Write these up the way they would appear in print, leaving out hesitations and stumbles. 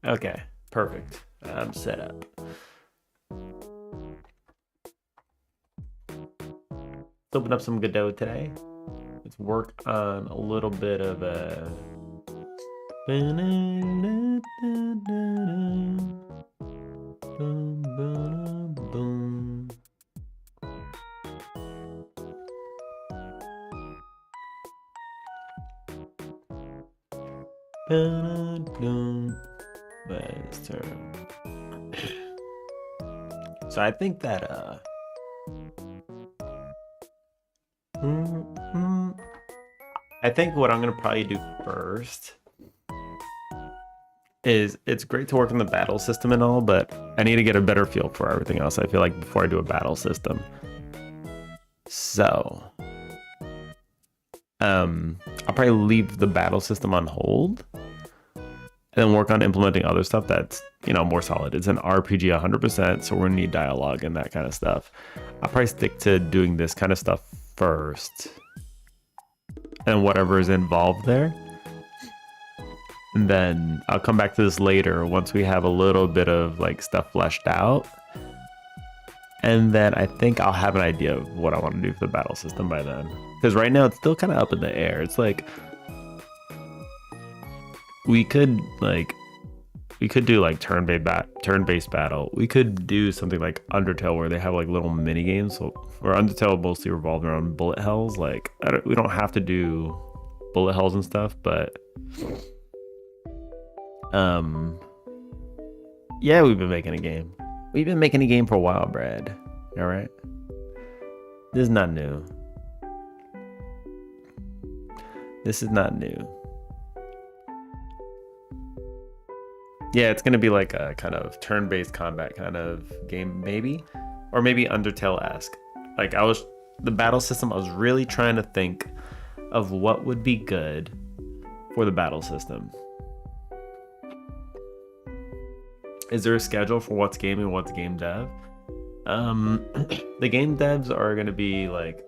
Okay, perfect. I'm set up. Let's open up some Godot today. Let's work on a little bit of a. So I think that I think what I'm gonna probably do first is it's great to work on the battle system and all, but I need to get a better feel for everything else. I feel like before I do a battle system. So I'll probably leave the battle system on hold and then work on implementing other stuff that's, you know, more solid. It's an RPG 100%, so we're gonna need dialogue and that kind of stuff. I'll probably stick to doing this kind of stuff first and whatever is involved there. And then I'll come back to this later once we have a little bit of like stuff fleshed out. And then I think I'll have an idea of what I want to do for the battle system by then. Because right now it's still kind of up in the air. It's like we could do like turn-based battle. We could do something like Undertale where they have like little mini games. So where Undertale mostly revolved around bullet hells. Like we don't have to do bullet hells and stuff, but yeah, we've been making a game. We've been making a game for a while, Brad. All right. This is not new. This is not new. Yeah, it's gonna be like a kind of turn-based combat kind of game, maybe, or maybe Undertale-esque. Like the battle system. I was really trying to think of what would be good for the battle system. Is there a schedule for what's game and what's game dev? The game devs are gonna be like,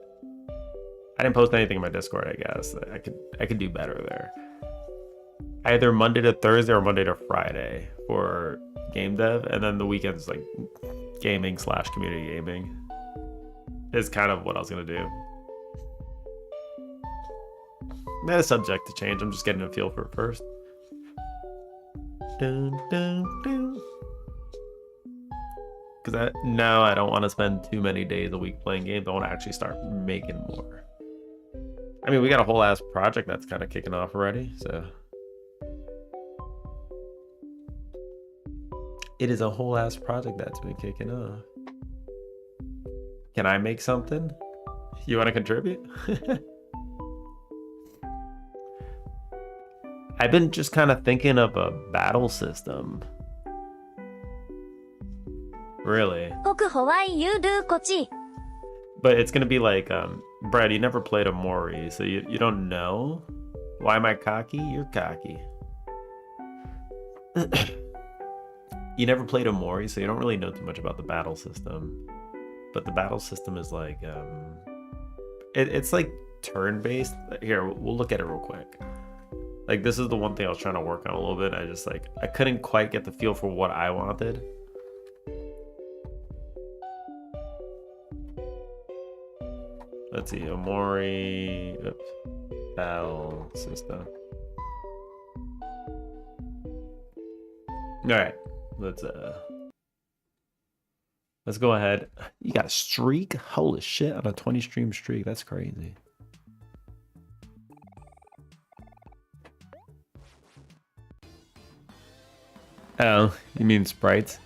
I didn't post anything in my Discord. I guess I could do better there. Either Monday to Thursday or Monday to Friday for game dev, and then the weekends like gaming / community gaming is kind of what I was gonna do. That is subject to change. I'm just getting a feel for it first. Because now I don't want to spend too many days a week playing games. I want to actually start making more. I mean, we got a whole ass project that's kind of kicking off already, so it is a whole ass project that's been kicking off. Can I make something? You want to contribute? I've been just kind of thinking of a battle system. Really. But it's gonna be like, Brad, you never played a Mori, so you don't know. Why am I cocky? You're cocky. You never played a Mori, so you don't really know too much about the battle system. But the battle system is like, it's like turn-based. Here, we'll look at it real quick. Like, this is the one thing I was trying to work on a little bit. I couldn't quite get the feel for what I wanted. Let's see, Omori, battle system. All right, let's go ahead. You got a streak? Holy shit, on a 20 stream streak. That's crazy. Oh, you mean sprites?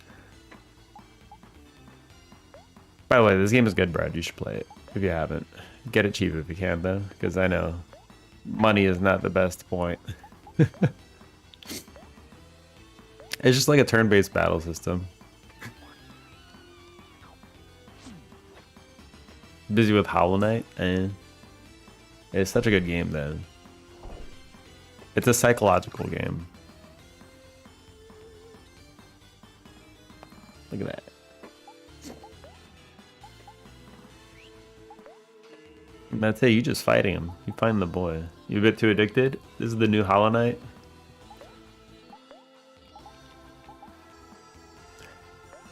By the way, this game is good, Brad. You should play it if you haven't. Get it cheap if you can, though, because I know money is not the best point. It's just like a turn-based battle system. Busy with Hollow Knight, and it's such a good game, then. It's a psychological game. Look at that. That's it, you just fighting him. You find the boy. You a bit too addicted? This is the new Hollow Knight.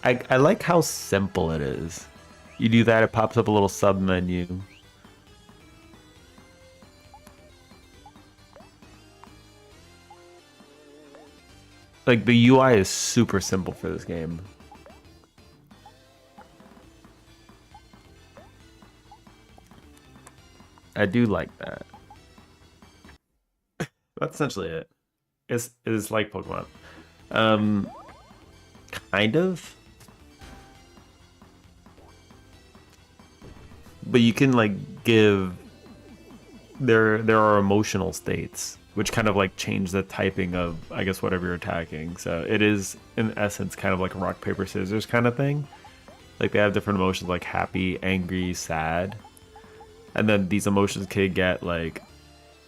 I like how simple it is. You do that, it pops up a little sub menu. Like the UI is super simple for this game. I do like that. That's essentially it. It's like Pokemon. Um, kind of. But you can like give there are emotional states which kind of like change the typing of I guess whatever you're attacking. So it is in essence kind of like a rock paper scissors kind of thing. Like they have different emotions like happy, angry, sad. And then these emotions could get like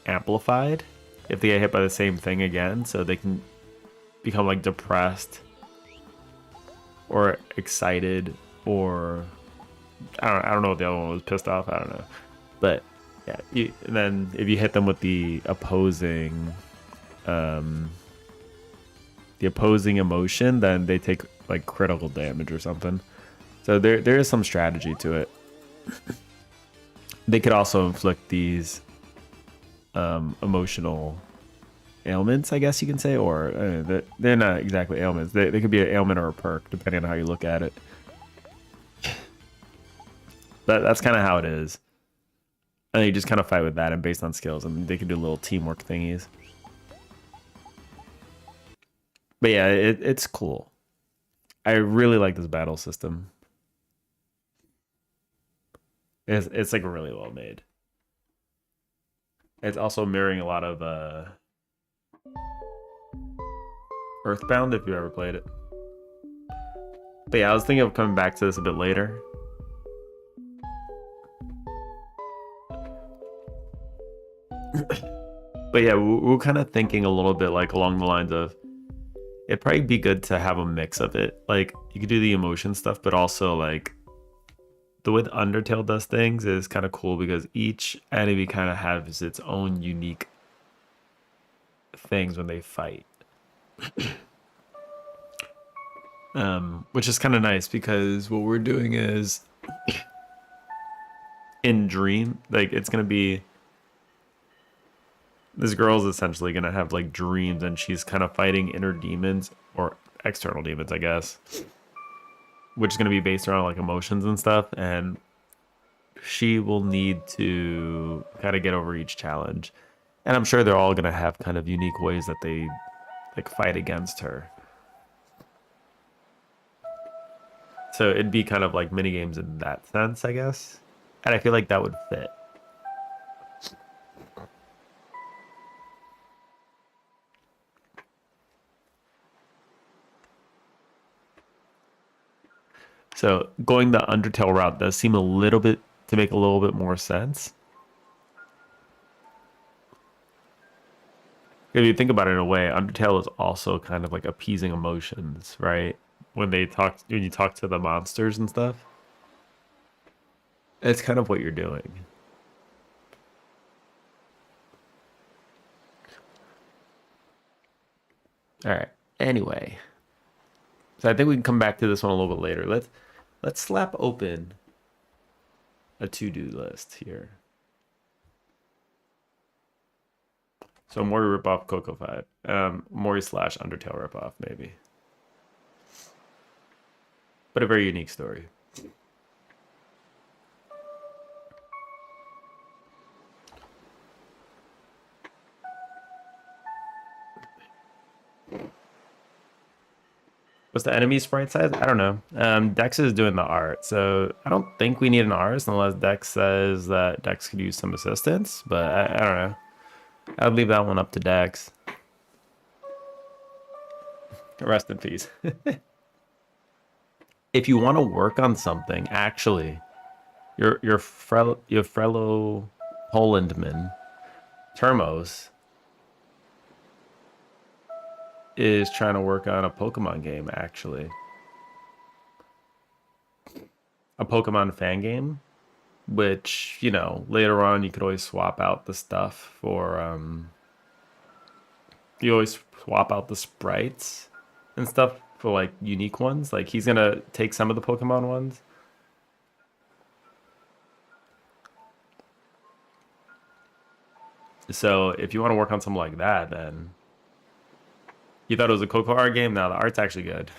amplified if they get hit by the same thing again, so they can become like depressed or excited or I don't know what the other one was, pissed off, I don't know. But yeah, and then if you hit them with the opposing emotion, then they take like critical damage or something. So there is some strategy to it. They could also inflict these emotional ailments, I guess you can say, or they're not exactly ailments. They could be an ailment or a perk, depending on how you look at it. That's kind of how it is. And you just kind of fight with that and based on skills, and they can do little teamwork thingies. But yeah, it's cool. I really like this battle system. It's like really well made. It's also mirroring a lot of Earthbound, if you ever played it. But yeah, I was thinking of coming back to this a bit later. But yeah, we're kind of thinking a little bit like along the lines of it'd probably be good to have a mix of it. Like you could do the emotion stuff, but also like the way the Undertale does things is kind of cool because each enemy kind of has its own unique things when they fight. Which is kind of nice because what we're doing is in Dream, like it's gonna be this girl's essentially gonna have like dreams and she's kind of fighting inner demons or external demons, I guess, which is gonna be based around like emotions and stuff, and she will need to kind of get over each challenge. And I'm sure they're all gonna have kind of unique ways that they like fight against her. So it'd be kind of like mini games in that sense, I guess. And I feel like that would fit. So going the Undertale route does seem a little bit to make a little bit more sense. If you think about it in a way, Undertale is also kind of like appeasing emotions, right? When you talk to the monsters and stuff, it's kind of what you're doing. All right. Anyway, so I think we can come back to this one a little bit later. Let's slap open a to-do list here. So Mori ripoff Coco 5. Mori slash Undertale ripoff, maybe. But a very unique story. What's the enemy sprite size? I don't know. Dex is doing the art, so I don't think we need an artist unless Dex says that Dex could use some assistance, but I don't know. I'd leave that one up to Dex. Rest in peace. If you want to work on something, actually, your fellow Polandman, Termos, is trying to work on a Pokemon game, actually. A Pokemon fan game. which, you know, later on you could always swap out the stuff for you always swap out the sprites and stuff for like unique ones. Like he's gonna take some of the Pokemon ones. So if you want to work on something like that, then you thought it was a Coco art game. Now the art's actually good.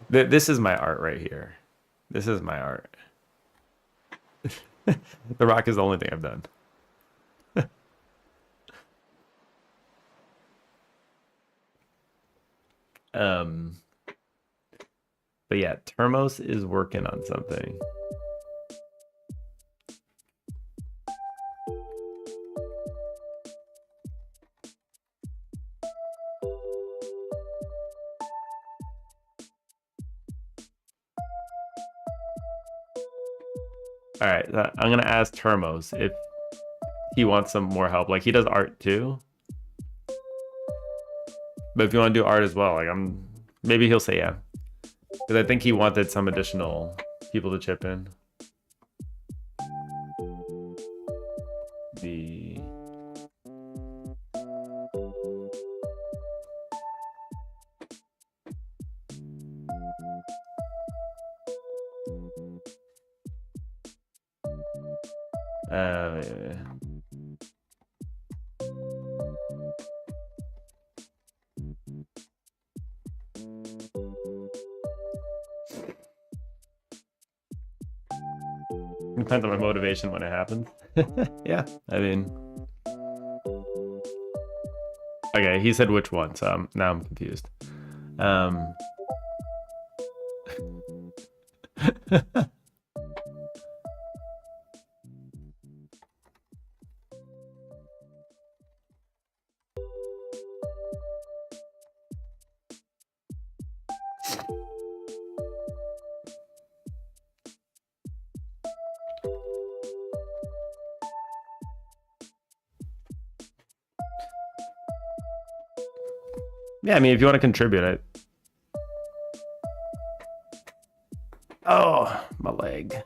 This is my art right here. This is my art. The rock is the only thing I've done. um, but yeah, Termos is working on something. All right, I'm gonna ask Termos if he wants some more help. Like he does art too, but if you want to do art as well, like maybe he'll say yeah, because I think he wanted some additional people to chip in. The yeah. Depends on my motivation when it happens. Yeah, I mean, okay, he said which one, so now I'm confused. Yeah, I mean, if you want to contribute it. Oh, my leg.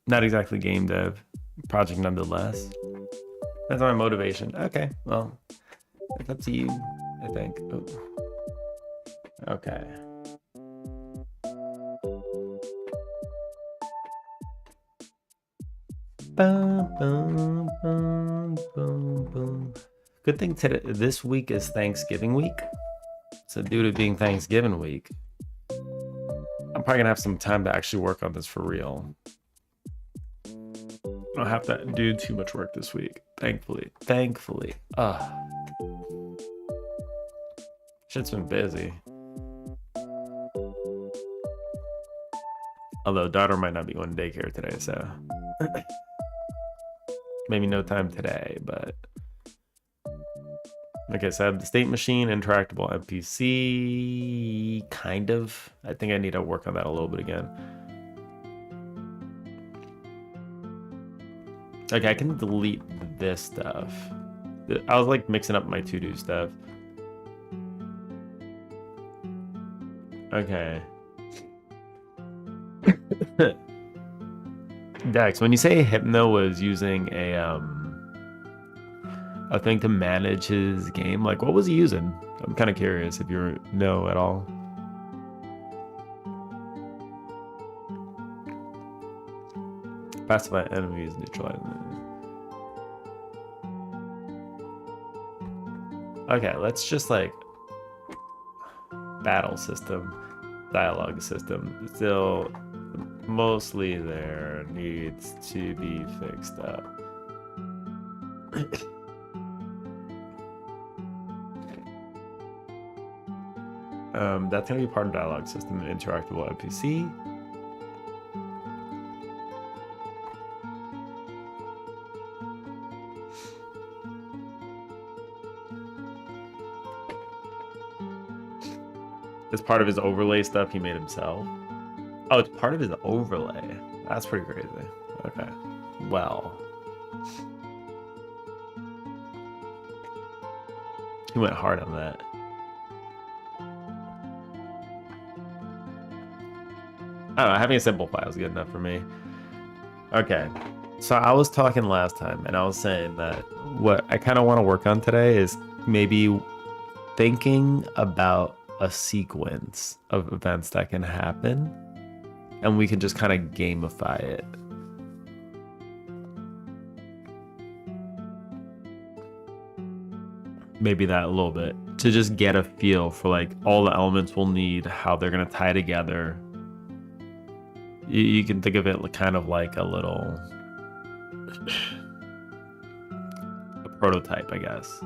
Not exactly game dev, project nonetheless. That's my motivation. Okay, well, it's up to you, I think. Oh. Okay. Boom, boom, boom, boom, boom. Good thing today, this week is Thanksgiving week. So due to being Thanksgiving week, I'm probably gonna have some time to actually work on this for real. I don't have to do too much work this week, thankfully. Shit's been busy. Although daughter might not be going to daycare today, so maybe no time today, but like I said, the state machine, interactable NPC, kind of. I think I need to work on that a little bit again. Okay, I can delete this stuff. I was like mixing up my to-do stuff. Okay. Dex, when you say Hypno was using a thing to manage his game, like what was he using? I'm kind of curious if you know at all. Pacify enemies, neutralize them. Okay, let's just like battle system, dialogue system. Still mostly there, needs to be fixed up. That's gonna be part of dialogue system, an interactable NPC. It's part of his overlay stuff he made himself. Oh, it's part of his overlay. That's pretty crazy. Okay. Well. He went hard on that. I don't know, having a simple file is good enough for me. Okay. So I was talking last time and I was saying that what I kind of want to work on today is maybe thinking about a sequence of events that can happen and we can just kind of gamify it. Maybe that a little bit to just get a feel for like all the elements we'll need, how they're going to tie together. You can think of it kind of like a little a prototype, I guess.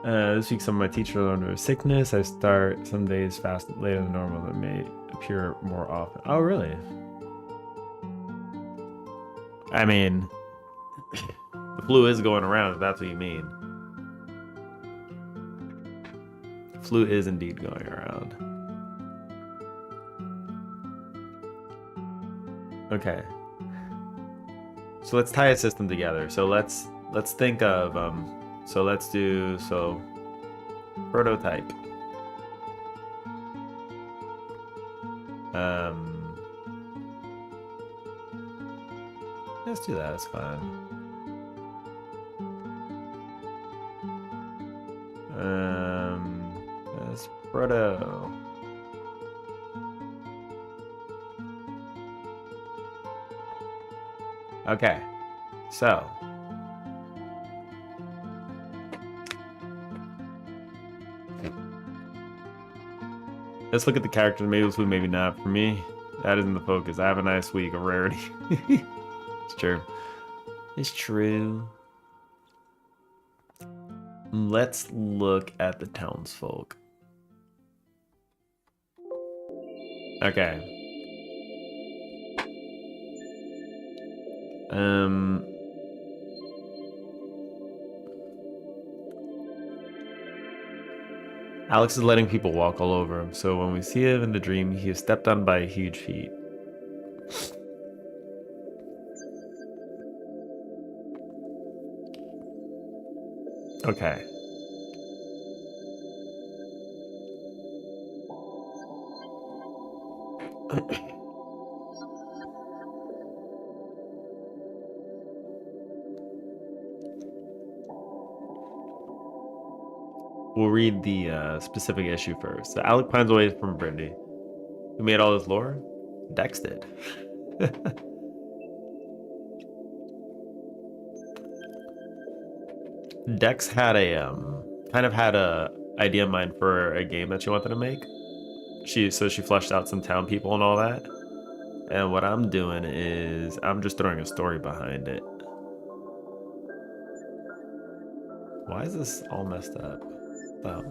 This week, some of my teachers are under sickness. I start some days fast later than normal. That may appear more often. Oh, really? I mean, the flu is going around, if that's what you mean. Flu is indeed going around. Okay. So let's tie a system together. So let's think of so let's do prototype. Let's do that, it's fine. That's proto. Okay, so let's look at the characters. Maybe this one, maybe not. For me, that isn't the focus. I have a nice week of rarity. It's true. It's true. Let's look at the townsfolk. Okay. Alex is letting people walk all over him, so when we see him in the dream, he is stepped on by a huge feet. Okay. We'll read the specific issue first. So Alec finds away from Brindy. Who made all this lore? Dex did. Dex had a kind of had a idea in mind for a game that she wanted to make. She fleshed out some town people and all that. And what I'm doing is I'm just throwing a story behind it. Why is this all messed up? Oh.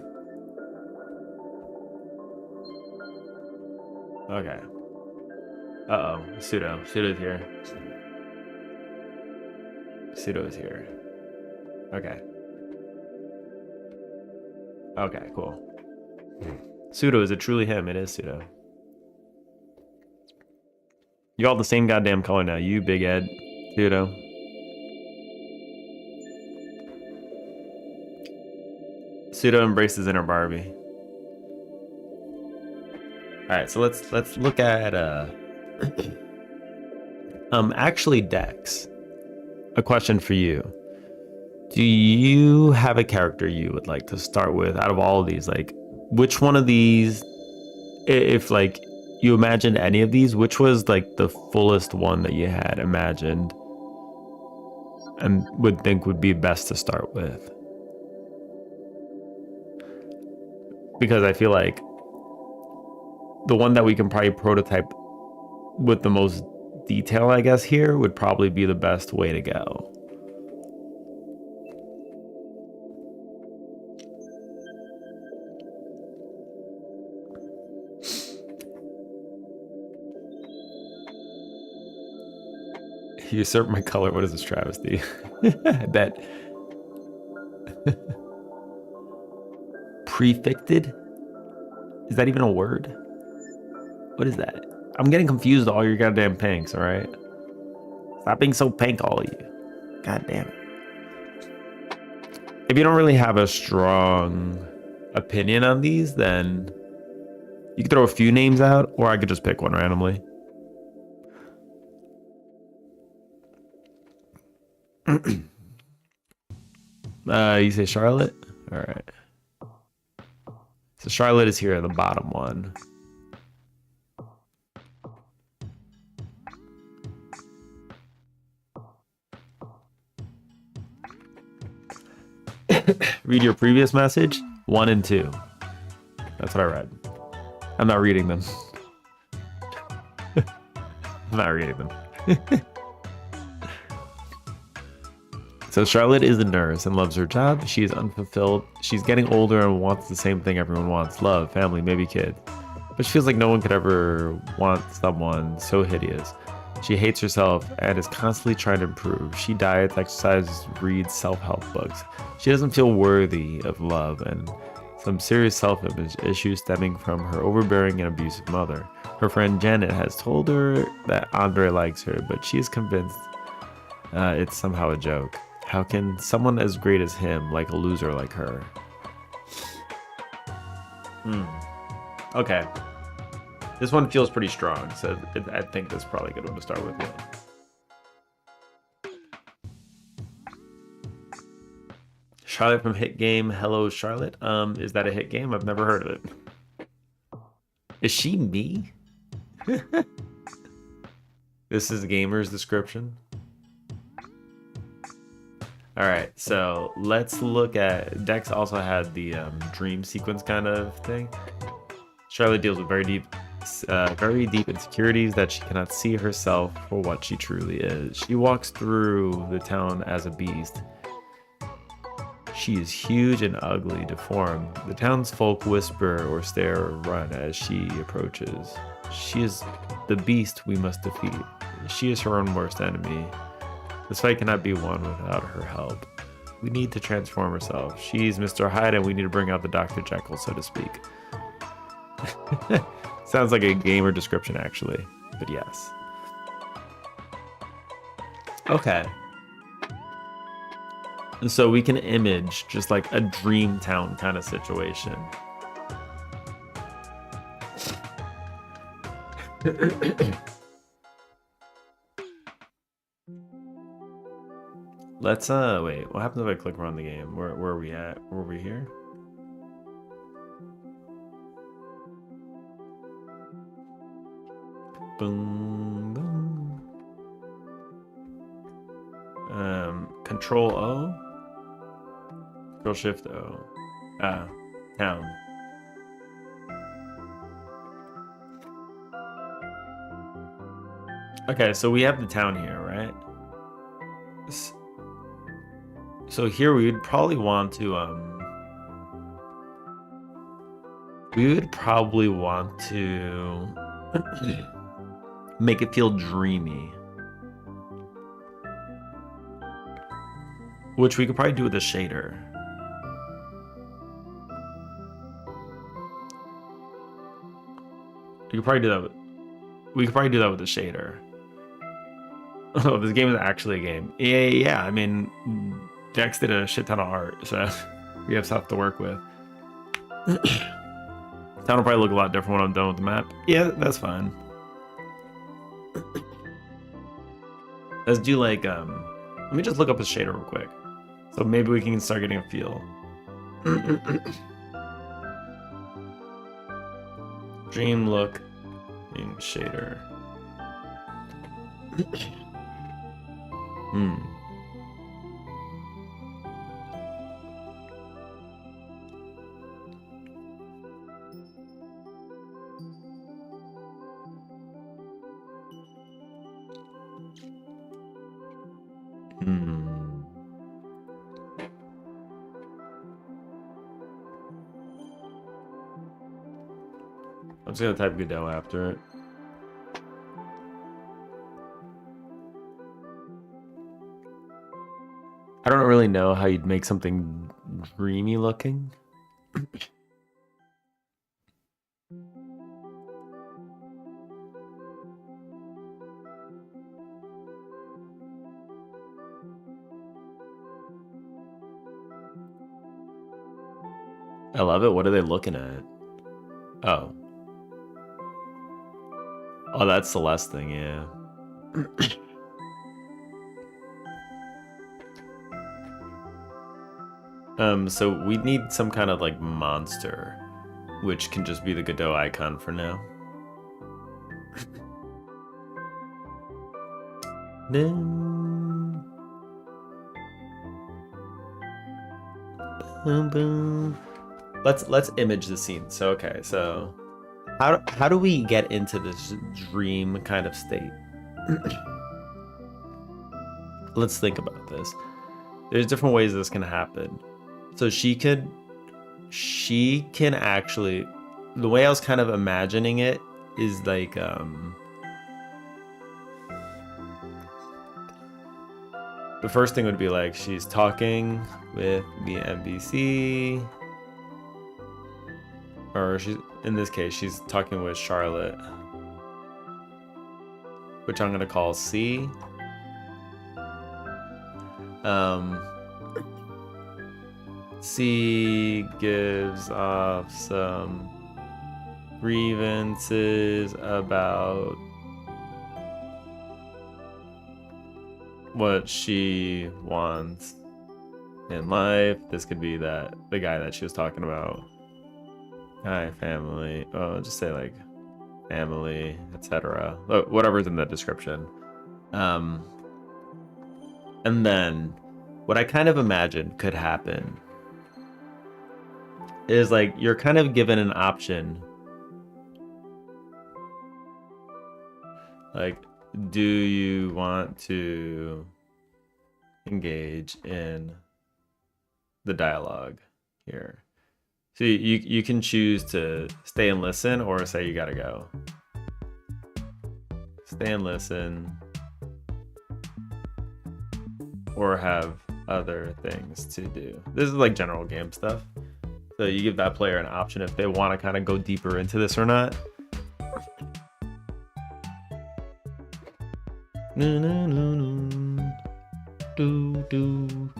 Okay. Uh-oh. Pseudo's here. Pseudo's here. Okay. Okay, cool. Pseudo, is it truly him? It is Pseudo. You're all the same goddamn color now. You, Big Ed. Pseudo. Pseudo embraces inner Barbie. Alright, so let's look at actually Dex. A question for you. Do you have a character you would like to start with out of all of these? Like, which one of these, if like you imagined any of these, which was like the fullest one that you had imagined and would think would be best to start with? Because I feel like the one that we can probably prototype with the most detail, I guess, here would probably be the best way to go. You usurp my color. What is this travesty? I bet. Prefected? Is that even a word? What is that? I'm getting confused all your goddamn pinks, alright? Stop being so pink, all of you. God damn it. If you don't really have a strong opinion on these, then you could throw a few names out, or I could just pick one randomly. You say Charlotte? All right. So Charlotte is here, the bottom one. Read your previous message, 1 and 2. That's what I read. I'm not reading them. I'm not reading them. So Charlotte is a nurse and loves her job. She is unfulfilled. She's getting older and wants the same thing everyone wants: love, family, maybe kids. But she feels like no one could ever want someone so hideous. She hates herself and is constantly trying to improve. She diets, exercises, reads self-help books. She doesn't feel worthy of love and some serious self-image issues stemming from her overbearing and abusive mother. Her friend Janet has told her that Andre likes her, but she is convinced it's somehow a joke. How can someone as great as him like a loser like her? Okay. This one feels pretty strong, so I think this is probably a good one to start with. Yeah. Charlotte from Hit Game. Hello, Charlotte. Is that a hit game? I've never heard of it. Is she me? This is the gamer's description. All right, so let's look at Dex. Also had the dream sequence kind of thing. Charlotte deals with very deep insecurities that she cannot see herself for what she truly is. She walks through the town as a beast. She is huge and ugly, deformed. The townsfolk whisper or stare or run as she approaches. She is the beast we must defeat. She is her own worst enemy. This fight cannot be won without her help. We need to transform herself. She's Mr. Hyde and we need to bring out the Dr. Jekyll, so to speak. Sounds like a gamer description, actually, but yes. Okay. And so we can image just like a dream town kind of situation. Let's wait, what happens if I click run the game? Where are we at? Were we here? Boom, boom. Control O. Control Shift O. Town. Okay, so we have the town here, right? So here we would probably want to make it feel dreamy, which we could probably do with a shader. We could probably do that with a shader. Oh, this game is actually a game. Yeah. I mean, Dex did a shit ton of art, so we have stuff to work with. Town will probably look a lot different when I'm done with the map. Yeah, that's fine. Let's do like, let me just look up a shader real quick. So maybe we can start getting a feel. Dream look in shader. I'm just gonna type Godot after it. I don't really know how you'd make something dreamy looking. I love it. What are they looking at? Oh. Oh, that's Celeste thing, yeah. So we need some kind of like monster, which can just be the Godot icon for now. Boom, boom. Let's image the scene. So okay, so how do we get into this dream kind of state? Let's think about this. There's different ways this can happen. So she can actually, the way I was kind of imagining it is like the first thing would be like she's talking with the NPC, or she's, in this case, she's talking with Charlotte, which I'm gonna call C. C gives off some grievances about what she wants in life. This could be that the guy that she was talking about. Hi, family. Oh, just say like family, etc. Whatever's in the description. And then what I kind of imagine could happen is like you're kind of given an option. Like, do you want to engage in the dialogue here? So you can choose to stay and listen or say you gotta go. Stay and listen or have other things to do. This is like general game stuff. So you give that player an option if they want to kind of go deeper into this or not. No, no, no, no. Do, do.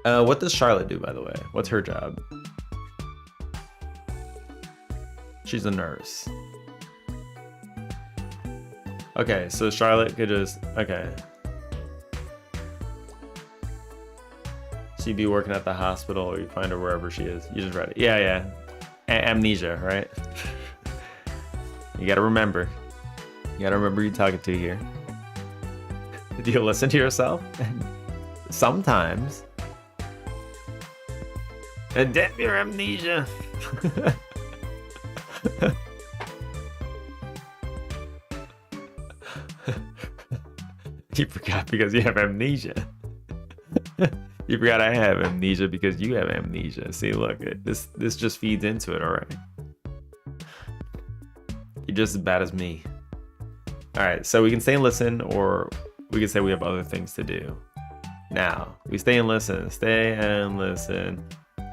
What does Charlotte do, by the way? What's her job? She's a nurse. Okay, so Charlotte could just, okay. She'd be working at the hospital, or you find her wherever she is. You just read it. Yeah, yeah. Amnesia, right? You gotta remember. You gotta remember who you're talking to here. Do you listen to yourself? Sometimes. Adapt your amnesia. You forgot because you have amnesia. You forgot I have amnesia because you have amnesia. See, look, this just feeds into it, all right? You're just as bad as me. All right, so we can stay and listen, or we can say we have other things to do. Now, we stay and listen. Stay and listen.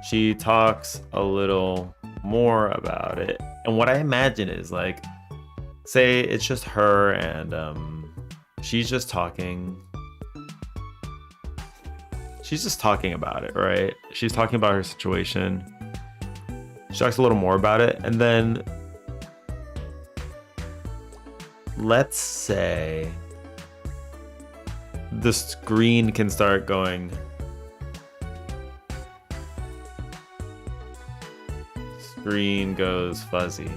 She talks a little more about it. And what I imagine is like, say it's just her and she's just talking. She's just talking about it, right? She's talking about her situation. She talks a little more about it. And then let's say the screen can start going. Screen goes fuzzy.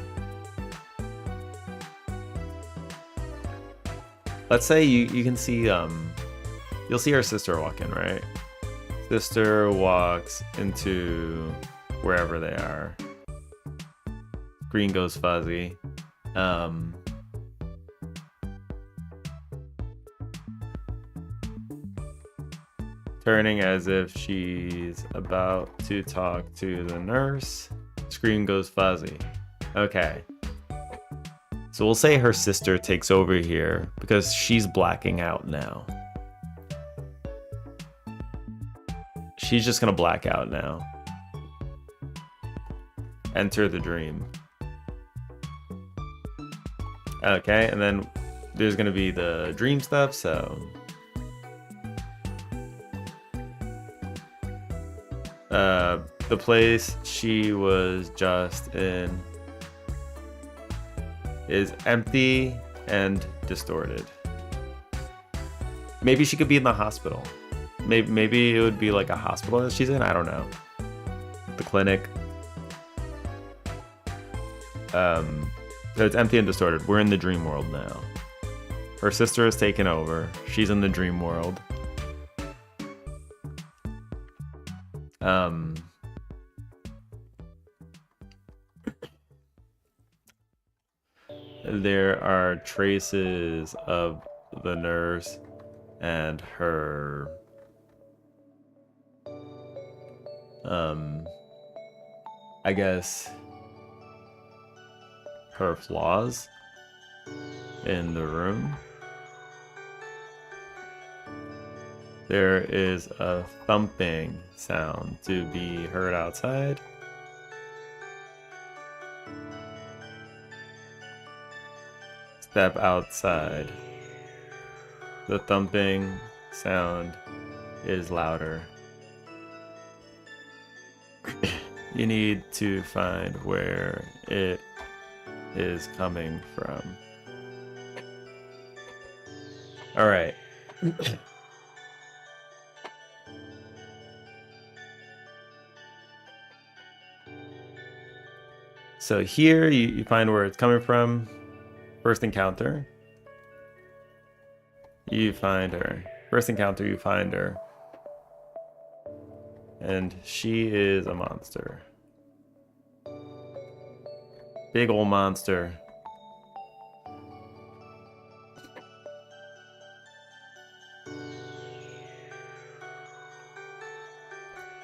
Let's say you can see, you'll see her sister walk in, right? Sister walks into wherever they are. Screen goes fuzzy. Turning as if she's about to talk to the nurse. Screen goes fuzzy. Okay. So we'll say her sister takes over here because she's blacking out now. She's just gonna black out now. Enter the dream. Okay, and then there's gonna be the dream stuff, so The place she was just in is empty and distorted. Maybe she could be in the hospital. Maybe it would be like a hospital that she's in. I don't know. The clinic. So it's empty and distorted. We're in the dream world now. Her sister has taken over. She's in the dream world. There are traces of the nurse and her I guess her flaws in the room. There is a thumping sound to be heard outside. Step outside. The thumping sound is louder. You need to find where it is coming from. All right. So here you find where it's coming from. First encounter. You find her. First encounter, you find her. And she is a monster. Big old monster.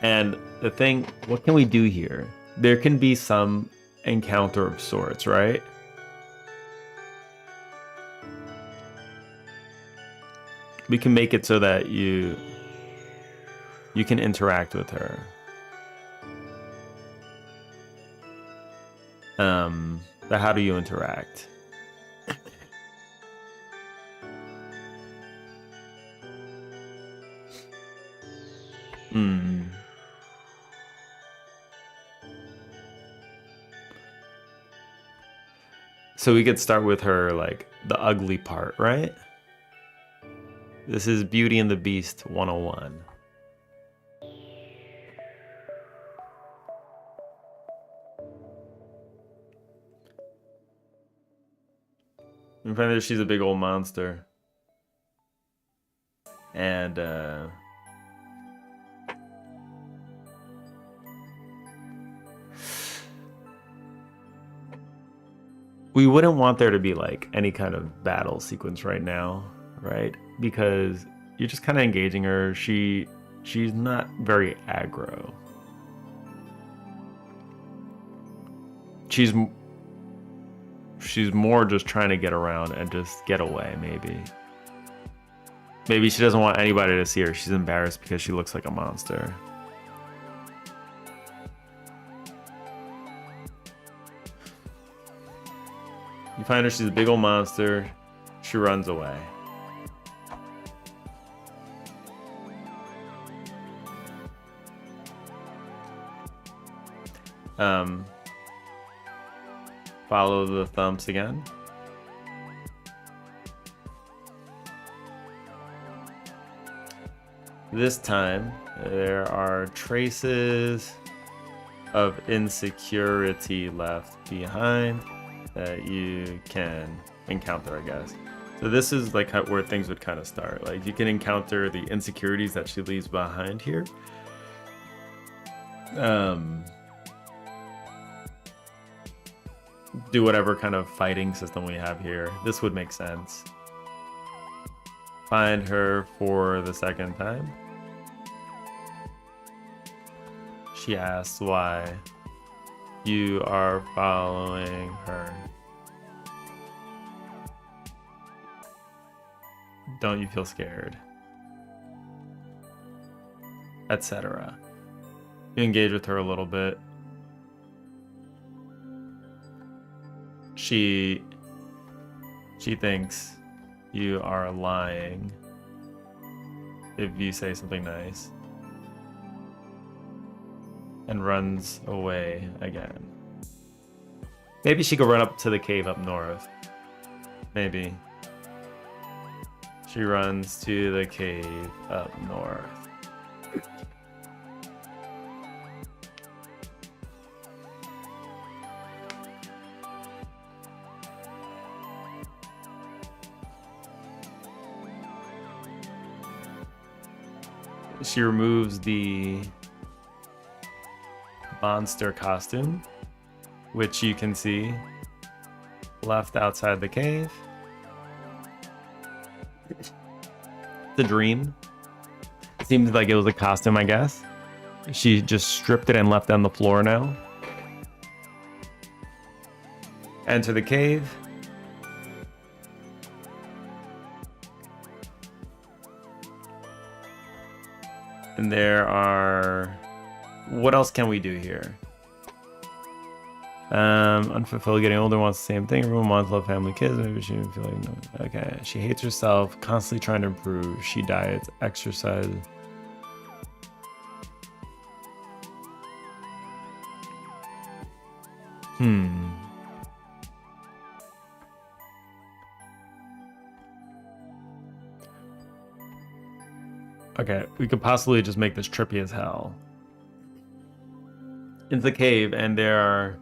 And the thing, what can we do here? There can be some encounter of sorts, right? We can make it so that you can interact with her. But how do you interact? So we could start with her, like, the ugly part, right? This is Beauty and the Beast 101. We find that she's a big old monster. And, we wouldn't want there to be, like, any kind of battle sequence right now, right? Because you're just kind of engaging her. She's not very aggro. She's more just trying to get around and just get away, maybe. Maybe she doesn't want anybody to see her. She's embarrassed because she looks like a monster. You find her, she's a big old monster. She runs away. Follow the thumps again. This time, there are traces of insecurity left behind that you can encounter, I guess. So this is like where things would kind of start. Like, you can encounter the insecurities that she leaves behind here. Do whatever kind of fighting system we have here. This would make sense. Find her for the second time. She asks why you are following her. Don't you feel scared? Etc. You engage with her a little bit. She thinks you are lying if you say something nice. and runs away again. Maybe she could run up to the cave up north. Maybe. She runs to the cave up north. She removes the monster costume, which you can see left outside the cave. It's a dream. It seems like it was a costume, I guess. She just stripped it and left it on the floor now. Enter the cave. And there are... What else can we do here? Unfulfilled, getting older, wants the same thing. Everyone wants love, family, kids. Maybe she would feel like no. Okay. She hates herself, constantly trying to improve. She diets, exercise. Okay, we could possibly just make this trippy as hell. Into the cave, and there are...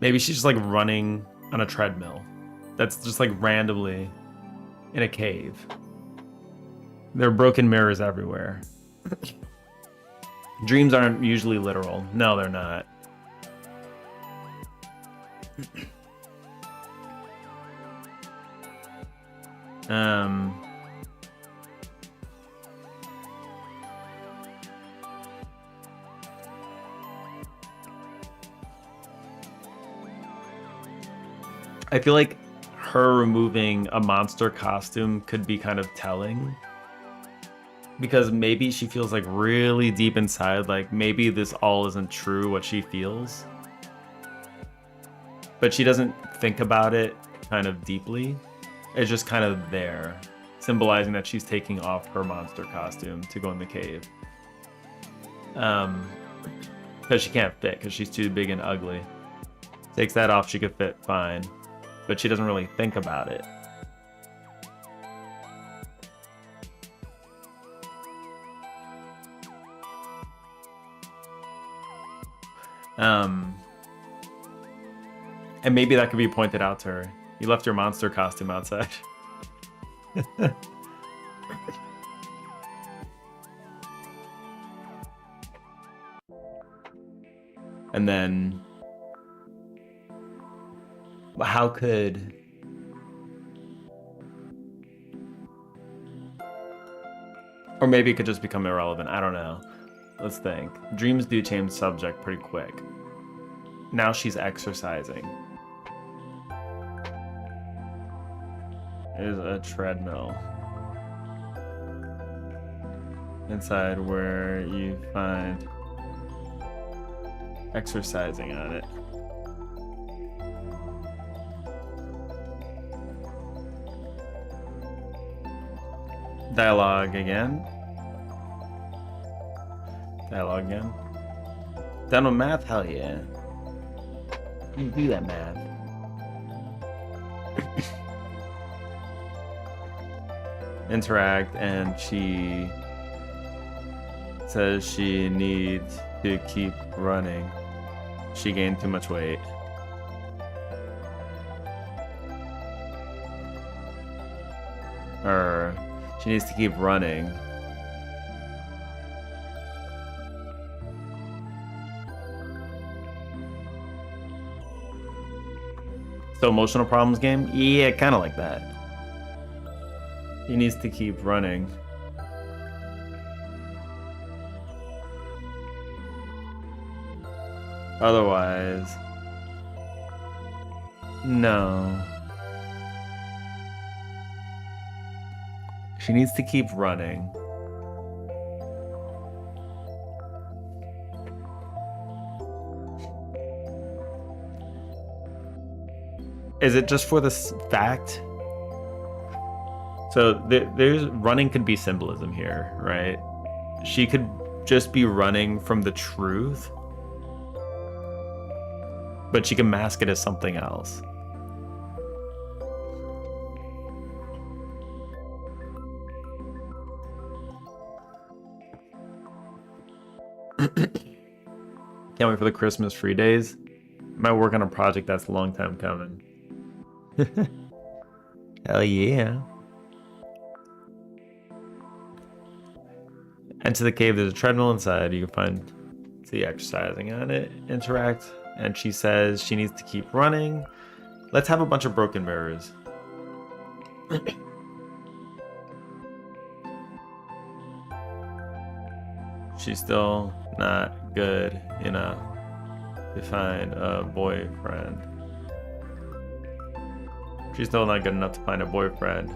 Maybe she's just like running on a treadmill. That's just like randomly in a cave. There are broken mirrors everywhere. Dreams aren't usually literal. No, they're not. I feel like her removing a monster costume could be kind of telling, because maybe she feels like really deep inside, like maybe this all isn't true what she feels, but she doesn't think about it kind of deeply. It's just kind of there, symbolizing that she's taking off her monster costume to go in the cave. Because she can't fit, because she's too big and ugly. Takes that off, she could fit fine, but she doesn't really think about it. And maybe that could be pointed out to her. You left your monster costume outside. And then... how could... Or maybe it could just become irrelevant. I don't know. Let's think. Dreams do change subject pretty quick. Now she's exercising. Is a treadmill inside where you find exercising on it. Dialogue again. Dialogue again. Done with math? Hell yeah. You do that math. Interact, and she says she needs to keep running. She gained too much weight. Or she needs to keep running. So emotional problems game? Yeah, kind of like that. He needs to keep running. Otherwise... no. She needs to keep running. Is it just for this fact? So there's running could be symbolism here, right? she could just be running from the truth, but she can mask it as something else. Can't wait for the Christmas free days. Might work on a project that's a long time coming. Hell yeah. Enter the cave. There's a treadmill inside. You can see exercising on it. Interact. And she says she needs to keep running. Let's have a bunch of broken mirrors. She's still not good enough to find a boyfriend. She's still not good enough to find a boyfriend.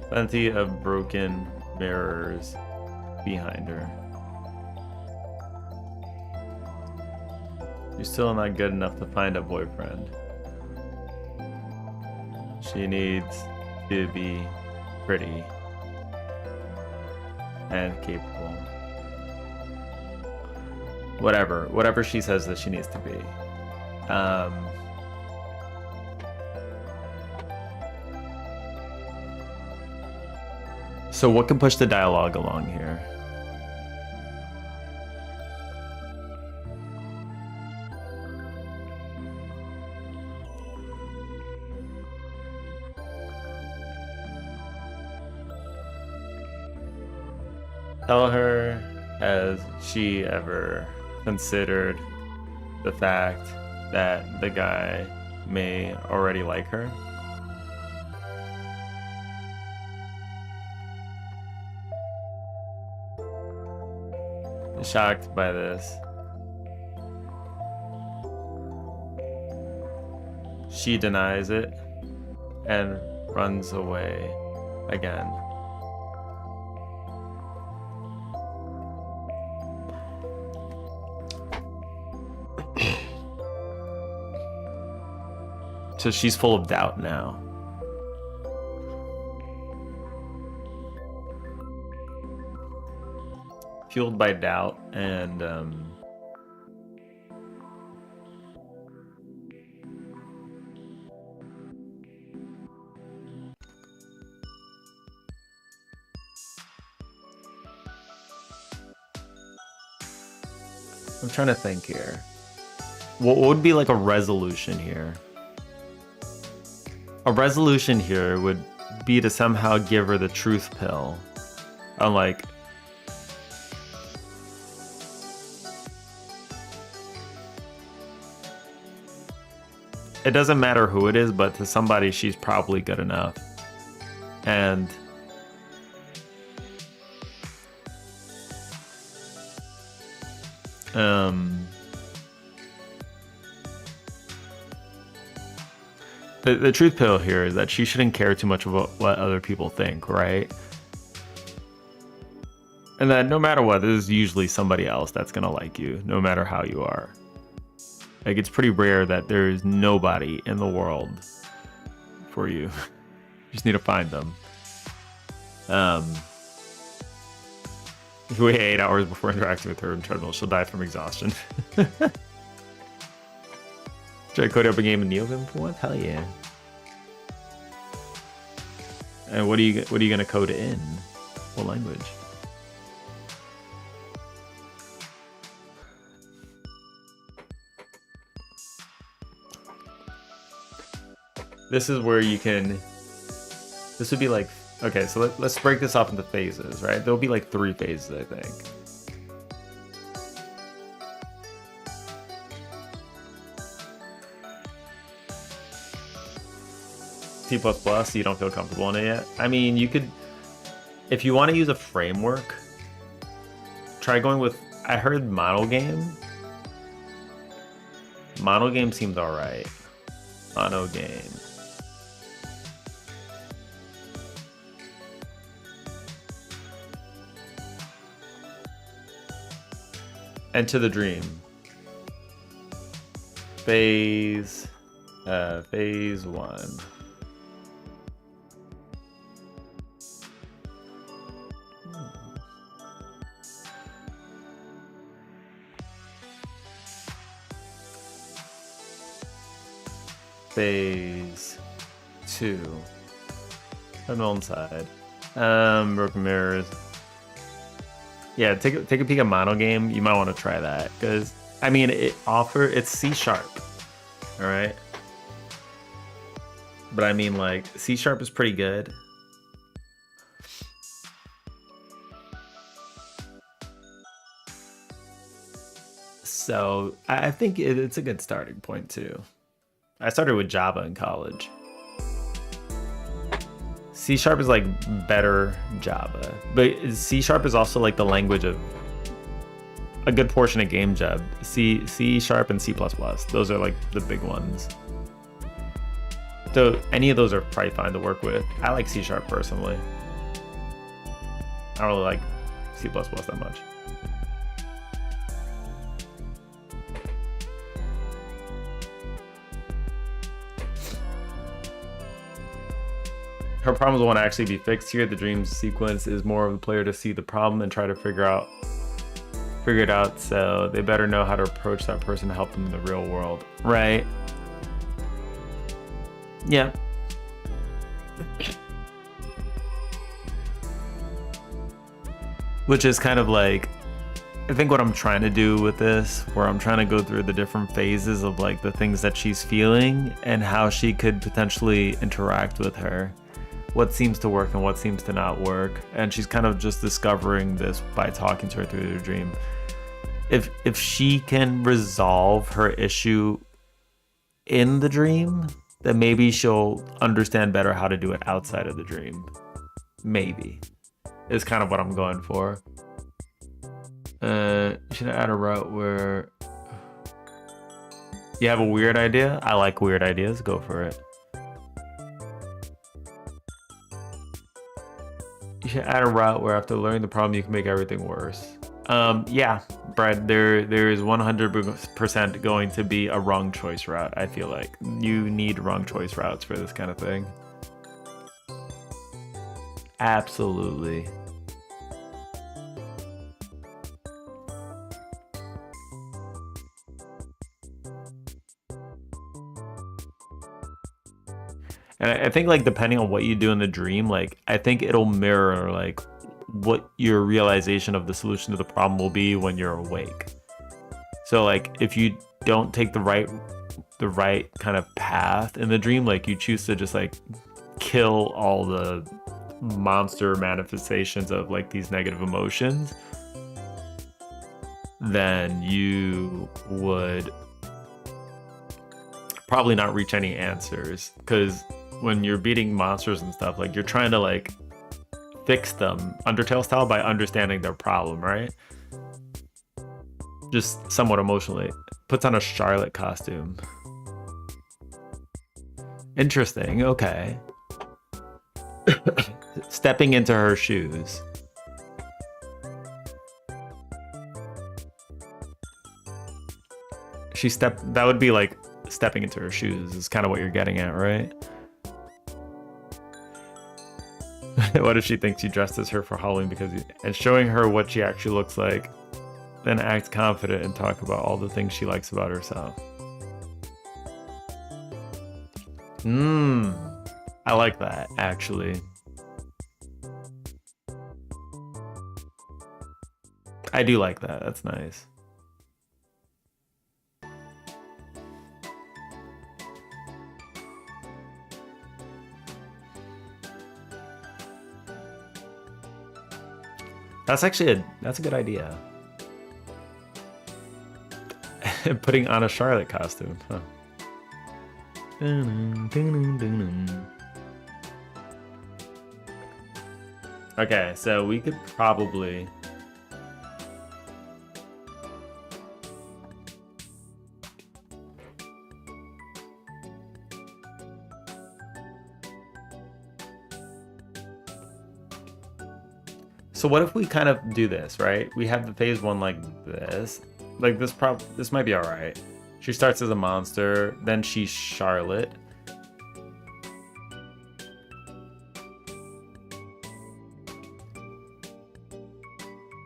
Plenty of broken mirrors behind her. She's still not good enough to find a boyfriend. She needs to be pretty and capable. Whatever she says that she needs to be. So what can push the dialogue along here? Tell her, has she ever considered the fact that the guy may already like her? Shocked by this, she denies it and runs away again. So she's full of doubt now. Fueled by doubt and I'm trying to think here. What would be like a resolution here? A resolution here would be to somehow give her the truth pill. Unlike it doesn't matter who it is, but to somebody she's probably good enough. And the truth pill here is that she shouldn't care too much about what other people think, right? And that no matter what, there's usually somebody else that's gonna like you, no matter how you are. Like, it's pretty rare that there's nobody in the world for you. You just need to find them. If you wait 8 hours before interacting with her in treadmill, she'll die from exhaustion. Should I code up a game in Neovim for once? Hell yeah. And what are you gonna code it in? What language? This is where you can. This would be like, okay, so let's break this off into phases, right? There'll be like 3 phases, I think. C++, you don't feel comfortable in it yet? I mean, you could, if you want to use a framework, try going with, I heard Model Game. Model Game seems alright. Model Game. Enter the Dream. Phase 1. phase 2. Unknown side. Broken mirrors. Yeah, take a peek at Mono Game. You might want to try that because I mean it's C sharp. All right. But I mean like C sharp is pretty good. So I think it's a good starting point too. I started with Java in college. C sharp is like better Java, but C sharp is also like the language of a good portion of game dev. C sharp and C++. Those are like the big ones. So any of those are probably fine to work with. I like C sharp personally. I don't really like C++ that much. Her problems won't actually be fixed here. The dream sequence is more of the player to see the problem and try to figure it out. So they better know how to approach that person to help them in the real world. Right. Yeah. Which is kind of like, I think what I'm trying to do with this, where I'm trying to go through the different phases of like the things that she's feeling and how she could potentially interact with her. What seems to work and what seems to not work, and she's kind of just discovering this by talking to her through the dream. If she can resolve her issue in the dream, then maybe she'll understand better how to do it outside of the dream. Maybe is kind of what I'm going for. You should add a route where you have a weird idea. I like weird ideas. Go for it. You should add a route where after learning the problem, you can make everything worse. Yeah, Brad, there is 100% going to be a wrong choice route. I feel like you need wrong choice routes for this kind of thing. Absolutely. And I think like depending on what you do in the dream, like I think it'll mirror like what your realization of the solution to the problem will be when you're awake. So like if you don't take the right kind of path in the dream, like you choose to just like kill all the monster manifestations of like these negative emotions, then you would probably not reach any answers, because when you're beating monsters and stuff, like you're trying to like fix them Undertale style by understanding their problem, right? Just somewhat emotionally. Puts on a Charlotte costume. Interesting. Okay. Stepping into her shoes. That would be like stepping into her shoes is kind of what you're getting at, right? What if she thinks you dressed as her for Halloween and showing her what she actually looks like, then act confident and talk about all the things she likes about herself. I like that, actually. I do like that. That's nice. That's actually that's a good idea. Putting on a Charlotte costume, huh? Okay, so we could probably So what if we kind of do this, right? We have the phase 1 like this. Like this might be all right. She starts as a monster, then she's Charlotte.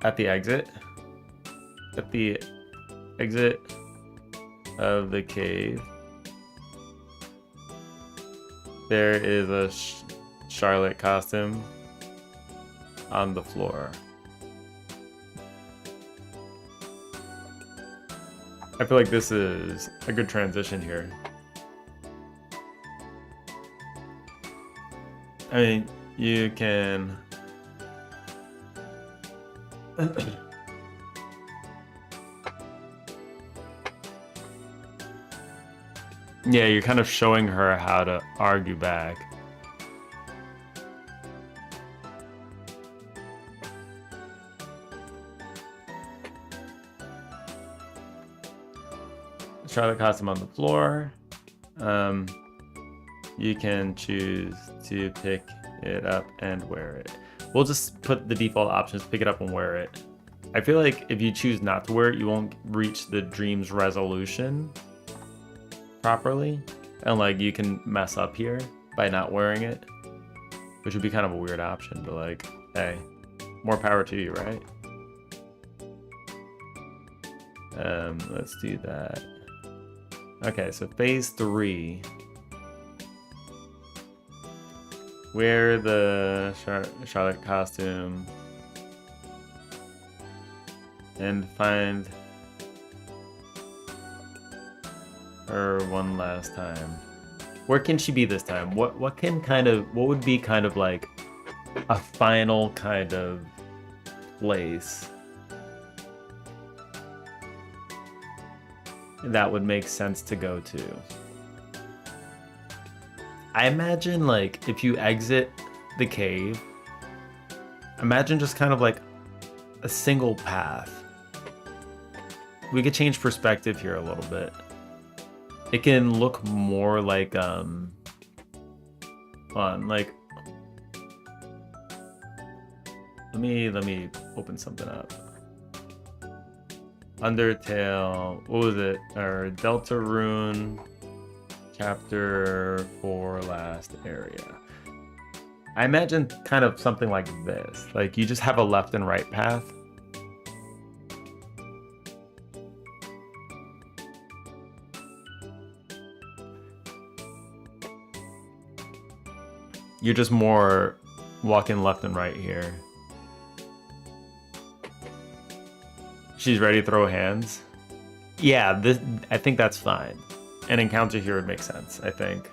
At the exit of the cave, There is a Charlotte costume on the floor. I feel like this is a good transition here. I mean, you can... Yeah, you're kind of showing her how to argue back. Charlotte costume on the floor. You can choose to pick it up and wear it. We'll just put the default options, pick it up and wear it. I feel like if you choose not to wear it, you won't reach the dream's resolution properly. And like you can mess up here by not wearing it, which would be kind of a weird option, but like, hey, more power to you, right? Let's do that. Okay, so phase 3. Wear the Charlotte costume and find her one last time. Where can she be this time? What would be kind of like a final kind of place that would make sense to go to? I imagine like if you exit the cave, imagine just kind of like a single path. We could change perspective here a little bit. It can look more like like let me open something up. Undertale, what was it? Or Deltarune Chapter 4 last area. I imagine kind of something like this. Like you just have a left and right path. You're just more walking left and right here. She's ready to throw hands. Yeah, I think that's fine. An encounter here would make sense, I think.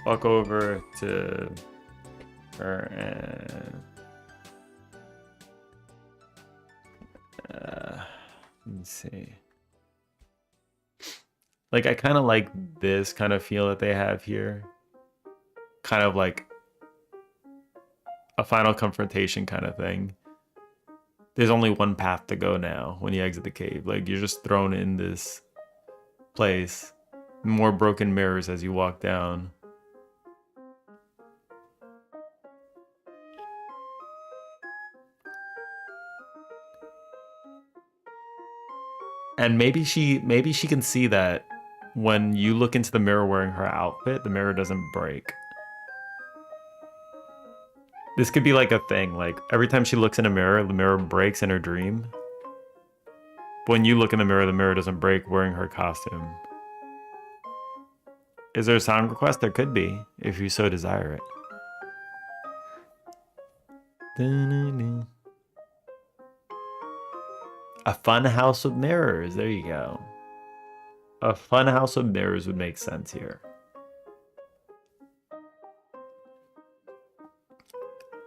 Walk over to her and... let me see. Like, I kind of like this kind of feel that they have here. Kind of like a final confrontation kind of thing. There's only one path to go now when you exit the cave. Like, you're just thrown in this place. More broken mirrors as you walk down. And maybe she can see that when you look into the mirror wearing her outfit, the mirror doesn't break. This could be like a thing, like every time she looks in a mirror, the mirror breaks in her dream. When you look in the mirror doesn't break wearing her costume. Is there a song request? There could be, if you so desire it. A fun house of mirrors, there you go. A fun house of mirrors would make sense here.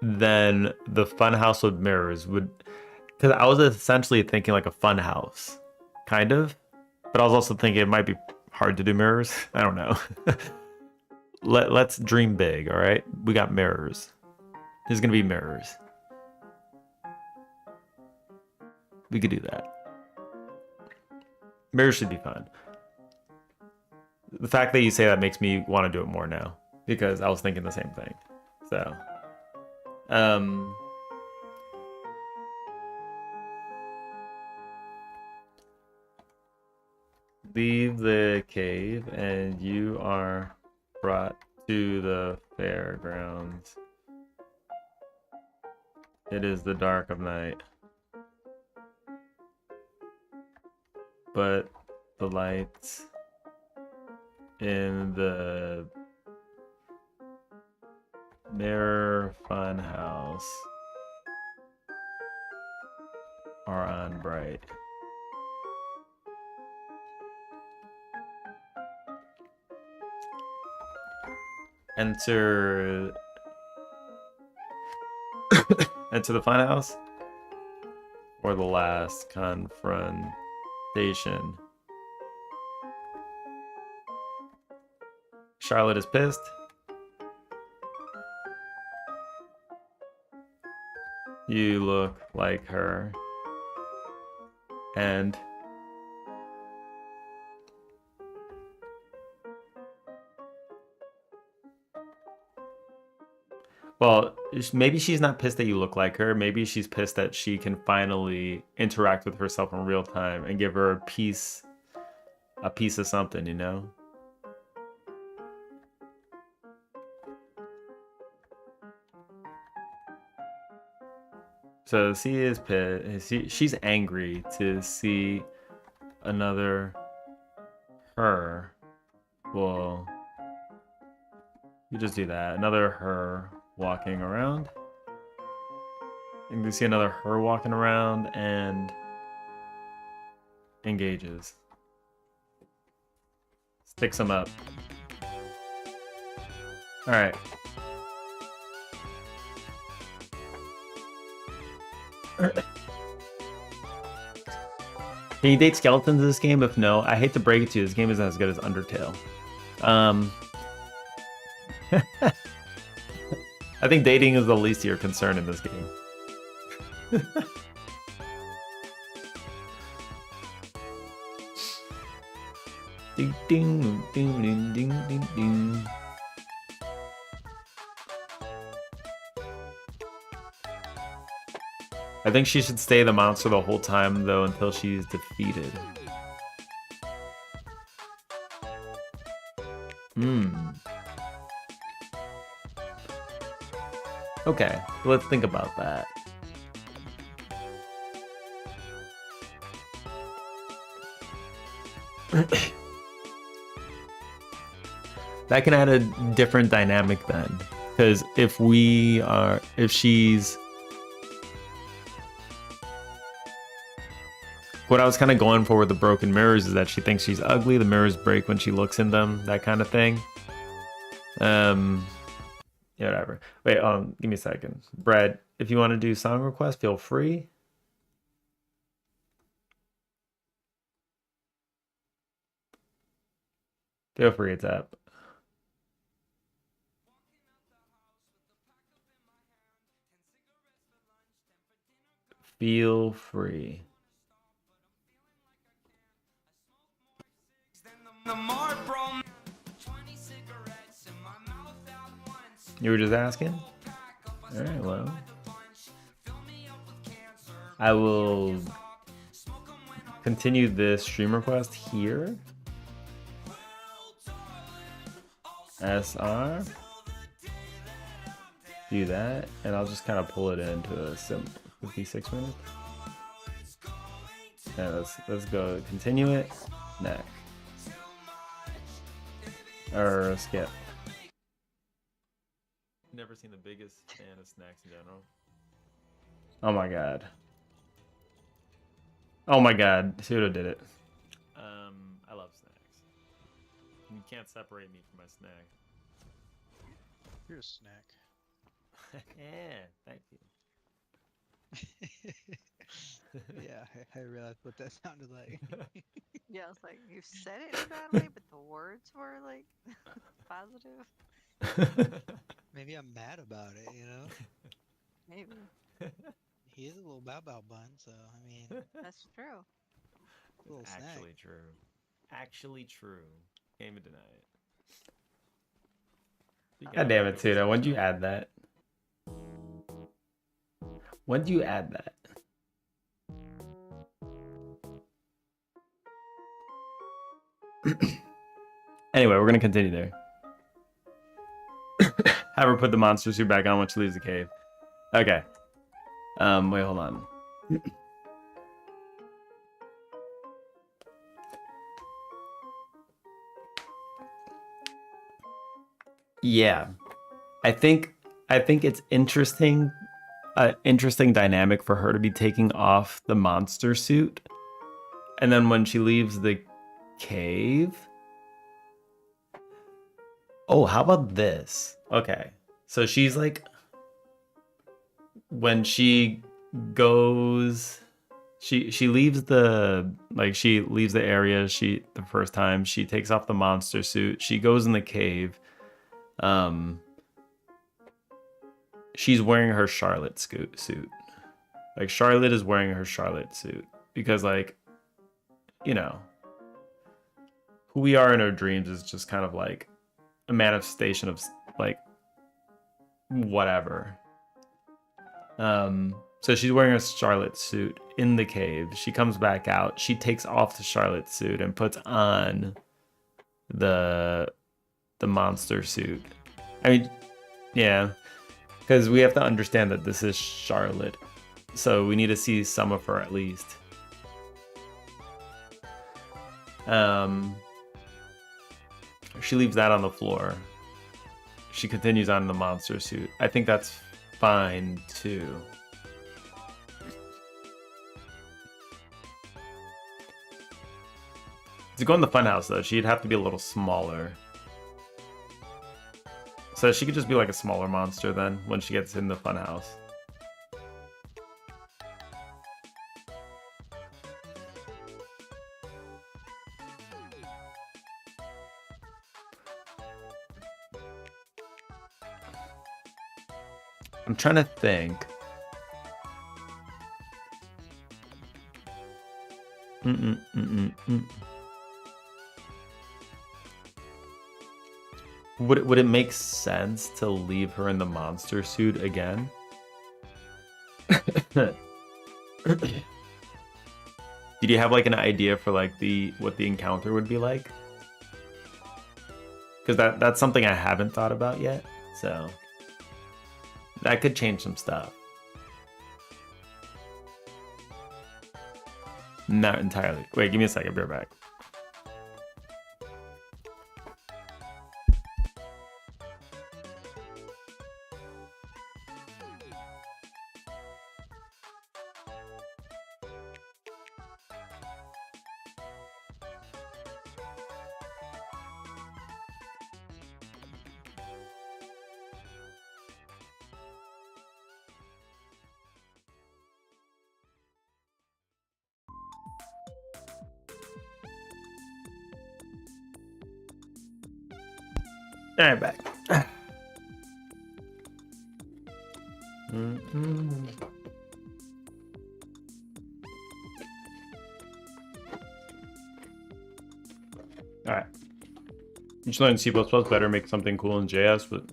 Then the fun house of mirrors would, because I was essentially thinking like a fun house, kind of, but I was also thinking it might be hard to do mirrors. I don't know. Let's dream big, all right? We got mirrors. There's gonna be mirrors. We could do that. Mirrors should be fun. The fact that you say that makes me want to do it more now, because I was thinking the same thing. So, leave the cave and you are brought to the fairgrounds. It is the dark of night, but the lights in the Mirror Fun House are on bright. Enter the fun house or the last confrontation. Charlotte is pissed. You look like her. And well, maybe she's not pissed that you look like her. Maybe she's pissed that she can finally interact with herself in real time and give her a piece of something, you know? So she is pissed. She's angry to see another her. Well, you just do that. Another her walking around. And you see another her walking around and engages. Sticks them up. All right. Can you date skeletons in this game? If no, I hate to break it to you, this game isn't as good as Undertale. I think dating is the least of your concern in this game. Ding ding ding ding ding ding ding. I think she should stay the monster the whole time though until she's defeated. Okay, let's think about that. That can add a different dynamic then. Because if she's... What I was kind of going for with the broken mirrors is that she thinks she's ugly, the mirrors break when she looks in them, that kind of thing. Yeah, whatever. Wait, give me a second. Brad, if you want to do song request, feel free. Feel free, it's up. Feel free. You were just asking? Alright, well. I will continue this stream request here. SR. Do that, and I'll just kind of pull it into a 56 minutes. Yeah, let's go continue it. Next. Or skip. Never seen the biggest fan of snacks in general. Oh my god. Oh my god, Pseudo did it. I love snacks. You can't separate me from my snack. You're a snack. Yeah, thank you. Yeah, I realized what that sounded like. Yeah, it's like you said it in a bad way, but the words were like positive. Maybe I'm mad about it, you know? Maybe. He is a little bow bow bun, so I mean, That's true. a little snack. Actually true. Actually true. Can't even deny it. God damn it, Tudo. When'd you add that? When'd you add that? Anyway, we're gonna continue there. Have her put the monster suit back on when she leaves the cave. Okay. Wait, hold on. Yeah, I think it's interesting, interesting dynamic for her to be taking off the monster suit, and then when she leaves the cave. Oh, how about this? Okay, so she's like, when she goes, she leaves the she leaves the area. The first time she takes off the monster suit, she goes in the cave. Um, she's wearing her Charlotte suit. Like Charlotte is wearing her Charlotte suit because you know, who we are in our dreams is just kind of like a manifestation of like whatever. So she's wearing a Charlotte suit in the cave. She comes back out. She takes off the Charlotte suit and puts on the monster suit. I mean, yeah, because we have to understand that this is Charlotte, so we need to see some of her at least. She leaves that on the floor. She continues on in the monster suit. I think that's fine too. To go in the funhouse though, she'd have to be a little smaller. So she could just be like a smaller monster then when she gets in the funhouse. I'm trying to think. Would it make sense to leave her in the monster suit again? Did you have like an idea for like what the encounter would be like? Because that's something I haven't thought about yet, so that could change some stuff. Not entirely. Wait, give me a second. Be right back. All right, back. All right. You should learn C++ better, make something cool in JS, but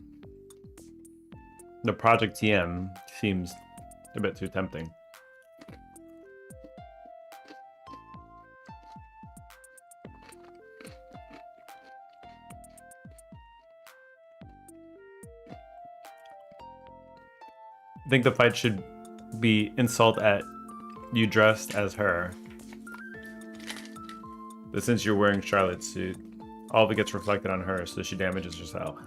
the Project TM seems a bit too tempting. I think the fight should be insult at you dressed as her. But since you're wearing Charlotte's suit, all of it gets reflected on her, so she damages herself.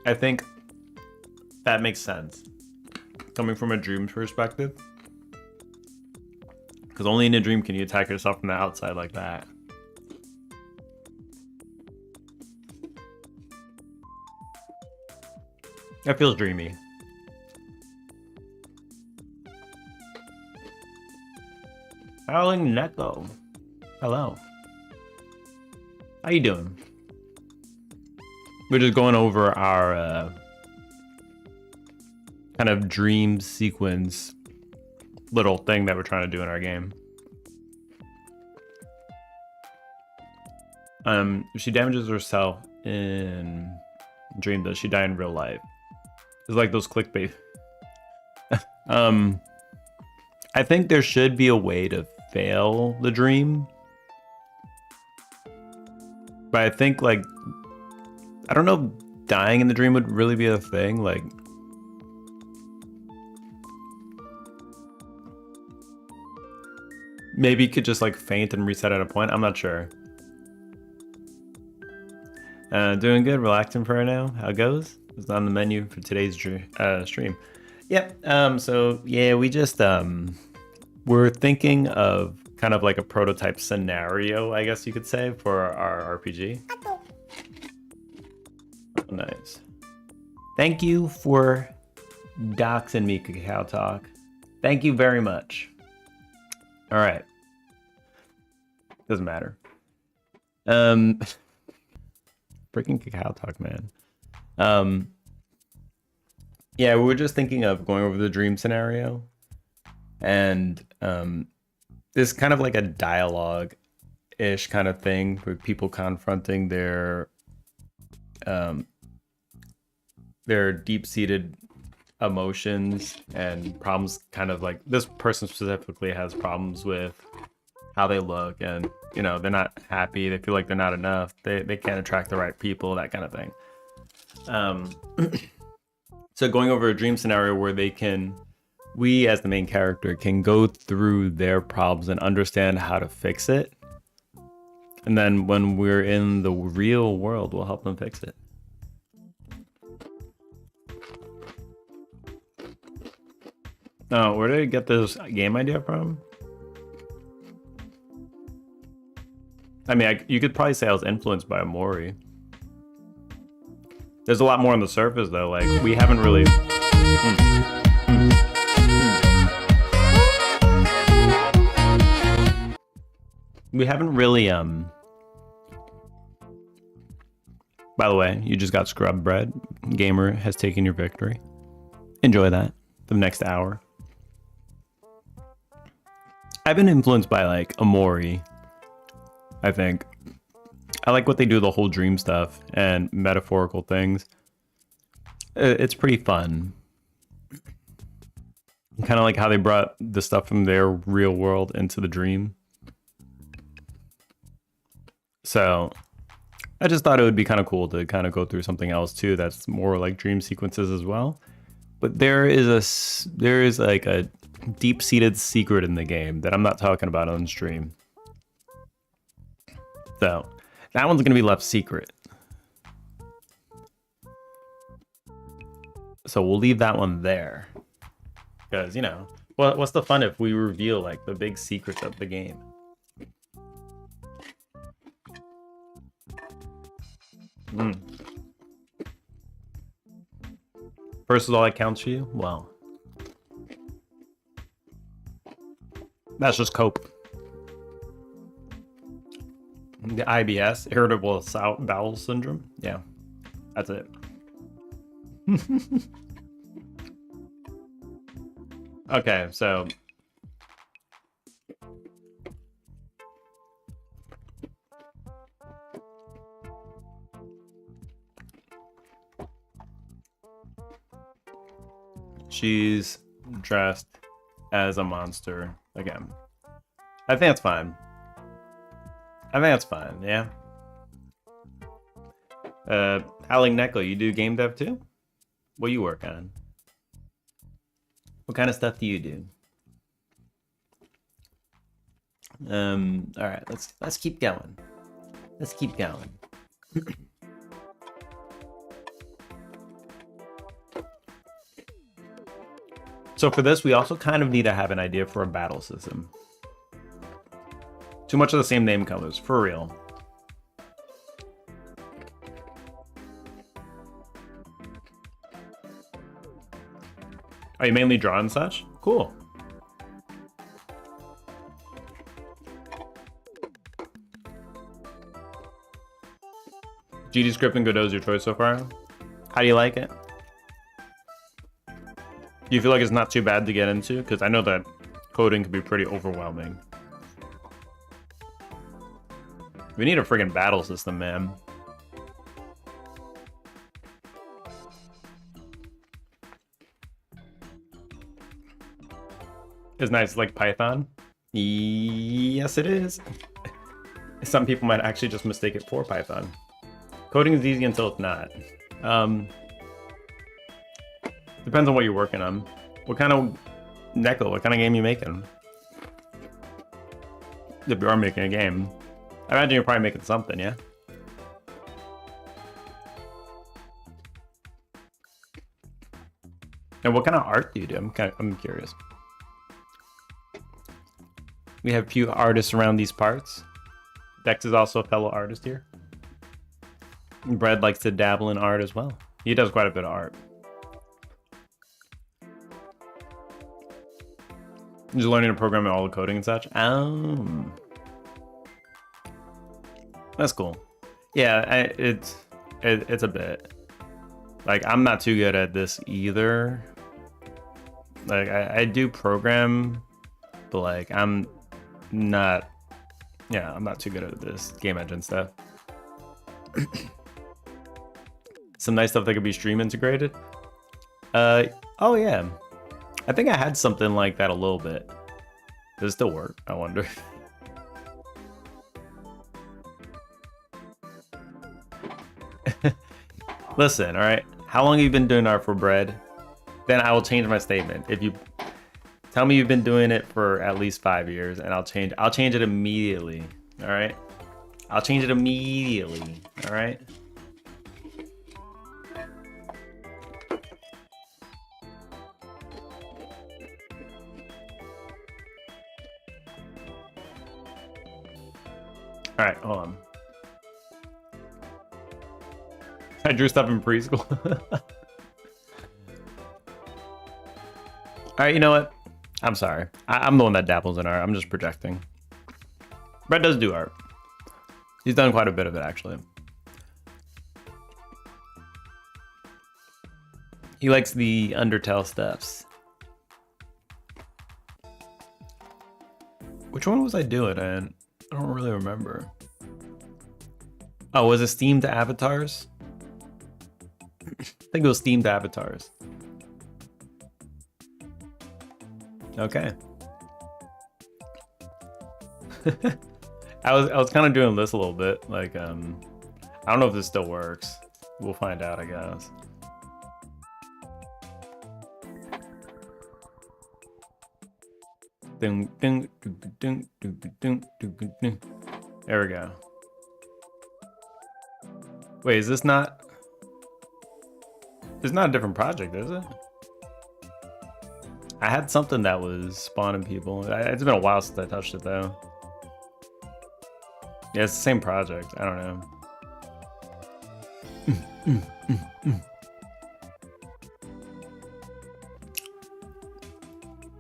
I think that makes sense. Coming from a dream perspective. Because only in a dream can you attack yourself from the outside like that. That feels dreamy. Howling Neko. Hello. How you doing? We're just going over our kind of dream sequence little thing that we're trying to do in our game. If she damages herself in dream, does she die in real life? It's like those clickbait. I think there should be a way to fail the dream. But I think like, I don't know if dying in the dream would really be a thing. Like, Maybe you could just like faint and reset at a point. I'm not sure. Doing good, relaxing for right now. How it goes? It's on the menu for today's stream. Yep. So yeah, we just we're thinking of kind of like a prototype scenario, I guess you could say, for our RPG. Oh, nice. Thank you for doxing me, Cacao Talk. Thank you very much. All right. Doesn't matter. Freaking Cacao Talk, man. Yeah, we were just thinking of going over the dream scenario, and this kind of like a dialogue-ish kind of thing with people confronting their deep-seated emotions and problems. Kind of like this person specifically has problems with how they look, and you know, they're not happy, they feel like they're not enough, they can't attract the right people, that kind of thing. So going over a dream scenario where we as the main character can go through their problems and understand how to fix it, and then when we're in the real world, we'll help them fix it. Oh, where did I get this game idea from? I mean, you could probably say I was influenced by Omori. There's a lot more on the surface, though. Like, we haven't really... We haven't really, By the way, you just got scrub bread. Gamer has taken your victory. Enjoy that. The next hour. I've been influenced by, like, Omori, I think. I like what they do, the whole dream stuff and metaphorical things. It's pretty fun. Kind of like how they brought the stuff from their real world into the dream. So I just thought it would be kind of cool to kind of go through something else too that's more like dream sequences as well. But there is like a deep-seated secret in the game that I'm not talking about on stream. So that one's gonna be left secret. So we'll leave that one there. Because, you know, what's the fun if we reveal like the big secrets of the game? First is all that counts for you? Well, that's just cope. The IBS, irritable bowel syndrome. Yeah, that's it. Okay, so she's dressed as a monster again. I think that's fine. I think that's fine, yeah. Howling Neko, you do game dev too? What do you work on? What kind of stuff do you do? All right, let's keep going. Let's keep going. So for this, we also kind of need to have an idea for a battle system. Too much of the same name colors, for real. Are you mainly draw and such? Cool. GD Script and Godot's your choice so far? How do you like it? Do you feel like it's not too bad to get into? Because I know that coding can be pretty overwhelming. We need a friggin' battle system, man. It's nice, like Python? Yes, it is. Some people might actually just mistake it for Python. Coding is easy until it's not. Depends on what you're working on. What kind of Neko, what kind of game you making? If you are making a game, I imagine you're probably making something, yeah? And what kind of art do you do? I'm curious. We have a few artists around these parts. Dex is also a fellow artist here. Brad likes to dabble in art as well. He does quite a bit of art. Just learning to program all the coding and such. That's cool. Yeah, it's a bit. Like, I'm not too good at this either. Like, I do program, but like, I'm not too good at this game engine stuff. Some nice stuff that could be stream integrated. Oh yeah. I think I had something like that a little bit. Does it still work? I wonder. Listen, all right. How long have you been doing art for bread? Then I will change my statement. If you tell me you've been doing it for at least 5 years, and I'll change it immediately. All right. I'll change it immediately. All right. All right, hold on. I drew stuff in preschool. All right, you know what? I'm sorry. I'm the one that dabbles in art. I'm just projecting. Brett does do art. He's done quite a bit of it, actually. He likes the Undertale stuffs. Which one was I doing? I don't really remember. Oh, was it themed avatars? I think it was themed avatars. Okay. I was kind of doing this a little bit. Like, I don't know if this still works. We'll find out, I guess. There we go. Wait, is this not? It's not a different project, is it? I had something that was spawning people. It's been a while since I touched it, though. Yeah, it's the same project. I don't know.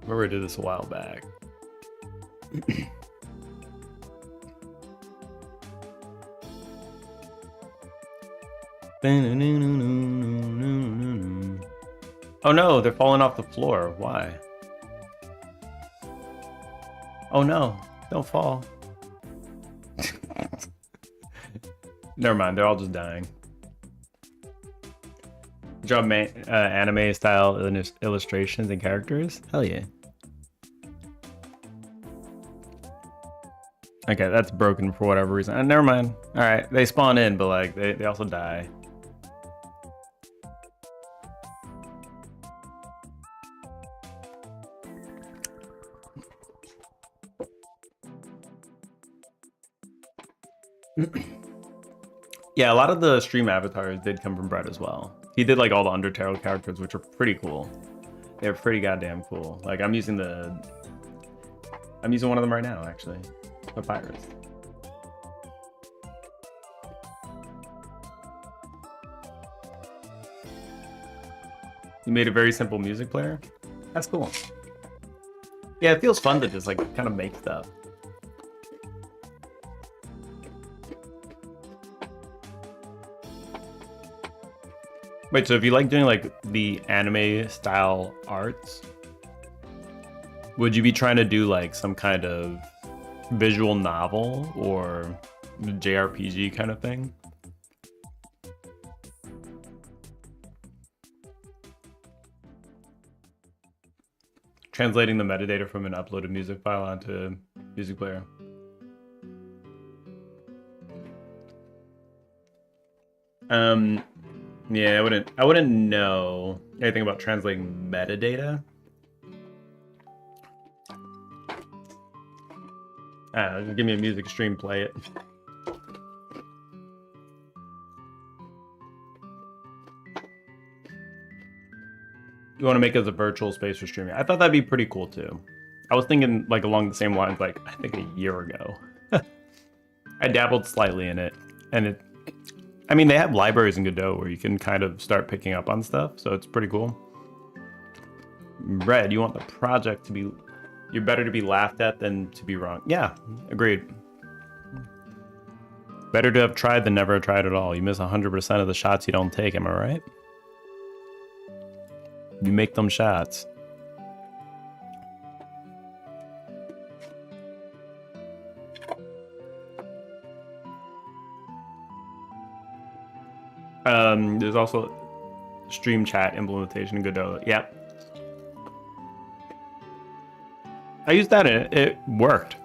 Remember I did this a while back. Oh no, they're falling off the floor. Why? Oh no, don't fall. Never mind, they're all just dying. Draw anime style illustrations and characters? Hell yeah. Okay, that's broken for whatever reason. Never mind. Alright, they spawn in, but like they also die. Yeah, a lot of the stream avatars did come from Brett as well. He did like all the Undertale characters, which are pretty cool. They're pretty goddamn cool. Like I'm using one of them right now, actually. Papyrus. You made a very simple music player? That's cool. Yeah, it feels fun to just like kind of make stuff. Wait, so if you like doing like the anime style arts, would you be trying to do like some kind of visual novel or JRPG kind of thing? Translating the metadata from an uploaded music file onto music player. Yeah, I wouldn't know anything about translating metadata. Just give me a music stream, play it. You want to make it as a virtual space for streaming? I thought that'd be pretty cool too. I was thinking like along the same lines, like I think a year ago. I dabbled slightly in it, and I mean, they have libraries in Godot where you can kind of start picking up on stuff, so it's pretty cool. Red, you want the project to be... You're better to be laughed at than to be wrong. Yeah, agreed. Better to have tried than never have tried at all. You miss 100% of the shots you don't take, am I right? You make them shots. There's also stream chat implementation in Godot. Yeah. I used that and it worked.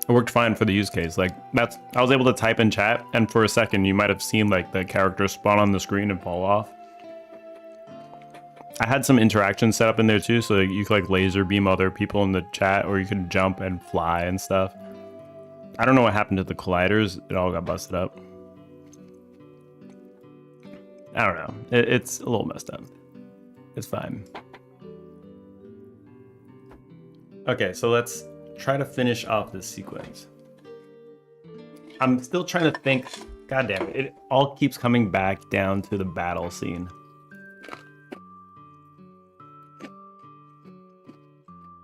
It worked fine for the use case. Like I was able to type in chat, and for a second you might have seen like the character spawn on the screen and fall off. I had some interactions set up in there too, so you could like laser beam other people in the chat, or you could jump and fly and stuff. I don't know what happened to the colliders. It all got busted up. I don't know. It's a little messed up. It's fine. Okay, so let's try to finish off this sequence. I'm still trying to think. God damn it. It all keeps coming back down to the battle scene.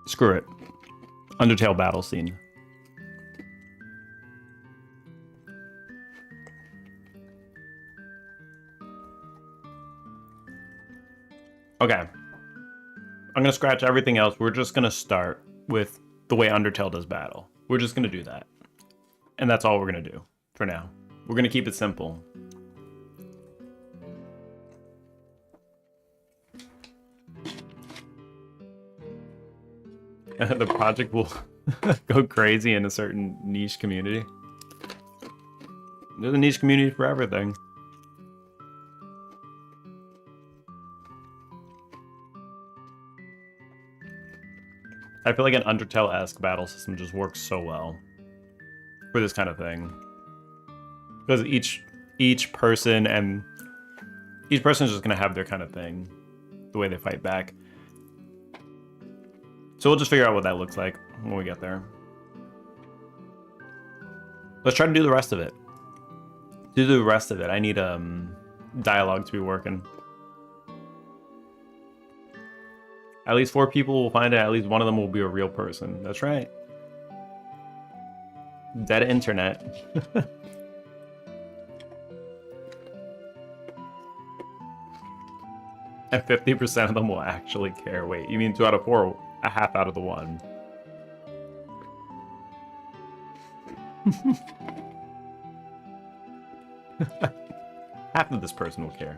Screw it. Undertale battle scene. Okay. I'm going to scratch everything else. We're just going to start with the way Undertale does battle. We're just going to do that. And that's all we're going to do for now. We're going to keep it simple. The project will go crazy in a certain niche community. There's a niche community for everything. I feel like an Undertale-esque battle system just works so well for this kind of thing. Because each person is just gonna have their kind of thing, the way they fight back. So we'll just figure out what that looks like when we get there. Let's try to do the rest of it. Do the rest of it. I need dialogue to be working. At least 4 people will find it. At least one of them will be a real person. That's right. Dead internet. And 50% of them will actually care. Wait, you mean 2 out of 4? A half out of the 1. Half of this person will care.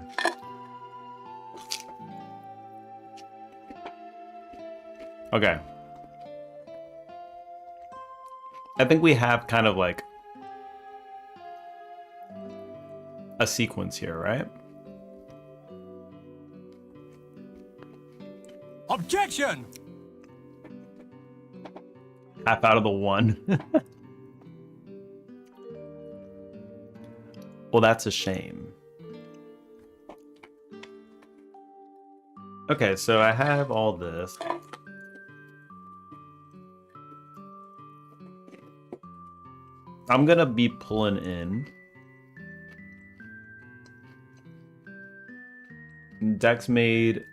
Okay. I think we have kind of like a sequence here, right? Objection! Half out of the 1. Well, that's a shame. Okay, so I have all this. I'm gonna be pulling in Dex made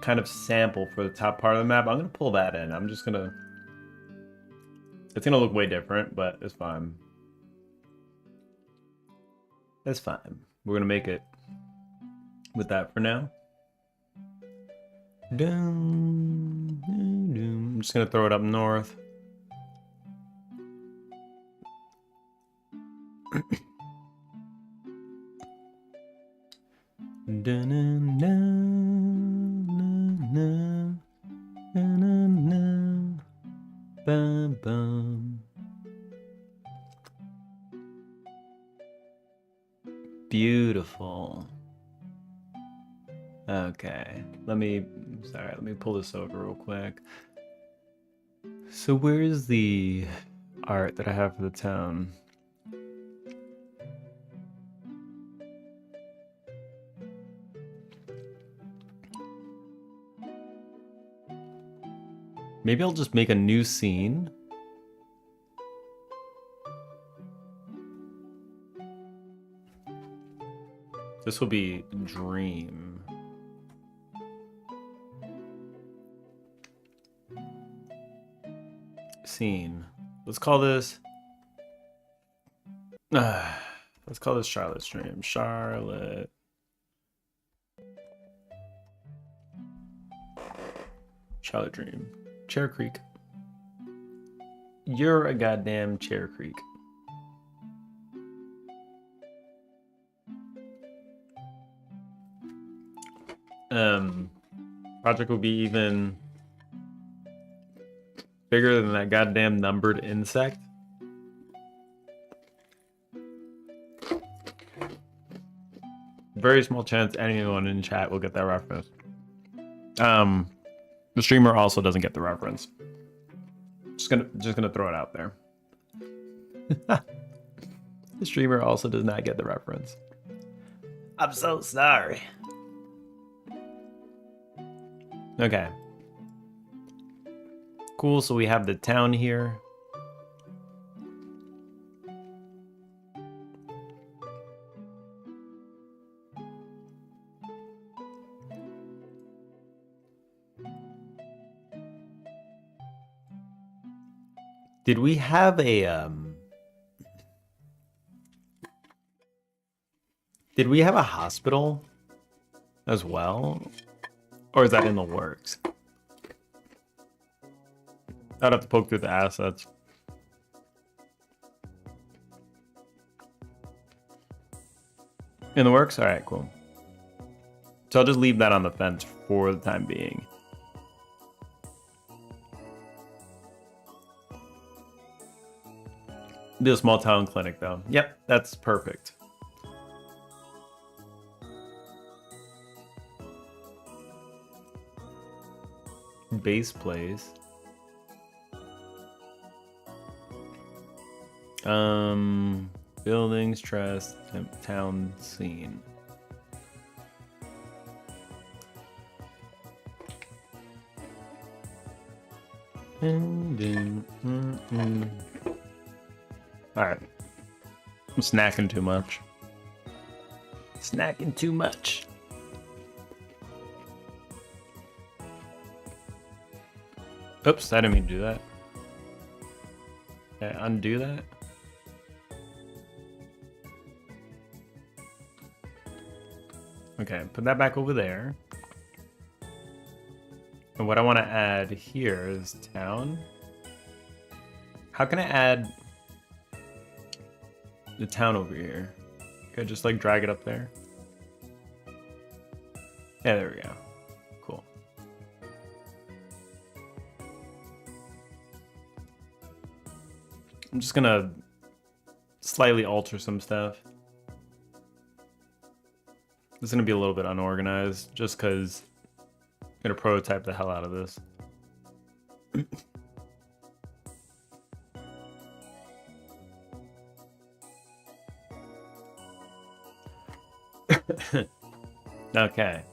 kind of sample for the top part of the map. I'm gonna pull that in. I'm just gonna... It's gonna look way different, but it's fine. It's fine. We're gonna make it with that for now. I'm just gonna throw it up north. Bum, bum. Beautiful. Okay, let me pull this over real quick. So where's the art that I have for the town? Maybe I'll just make a new scene. This will be Dream. Scene. Let's call this. Let's call this Charlotte's Dream. Charlotte. Charlotte Dream. Chair Creek. You're a goddamn Chair Creek. Project will be even bigger than that goddamn numbered insect. Very small chance anyone in chat will get that reference. The streamer also doesn't get the reference. Just gonna throw it out there. The streamer also does not get the reference. I'm so sorry. Okay. Cool, so we have the town here. Did we have a Did we have a hospital as well? Or is that in the works? I'd have to poke through the assets. In the works? Alright, cool. So I'll just leave that on the fence for the time being. Do a small town clinic though. Yep, that's perfect. Base plays. Buildings, trust, town scene. Alright. I'm snacking too much. Snacking too much. Oops, I didn't mean to do that. Okay, undo that. Okay, put that back over there. And what I want to add here is town. How can I add the town over here? Can I just like drag it up there? Yeah, there we go. Cool. I'm just gonna slightly alter some stuff. It's gonna be a little bit unorganized just because I'm gonna prototype the hell out of this. Okay.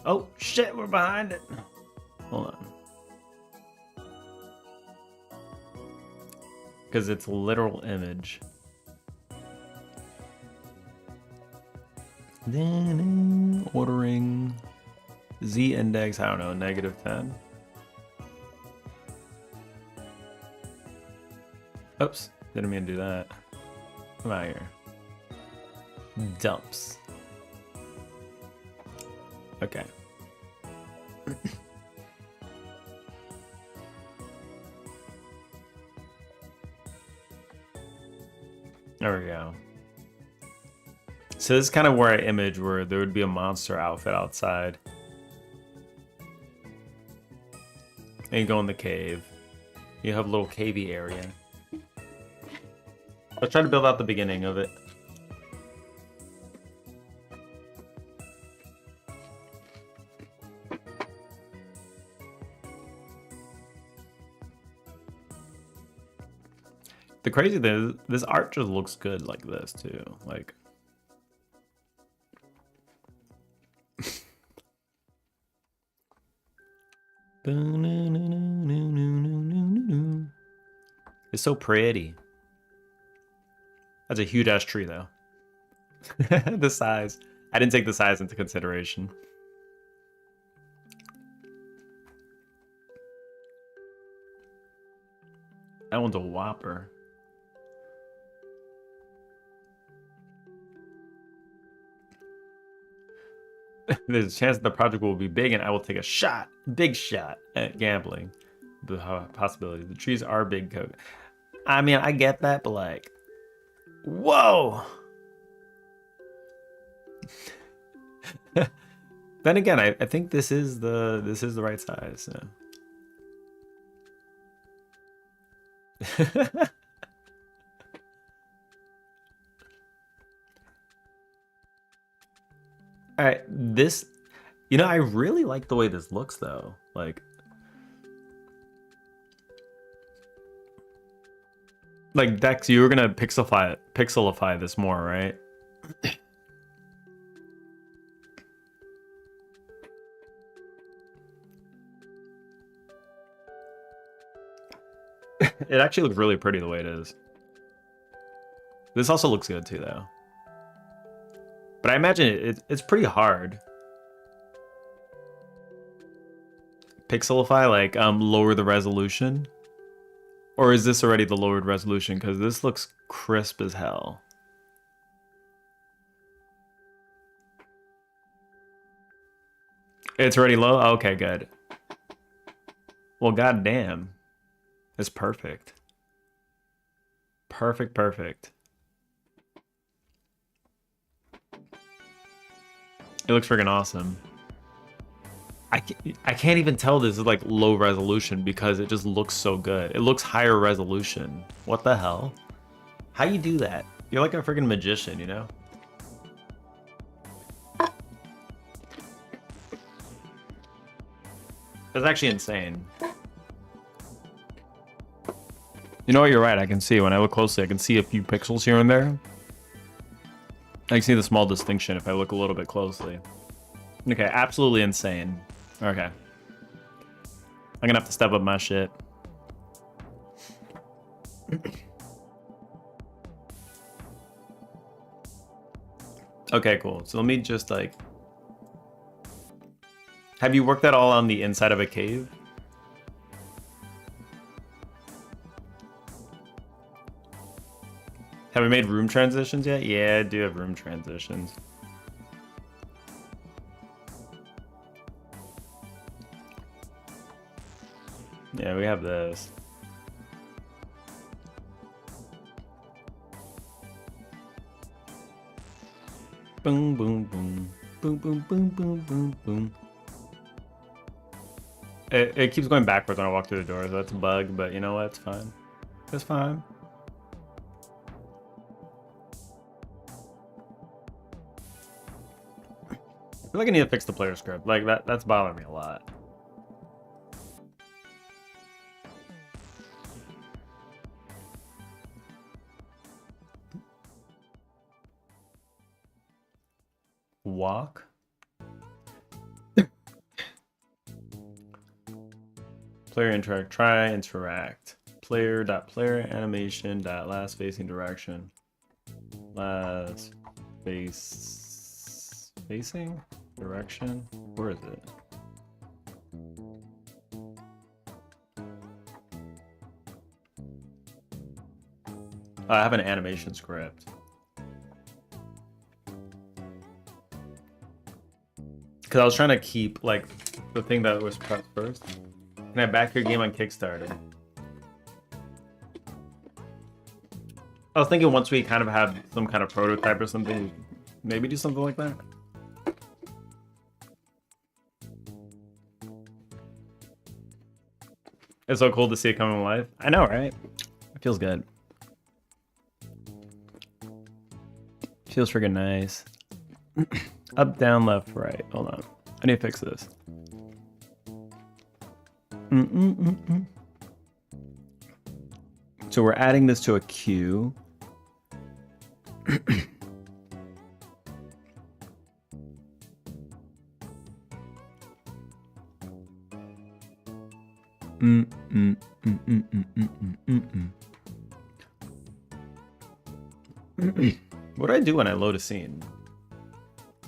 Oh shit, we're behind it. Hold on. Because it's literal image. Then ordering Z index, I don't know, -10. Oops, didn't mean to do that. Come out here. Dumps. Okay. There we go. So this is kind of where I image where there would be a monster outfit outside. And you go in the cave. You have a little cavey area. Let's try to build out the beginning of it. The crazy thing is, this art just looks good like this too. Like, it's so pretty. That's a huge ass tree though. The size. I didn't take the size into consideration. That one's a whopper. There's a chance that the project will be big and I will take a shot, big shot at gambling. The possibility. The trees are big, Coke. I mean, I get that, but like, whoa. Then again, I think this is the right size. So. All right, this, you know, I really like the way this looks though. Like Dex, you were gonna pixelify this more, right? It actually looks really pretty the way it is. This also looks good too, though. But I imagine it's pretty hard. Pixelify, like lower the resolution. Or is this already the lowered resolution? Because this looks crisp as hell. It's already low? Okay, good. Well, goddamn. It's perfect. Perfect, perfect. It looks freaking awesome. I can't even tell this is like low resolution because it just looks so good. It looks higher resolution. What the hell? How you do that? You're like a freaking magician, you know? That's actually insane. You know what? You're right. I can see when I look closely. I can see a few pixels here and there. I can see the small distinction if I look a little bit closely. Okay, absolutely insane. Okay. I'm gonna have to step up my shit. Okay, cool. So let me just like... Have you worked that all on the inside of a cave? Have we made room transitions yet? Yeah, I do have room transitions. Yeah, we have this. Boom, boom, boom. Boom, boom, boom, boom, boom, boom. It keeps going backwards when I walk through the door, so that's a bug, but you know what? It's fine. It's fine. I feel like I need to fix the player script. Like, that's bothering me a lot. Walk. Player interact. Try interact. Player animation last facing direction. Last facing direction. Where is it? I have an animation script. Because I was trying to keep like the thing that was pressed first. Can I back your game on Kickstarter? I was thinking once we kind of have some kind of prototype or something, maybe do something like that. It's so cool to see it come to life. I know, right? It feels good. Feels freaking nice. Up, down, left, right. Hold on. I need to fix this. So we're adding this to a queue. What do I do when I load a scene?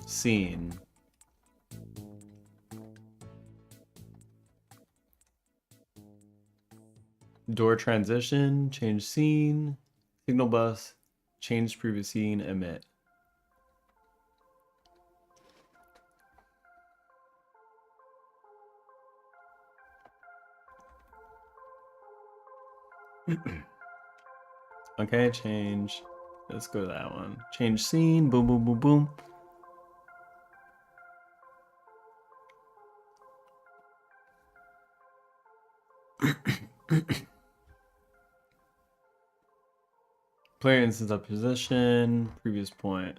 Scene. Door transition, change scene, signal bus, change previous scene, emit. Okay, change. Let's go to that one. Change scene, boom, boom, boom, boom. Player instance of position, previous point.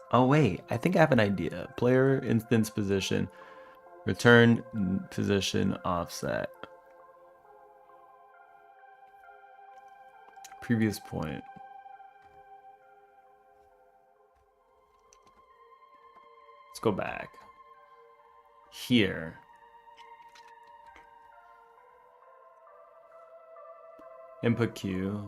Oh wait, I think I have an idea. Player instance position, return position offset. Previous point. Let's go back. Here. Input queue.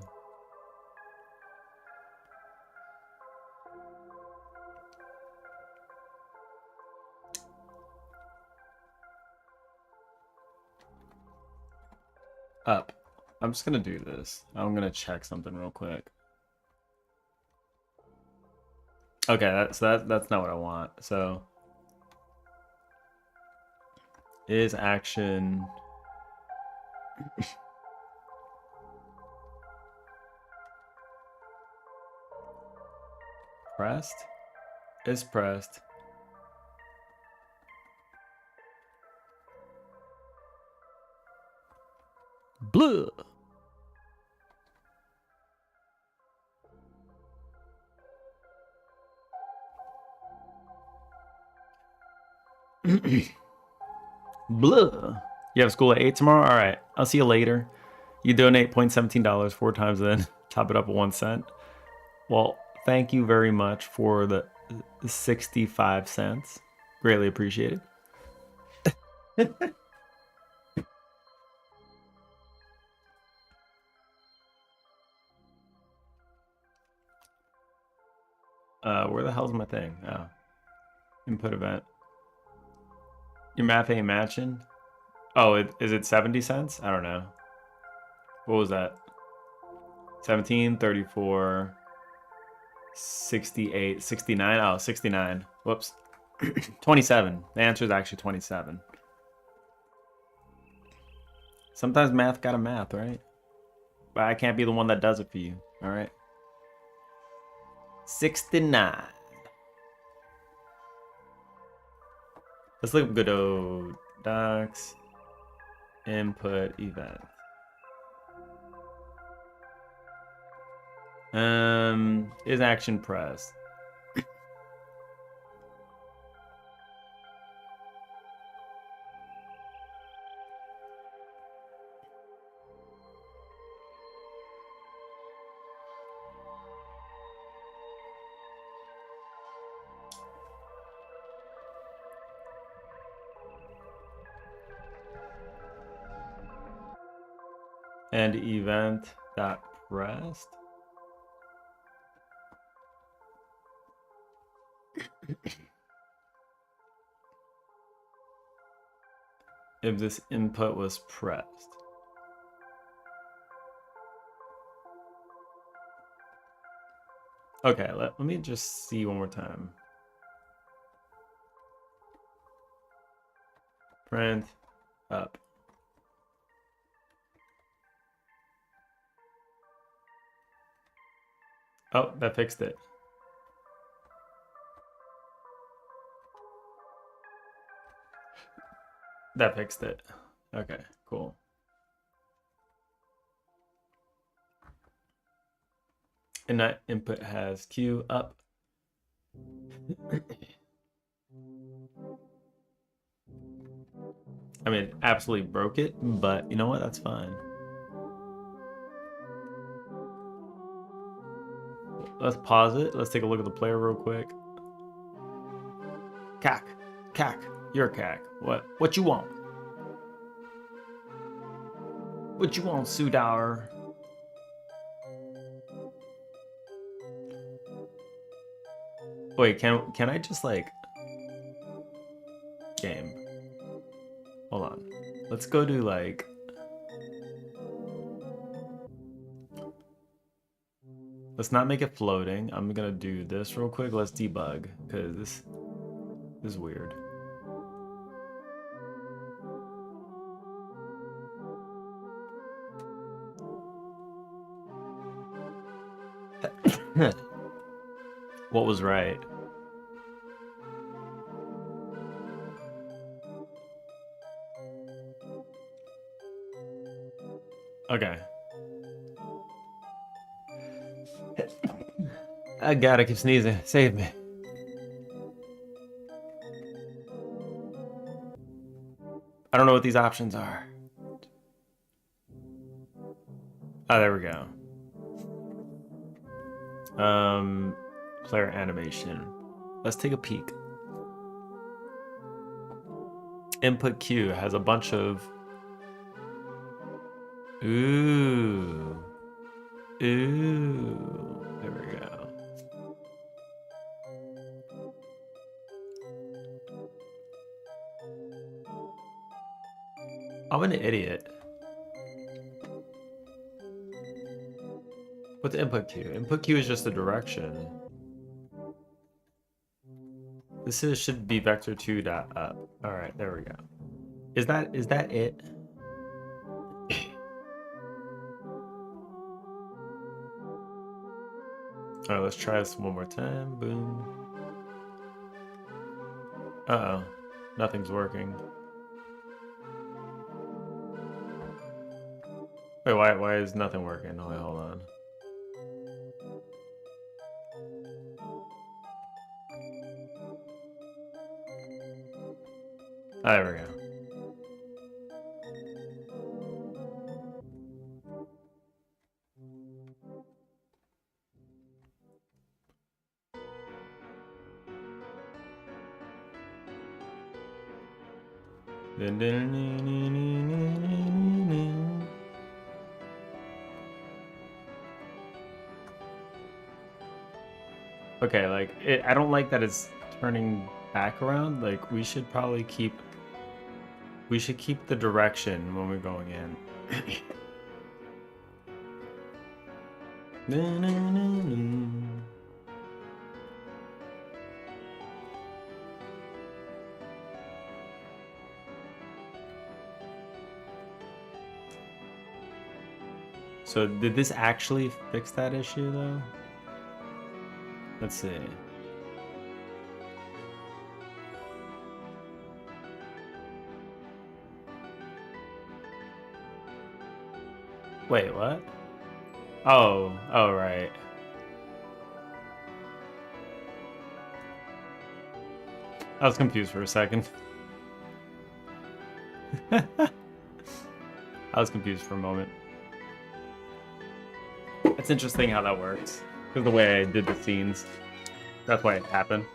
Up. I'm just gonna do this. I'm gonna check something real quick. Okay, that's not what I want. So is action pressed? Is pressed. Blue. Blue. You have school at 8 tomorrow? All right. I'll see you later. You donate $0.17 4 times, then top it up with 1 cent. Well, thank you very much for the 65 cents. Greatly appreciated. Where the hell's my thing? Oh. Input event. Your math ain't matching? Oh, is it 70 cents? I don't know. What was that? 17, 34, 68, 69. Oh, 69. Whoops. 27. The answer is actually 27. Sometimes math gotta math, right? But I can't be the one that does it for you. All right. 69. Let's look up Godot docs. Input event. Is action pressed? And event dot pressed. If this input was pressed. Okay, let me just see one more time. Print up. Oh, that fixed it. That fixed it. Okay, cool. And that input has Q up. I mean, absolutely broke it, but you know what? That's fine. Let's pause it. Let's take a look at the player real quick. Cack. Cack. You're a cack. What you want? What you want, Sudar? Wait, can I just like game? Hold on. Let's go to like let's not make it floating. I'm gonna do this real quick. Let's debug because this is weird. What was right? Okay. I gotta keep sneezing. Save me. I don't know what these options are. Oh, there we go. Player animation. Let's take a peek. Input Q has a bunch of... Ooh. Ooh. There we go. I'm an idiot. What's input Q? Input Q is just a direction. This should be vector 2 dot up. All right, there we go. Is that it? All right, let's try this one more time. Boom. Uh-oh, nothing's working. Wait, why is nothing working? Oh, wait, hold on. Oh, there we go. Okay, like I don't like that it's turning back around. Like we should probably keep the direction when we're going in. So did this actually fix that issue though? Let's see. Wait, what? Oh, right. I was confused for a second. I was confused for a moment. It's interesting how that works. Because the way I did the scenes. That's why it happened.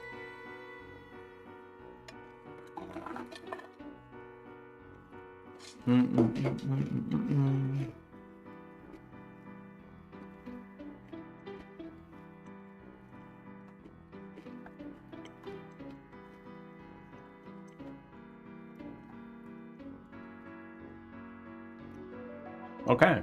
Okay.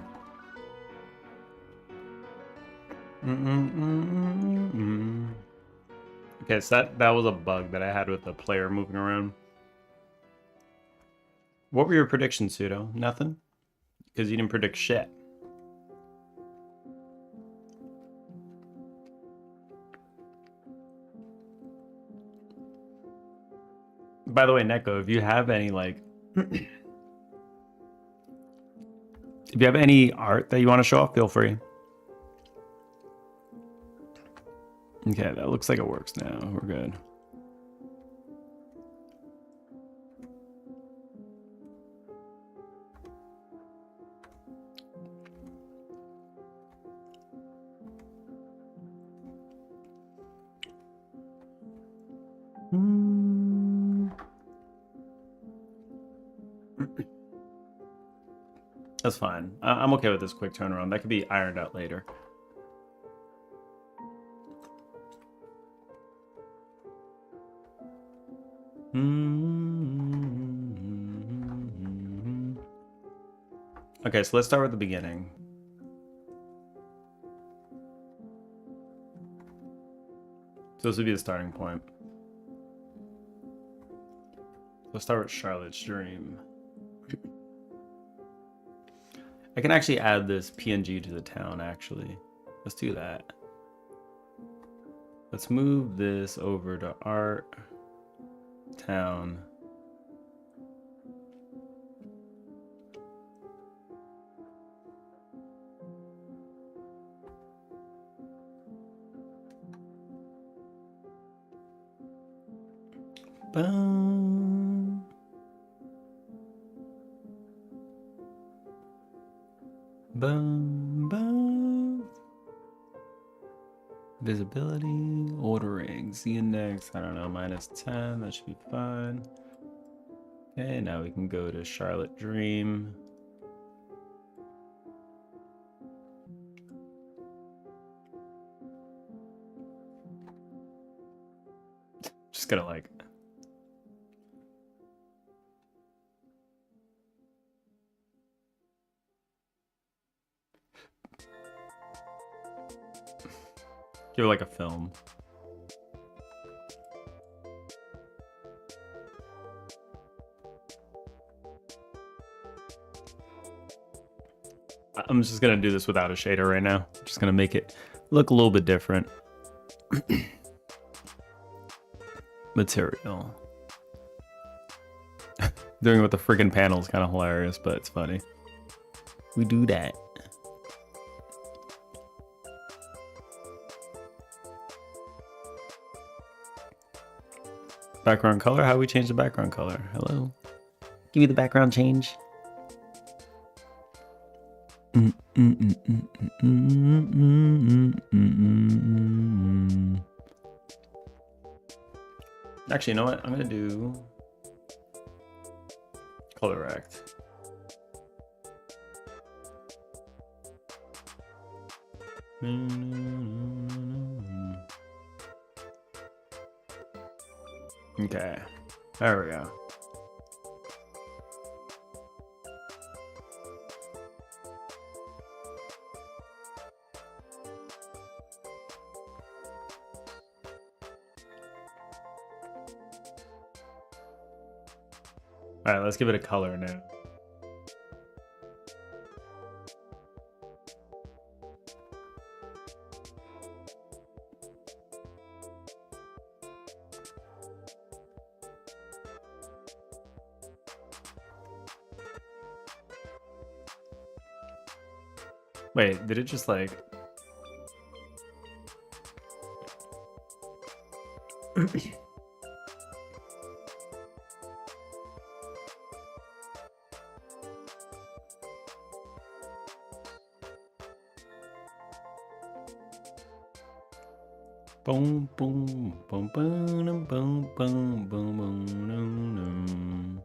Okay, so that was a bug that I had with the player moving around. What were your predictions, Pseudo? Nothing? Because you didn't predict shit. By the way, Neko, if you have any like If you have any art that you want to show off, feel free. Okay, that looks like it works now. We're good. That's fine. I'm okay with this quick turnaround. That could be ironed out later. Okay, so let's start with the beginning. So this would be the starting point. Let's start with Charlotte's Dream. I can actually add this PNG to the town, actually. Let's do that. Let's move this over to art, town. Boom. Boom, boom. Visibility, ordering, Z index, I don't know, -10, that should be fine. Okay, now we can go to Charlotte Dream. Just gonna like... give it like a film. I'm just gonna do this without a shader right now. I'm just gonna make it look a little bit different. Material. Doing it with the friggin' panel is kind of hilarious, but it's funny. We do that. Background color? How do we change the background color? Hello? Give me the background change. Actually, you know what? I'm gonna do color rect. Okay, there we go. All right, let's give it a color now. Wait, did it just like... Boom, boom, boom, boom, boom, boom, boom, boom, boom.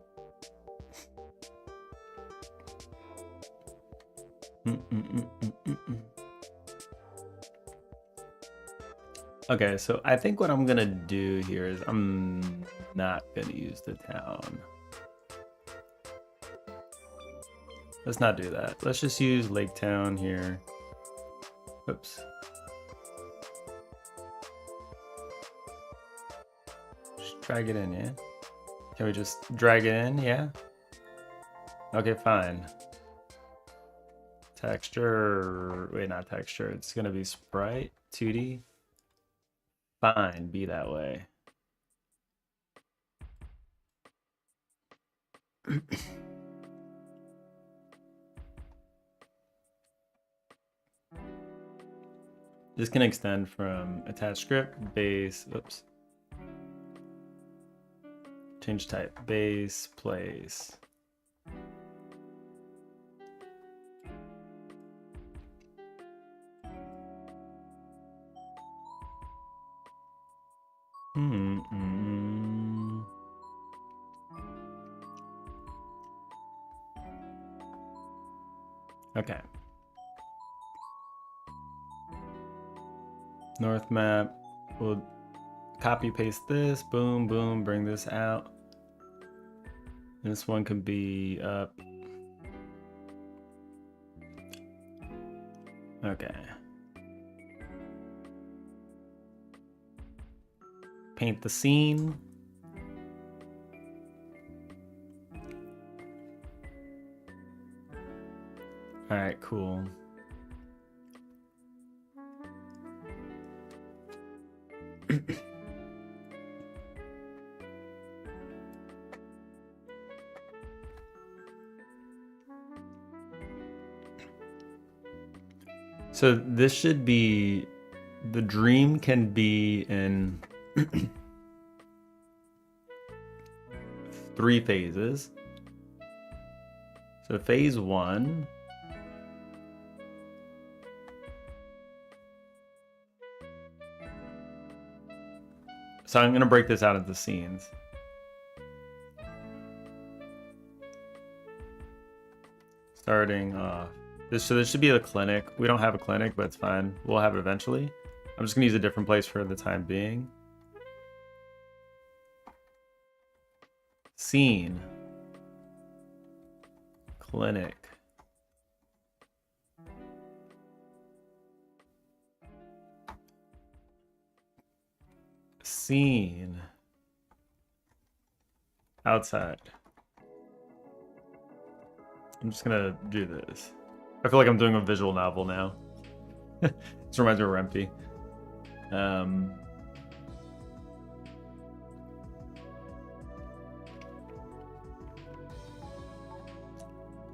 Okay, so I think what I'm gonna do here is I'm not gonna use the town. Let's not do that. Let's just use Lake Town here. Oops. Just drag it in, yeah? Can we just drag it in, yeah? Okay, fine. Texture, wait, not texture. It's gonna be sprite, 2D. Fine, be that way. This can extend from attached script, base, oops. Change type, base, place. Okay. North map. We'll copy paste this. Boom, boom. Bring this out. This one could be up. Okay. Paint the scene. All right, cool. So this should be, the dream can be in 3 phases. So phase 1. So I'm gonna break this out into scenes. Starting off. So this should be a clinic. We don't have a clinic, but it's fine. We'll have it eventually. I'm just gonna use a different place for the time being. Scene. Clinic. Scene. Outside. I'm just gonna do this. I feel like I'm doing a visual novel now. This reminds me of Rempy.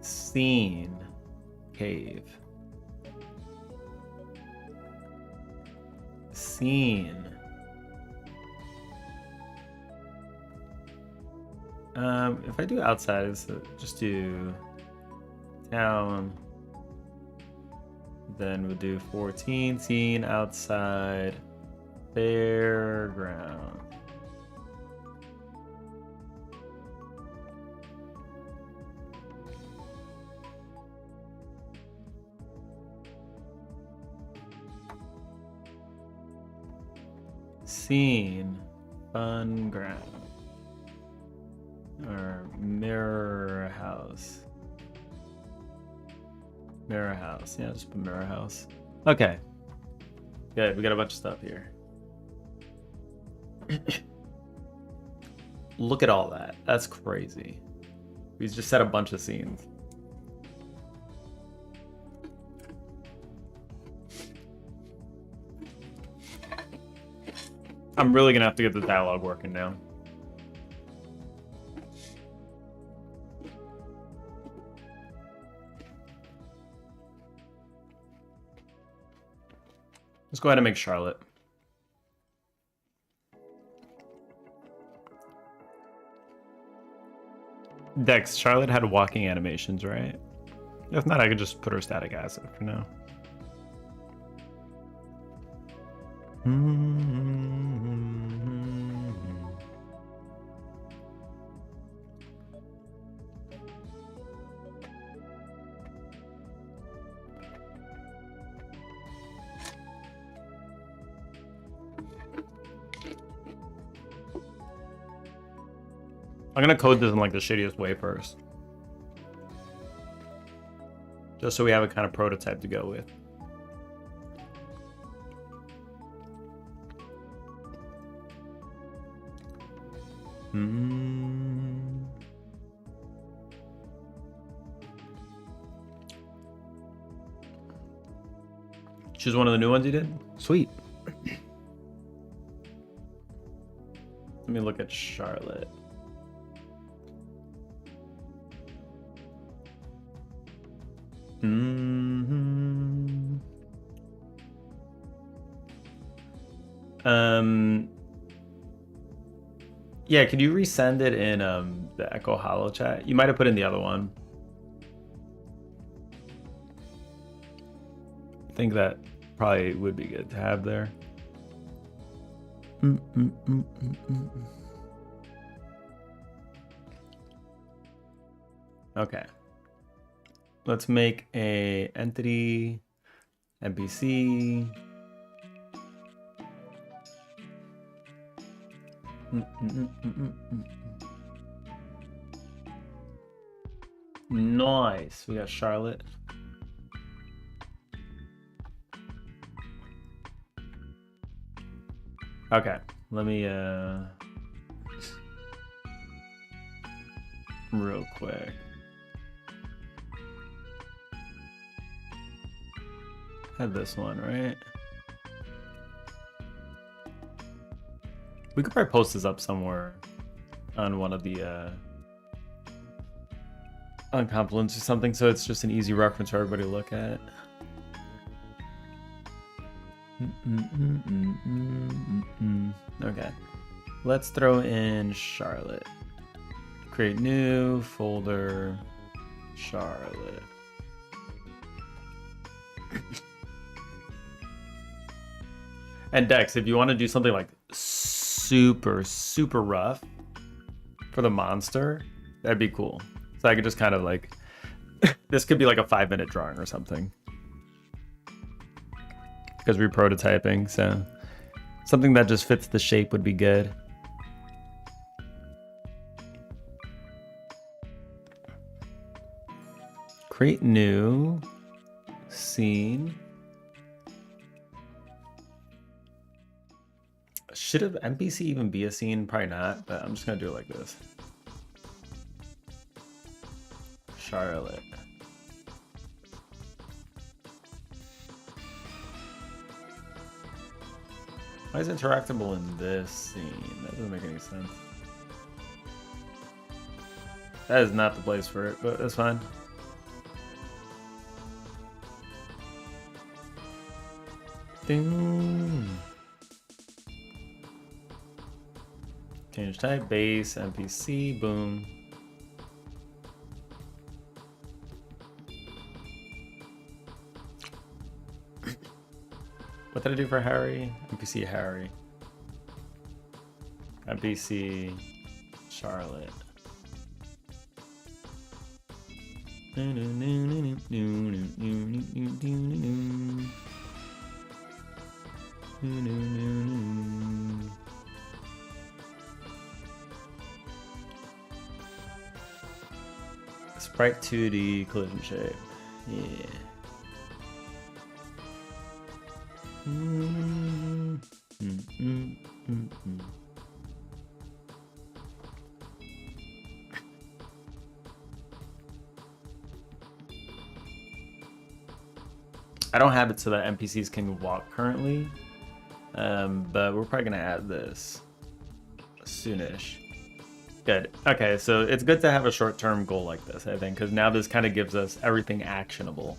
Scene. Cave. Scene. If I do outside, so just do town. Then we'll do 14, scene, outside, fairground. Scene, fun ground. Or mirror house. Mirror house. Yeah, just put mirror house. Okay. Good. We got a bunch of stuff here. Look at all that. That's crazy. We just set a bunch of scenes. I'm really gonna have to get the dialogue working now. Let's go ahead and make Charlotte. Dex, Charlotte had walking animations, right? If not, I could just put her static asset for now. I'm gonna code this in like the shittiest way first. Just so we have a kind of prototype to go with. Choose one of the new ones you did? Sweet. Let me look at Charlotte. Mm-hmm. Um. Yeah, could you resend it in the Echo Hollow chat? You might have put in the other one. I think that probably would be good to have there. Okay. Let's make a entity NPC. Nice. We got Charlotte. Okay. Let me real quick. Had this one, right? We could probably post this up somewhere on one of the on Confluence or something, so it's just an easy reference for everybody to look at. Okay, let's throw in Charlotte. Create new folder, Charlotte. And Dex, if you want to do something like super rough for the monster, that'd be cool. So I could just kind of like, this could be like a 5-minute drawing or something. Because we're prototyping, so something that just fits the shape would be good. Create new scene. Should have NPC even be a scene? Probably not, but I'm just gonna do it like this. Charlotte. Why is it interactable in this scene? That doesn't make any sense. That is not the place for it, but that's fine. Ding. Change type, base, NPC, boom. What did I do for Harry? NPC Harry. NPC Charlotte. Sprite 2D collision shape. Yeah. I don't have it so that NPCs can walk currently, but we're probably gonna add this soonish. Good. Okay, so it's good to have a short-term goal like this, I think, because now this kind of gives us everything actionable.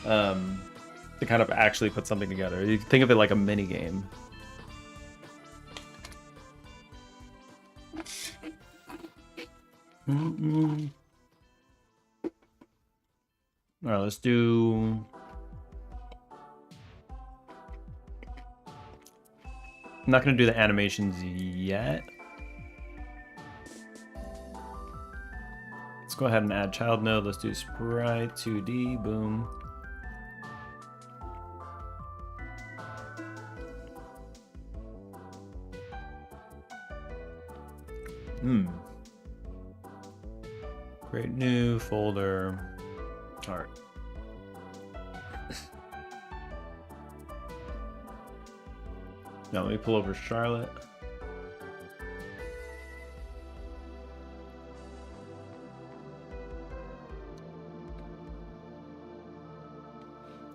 To kind of actually put something together. You think of it like a mini game. All right, let's do. I'm not gonna do the animations yet. Let's go ahead and add child node. Let's do sprite 2D. Boom. Create new folder. Art. Now let me pull over Charlotte.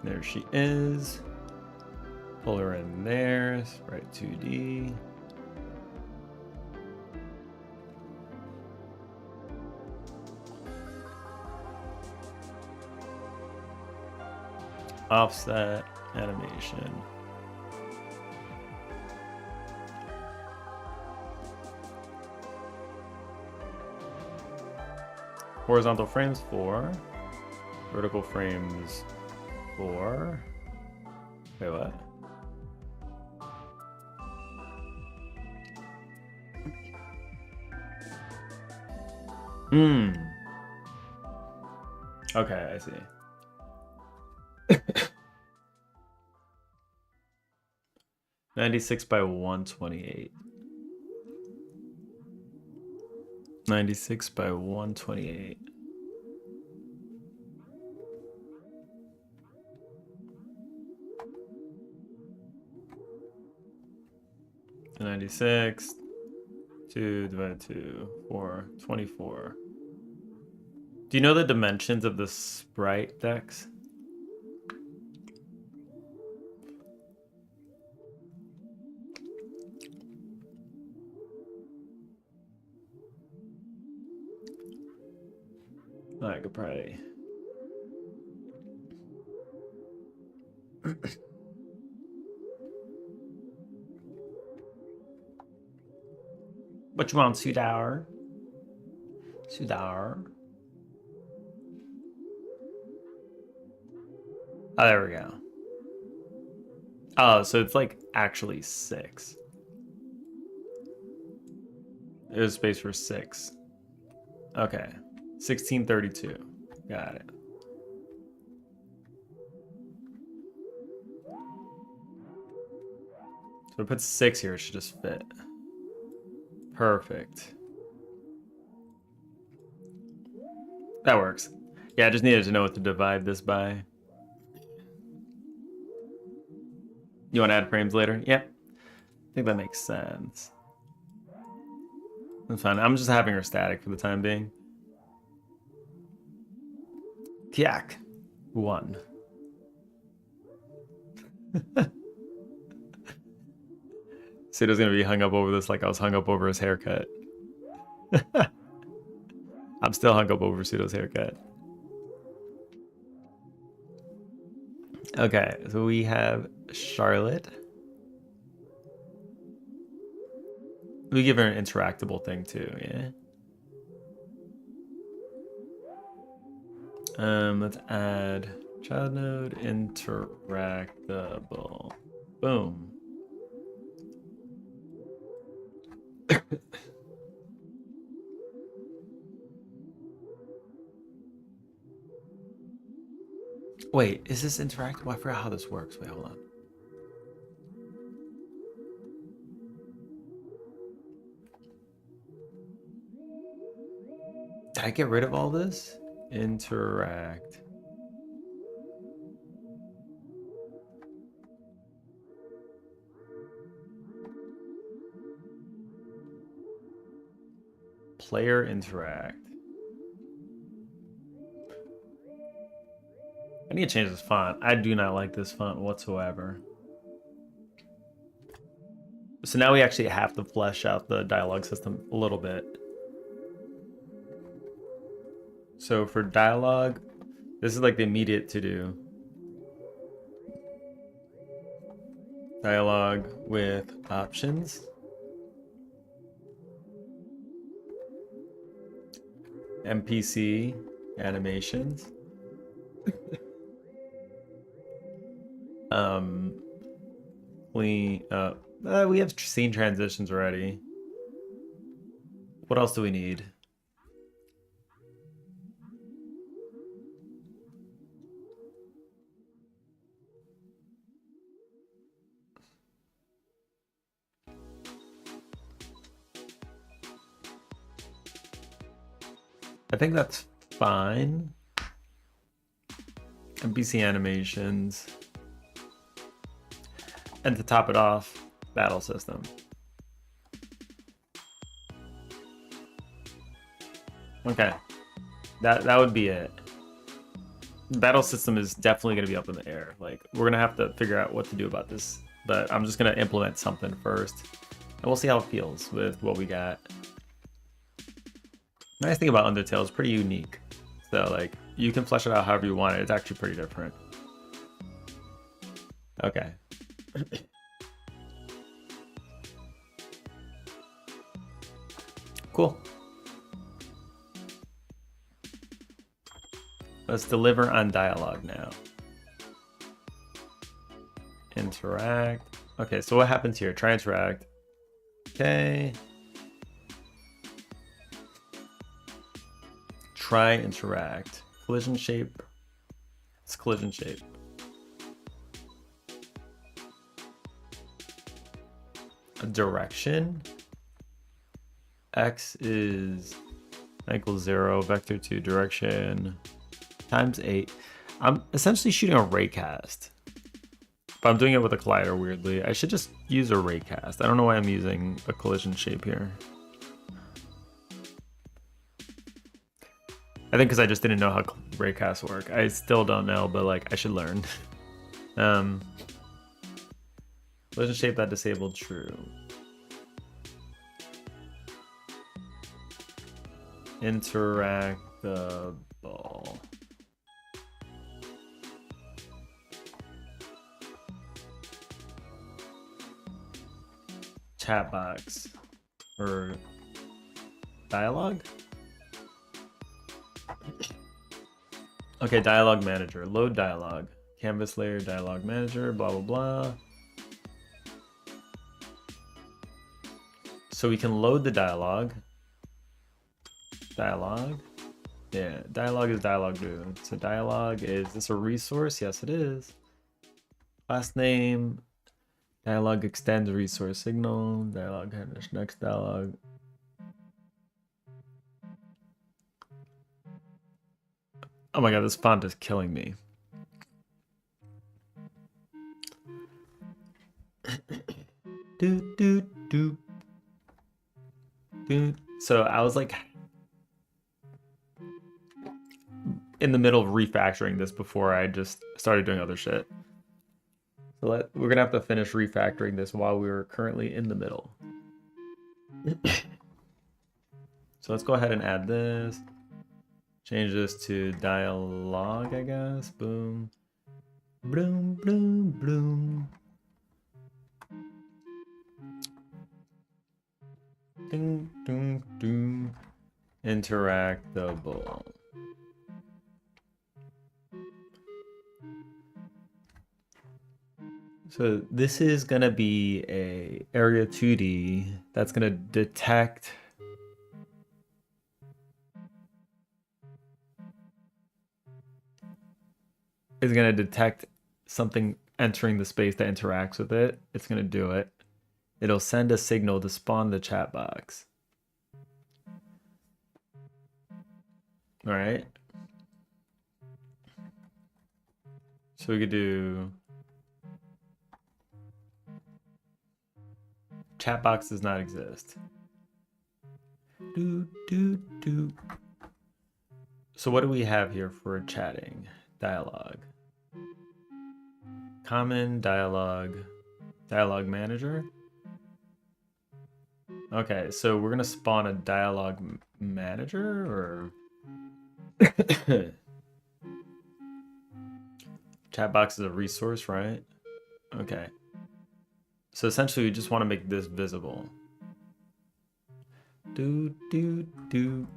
There she is. Pull her in there. Sprite 2D. Offset animation. Horizontal frames 4. Vertical frames 4. Wait, what? Okay, I see. 96 by 128. 96 by 128. So 96, 2 divided 2, 4, 24. Do you know the dimensions of the sprite, Dex? I could probably. What you want, Sudar? Sudar. Oh, there we go. Oh, so it's like actually 6. There's space for 6. Okay. 1632. Got it. So it puts 6 here, it should just fit. Perfect. That works. Yeah, I just needed to know what to divide this by. You want to add frames later? Yeah. I think that makes sense. That's fine. I'm just having her static for the time being. Kiak. 1. Sudo's gonna be hung up over this like I was hung up over his haircut. I'm still hung up over Sudo's haircut. Okay, so we have Charlotte. We give her an interactable thing too, yeah? Let's add child node interactable. Boom. Wait, is this interactable? I forgot how this works. Wait, hold on. Did I get rid of all this? Interact. Player interact. I need to change this font. I do not like this font whatsoever. So now we actually have to flesh out the dialogue system a little bit. So for dialogue, this is like the immediate to do. Dialogue with options. NPC animations. We have scene transitions already. What else do we need? I think that's fine. NPC animations. And to top it off, battle system. Okay. That would be it. The battle system is definitely going to be up in the air. Like, we're going to have to figure out what to do about this. But I'm just going to implement something first. And we'll see how it feels with what we got. Nice thing about Undertale is pretty unique. So, like, you can flesh it out however you want it. It's actually pretty different. Okay. Cool. Let's deliver on dialogue now. Interact. Okay, so what happens here? Try interact. Okay. Try interact. Collision shape. It's collision shape. Direction. X is equals 0. Vector to direction times 8. I'm essentially shooting a raycast. But I'm doing it with a collider weirdly. I should just use a raycast. I don't know why I'm using a collision shape here. I think because I just didn't know how raycasts work. I still don't know, but like I should learn. Collision shape that disabled true. Interactable. Chat box or dialogue. Okay, dialogue manager. Load dialogue. Canvas layer, dialogue manager, blah, blah, blah. So we can load the dialogue. Dialogue. Yeah, dialogue is dialogue do. So dialogue, is this a resource? Yes, it is. Last name. Dialogue extends resource signal. Dialogue next dialogue. Oh my god, this font is killing me. So I was like in the middle of refactoring this before I just started doing other shit. So we're gonna have to finish refactoring this while we're currently in the middle. So let's go ahead and add this. Change this to dialogue, I guess. Boom. Bloom, bloom, bloom. Ding, ding, ding. Interactable. So this is gonna be a area 2D that's gonna detect something entering the space that interacts with it. It's gonna do it. It'll send a signal to spawn the chat box. All right. So we could do chat box does not exist. So what do we have here for chatting? Dialogue. Common dialogue. Dialogue manager. Okay, so we're gonna spawn a dialogue manager or chat box is a resource, right? Okay. So essentially we just want to make this visible. Do do do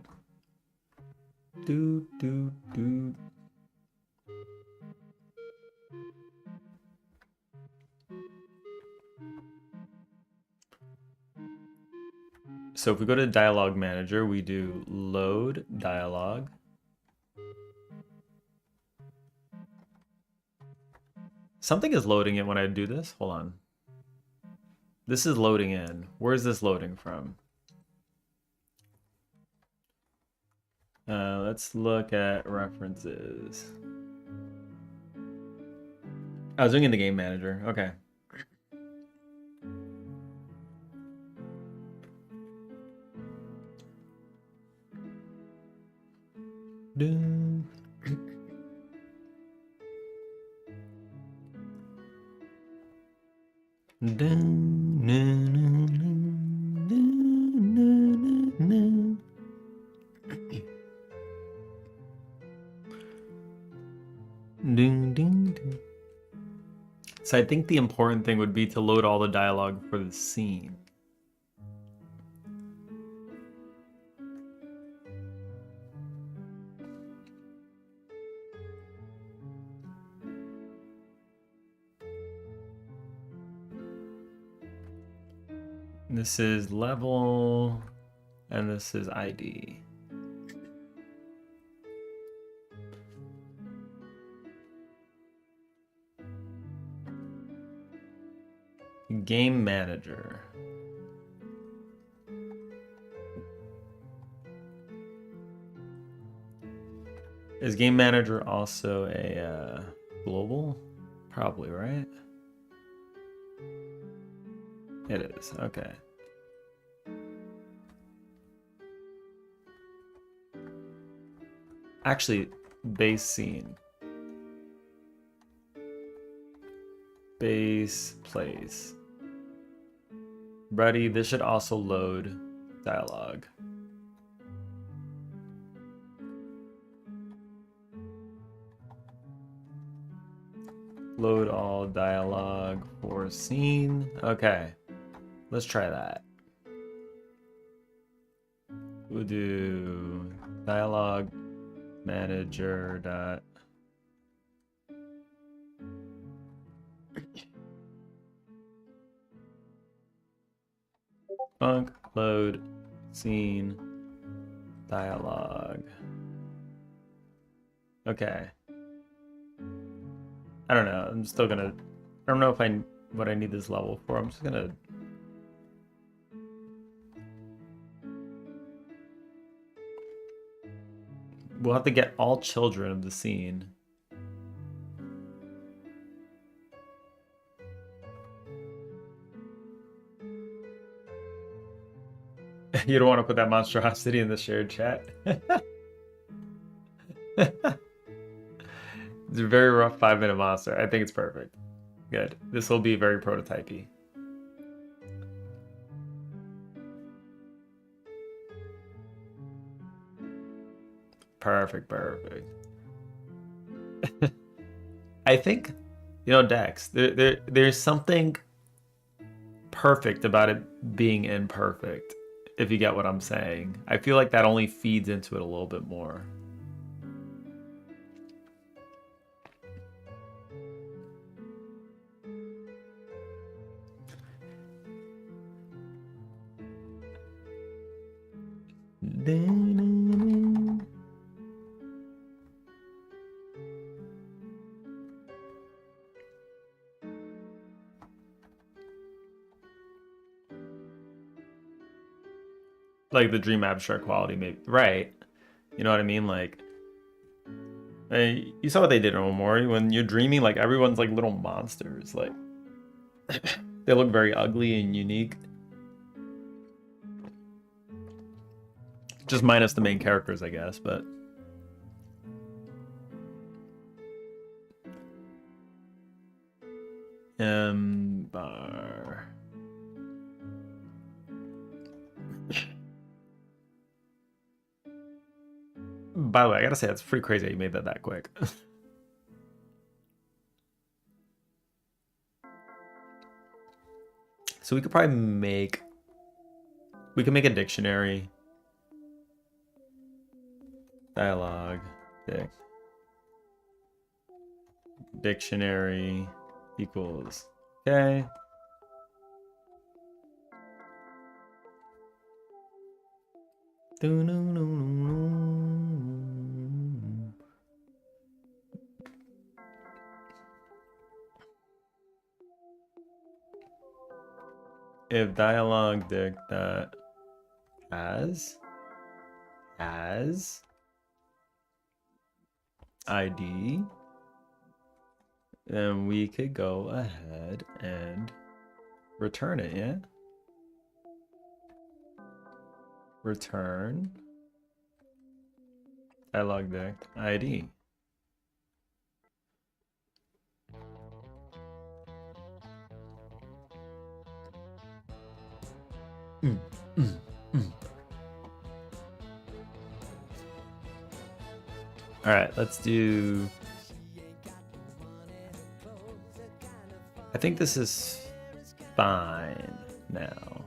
do do do. So if we go to dialogue manager, we do load dialogue. Something is loading it when I do this. Hold on. This is loading in. Where is this loading from? Let's look at references. I was doing it in the game manager. Okay. Dun. Dun, dun, dun, dun, dun, dun. Ding, ding, ding. So I think the important thing would be to load all the dialogue for the scene. This is level, and this is ID. Game manager. Is game manager also a global? Probably, right? It is, okay. Actually, base scene. Base place. Ready, this should also load dialogue. Load all dialogue for scene. Okay, let's try that. We'll do dialogue manager dot func load scene dialogue. Okay. I don't know. I'm still gonna. I don't know if what I need this level for. I'm just gonna. We'll have to get all children of the scene. You don't want to put that monstrosity in the shared chat. It's a very rough 5-minute monster. I think it's perfect. Good. This will be very prototypey. Perfect, perfect. I think, Dex, there's something perfect about it being imperfect, if you get what I'm saying. I feel like that only feeds into it a little bit more. Like the dream abstract quality, maybe. Right. You know what I mean? Like, you saw what they did in Omori. When you're dreaming, like, everyone's like little monsters. Like, they look very ugly and unique. Just minus the main characters, I guess, but... Bar... By the way, I gotta say, it's pretty crazy that you made that quick. So we could probably make... We could make a dictionary. Dialogue. Dictionary equals... Okay. If dialogue dict that has ID, then we could go ahead and return it, yeah? Return dialogue dict ID. All right, let's do think this is fine now.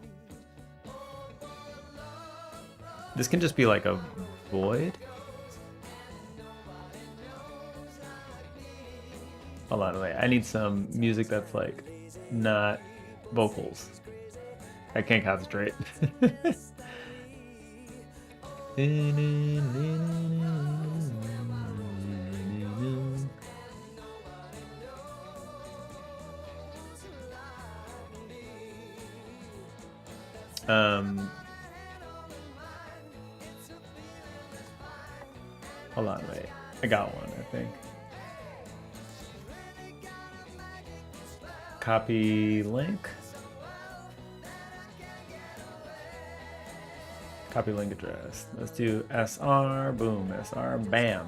This can just be like a void. Hold on, wait. I need some music that's like not vocals. I can't concentrate. Hold on, wait. I got one, I think. Copy link. Copy link address. Let's do SR. Boom. SR. Bam.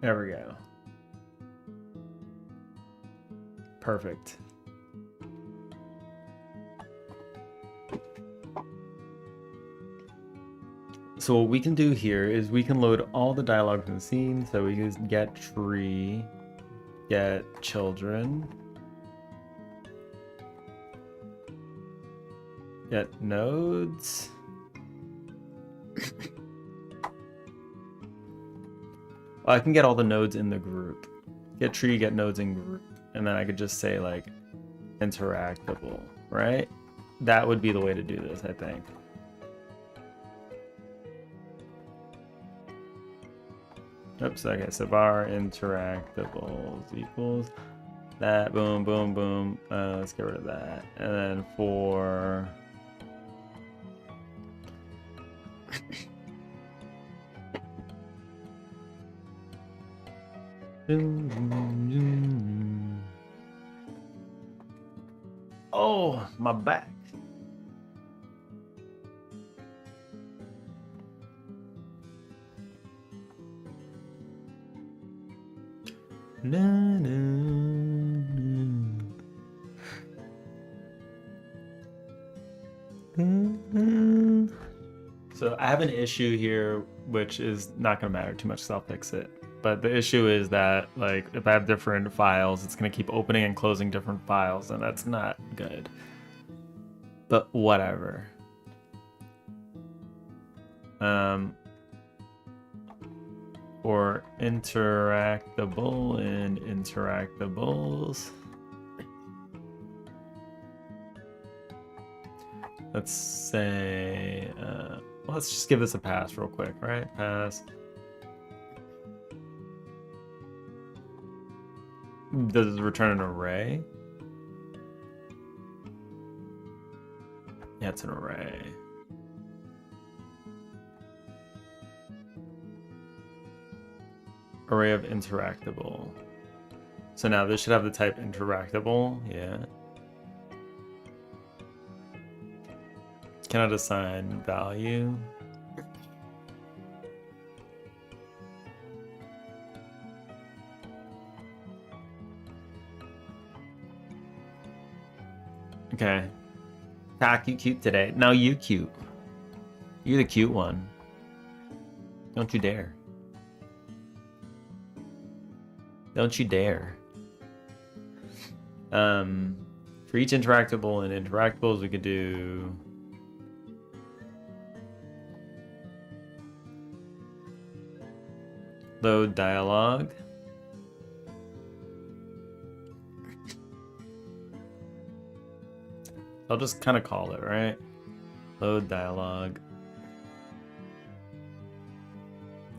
There we go. Perfect. So what we can do here is we can load all the dialogue in the scene. So we can get tree, get children, get nodes. Well, I can get all the nodes in the group. Get tree, get nodes in group. And then I could just say like interactable, right? That would be the way to do this, I think. Oops, okay, so var interactables equals that, boom, boom, boom. Let's get rid of that. And then for oh, my back. Na, na, na. So I have an issue here, which is not going to matter too much, so I'll fix it. But the issue is that, like, if I have different files, it's going to keep opening and closing different files, and that's not good. But whatever. Or interactable and interactables. Let's say, let's just give this a pass real quick, right? Pass. Does it return an array? Yeah, it's an array. Array of interactable. So now this should have the type interactable. Yeah. Cannot assign value. Okay. Tack, you cute today. Now you cute. You're the cute one. Don't you dare. Don't you dare. For each interactable and interactables, we could do load dialogue. I'll just kind of call it, right? Load dialogue.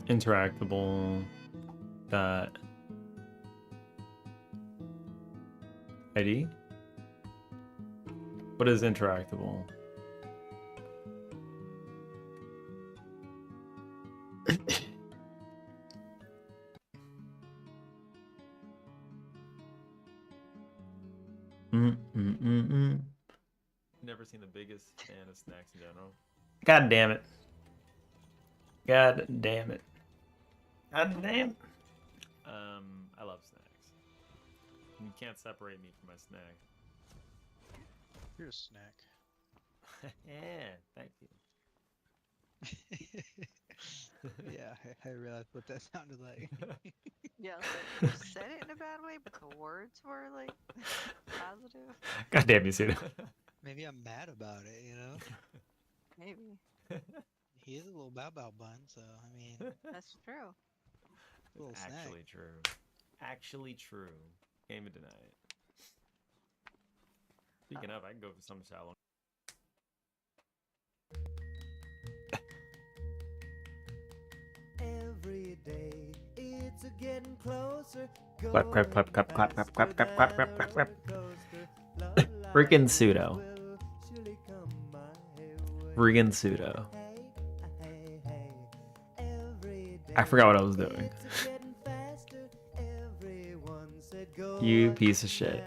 Interactable dot ID. What is interactable? Never seen the biggest fan of snacks in general. God damn it. God damn it. God damn it. I love snacks. You can't separate me from my snack. You're a snack. Yeah, thank you. Yeah, I realized what that sounded like. Yeah, I was like, you said it in a bad way, but the words were like positive. God damn you, Suda. Maybe I'm mad about it, you know? Maybe. He is a little bow bow bun, so I mean, That's true. a little snack. Actually true. Actually true. Can't even deny it. Speaking of, I can go for some shallow. Every day it's a getting closer. Clap, clap, clap, clap, clap, clap, clap, clap, clap, clap, clap, clap. Freaking pseudo. Friggin' pseudo. I forgot what I was doing. You piece of shit.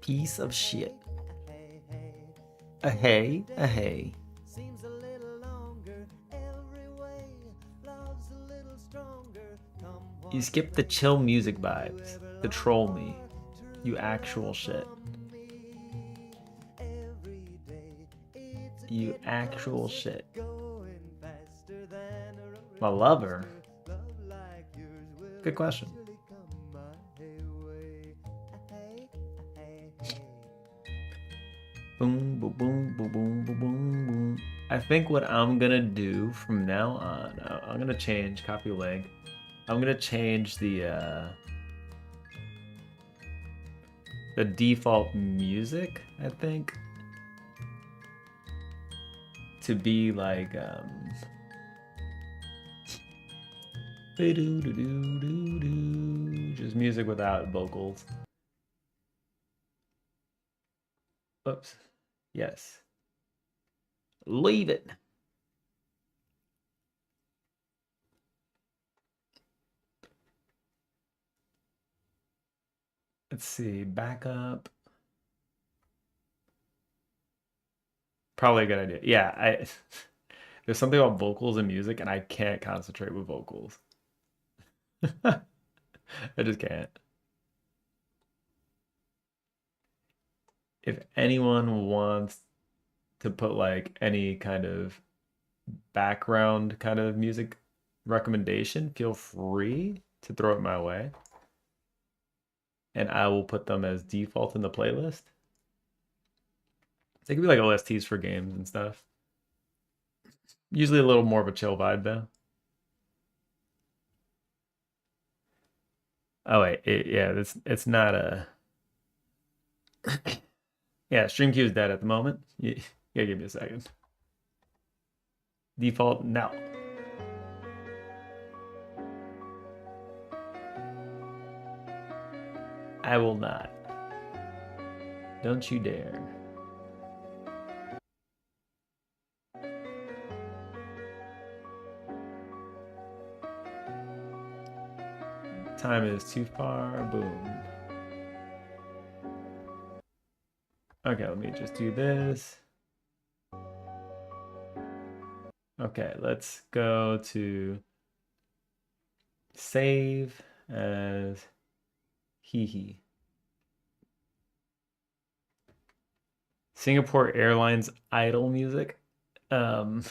Piece of shit. A hey, a hey. Seems a little longer every way. Love's a little stronger. Come You skipped the chill music vibes to troll me. You actual shit. You actual shit. My lover? Good question. Boom, boom, boom, boom, boom, boom, boom, boom. I think what I'm gonna do from now on, I'm gonna change copy link. I'm gonna change the default music, I think, to be like just music without vocals. Oops. Yes. Leave it. Let's see. Backup. Probably a good idea. Yeah, there's something about vocals and music, and I can't concentrate with vocals. I just can't. If anyone wants to put like any kind of background kind of music recommendation, feel free to throw it my way. And I will put them as default in the playlist. They could be like OSTs for games and stuff. Usually a little more of a chill vibe though. Oh wait, yeah, it's not a. Yeah, stream queue is dead at the moment. Yeah, give me a second. Default now. I will not. Don't you dare. Time is too far. Boom. Okay, let me just do this. Okay, let's go to save as hee hee. Singapore Airlines idle music. You're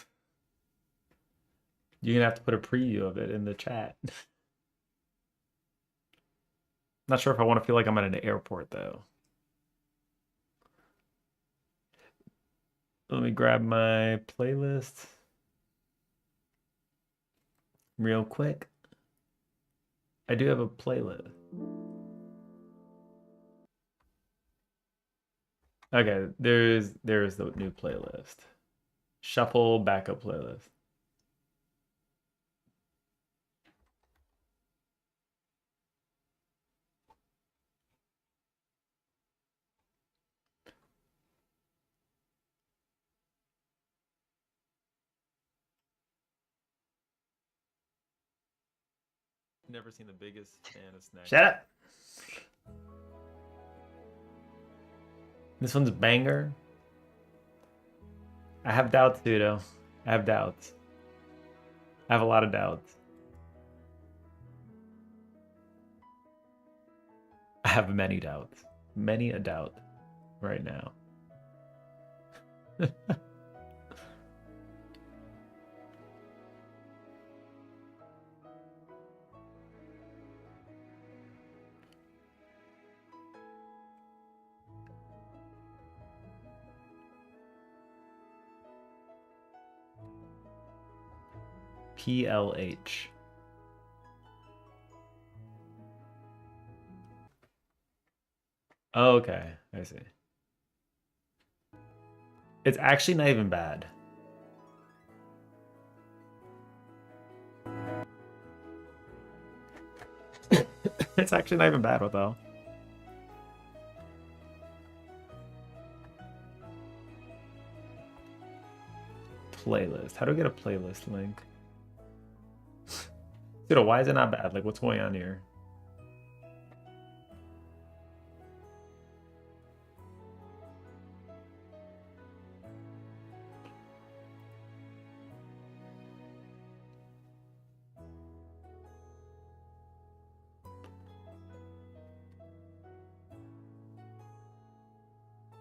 gonna have to put a preview of it in the chat. Not sure if I want to feel like I'm at an airport though. Let me grab my playlist real quick. I do have a playlist. Okay, there's the new playlist. Shuffle backup playlist. Never seen the biggest fan of snacks. Shut up. This one's banger. I have doubts, Pseudo. I have doubts. I have a lot of doubts. I have many doubts. Many a doubt right now. PLH. Oh, okay, I see. It's actually not even bad. It's actually not even bad, what the hell? Playlist. How do I get a playlist link? Dude, why is it not bad? Like, what's going on here?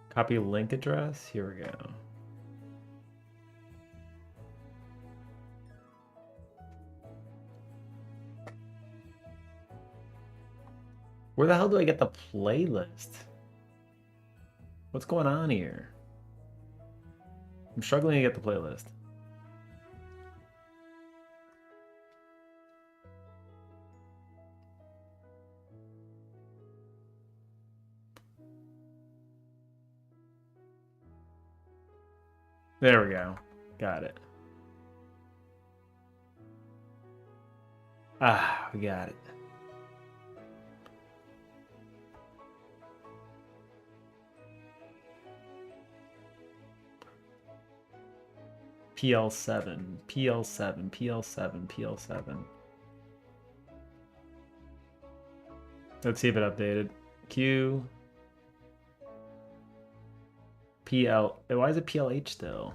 Copy link address. Here we go. Where the hell do I get the playlist? What's going on here? I'm struggling to get the playlist. There we go. Got it. Ah, we got it. PL7, PL7, PL7, PL7. Let's see if it updated. Q. PL. Why is it PLH still?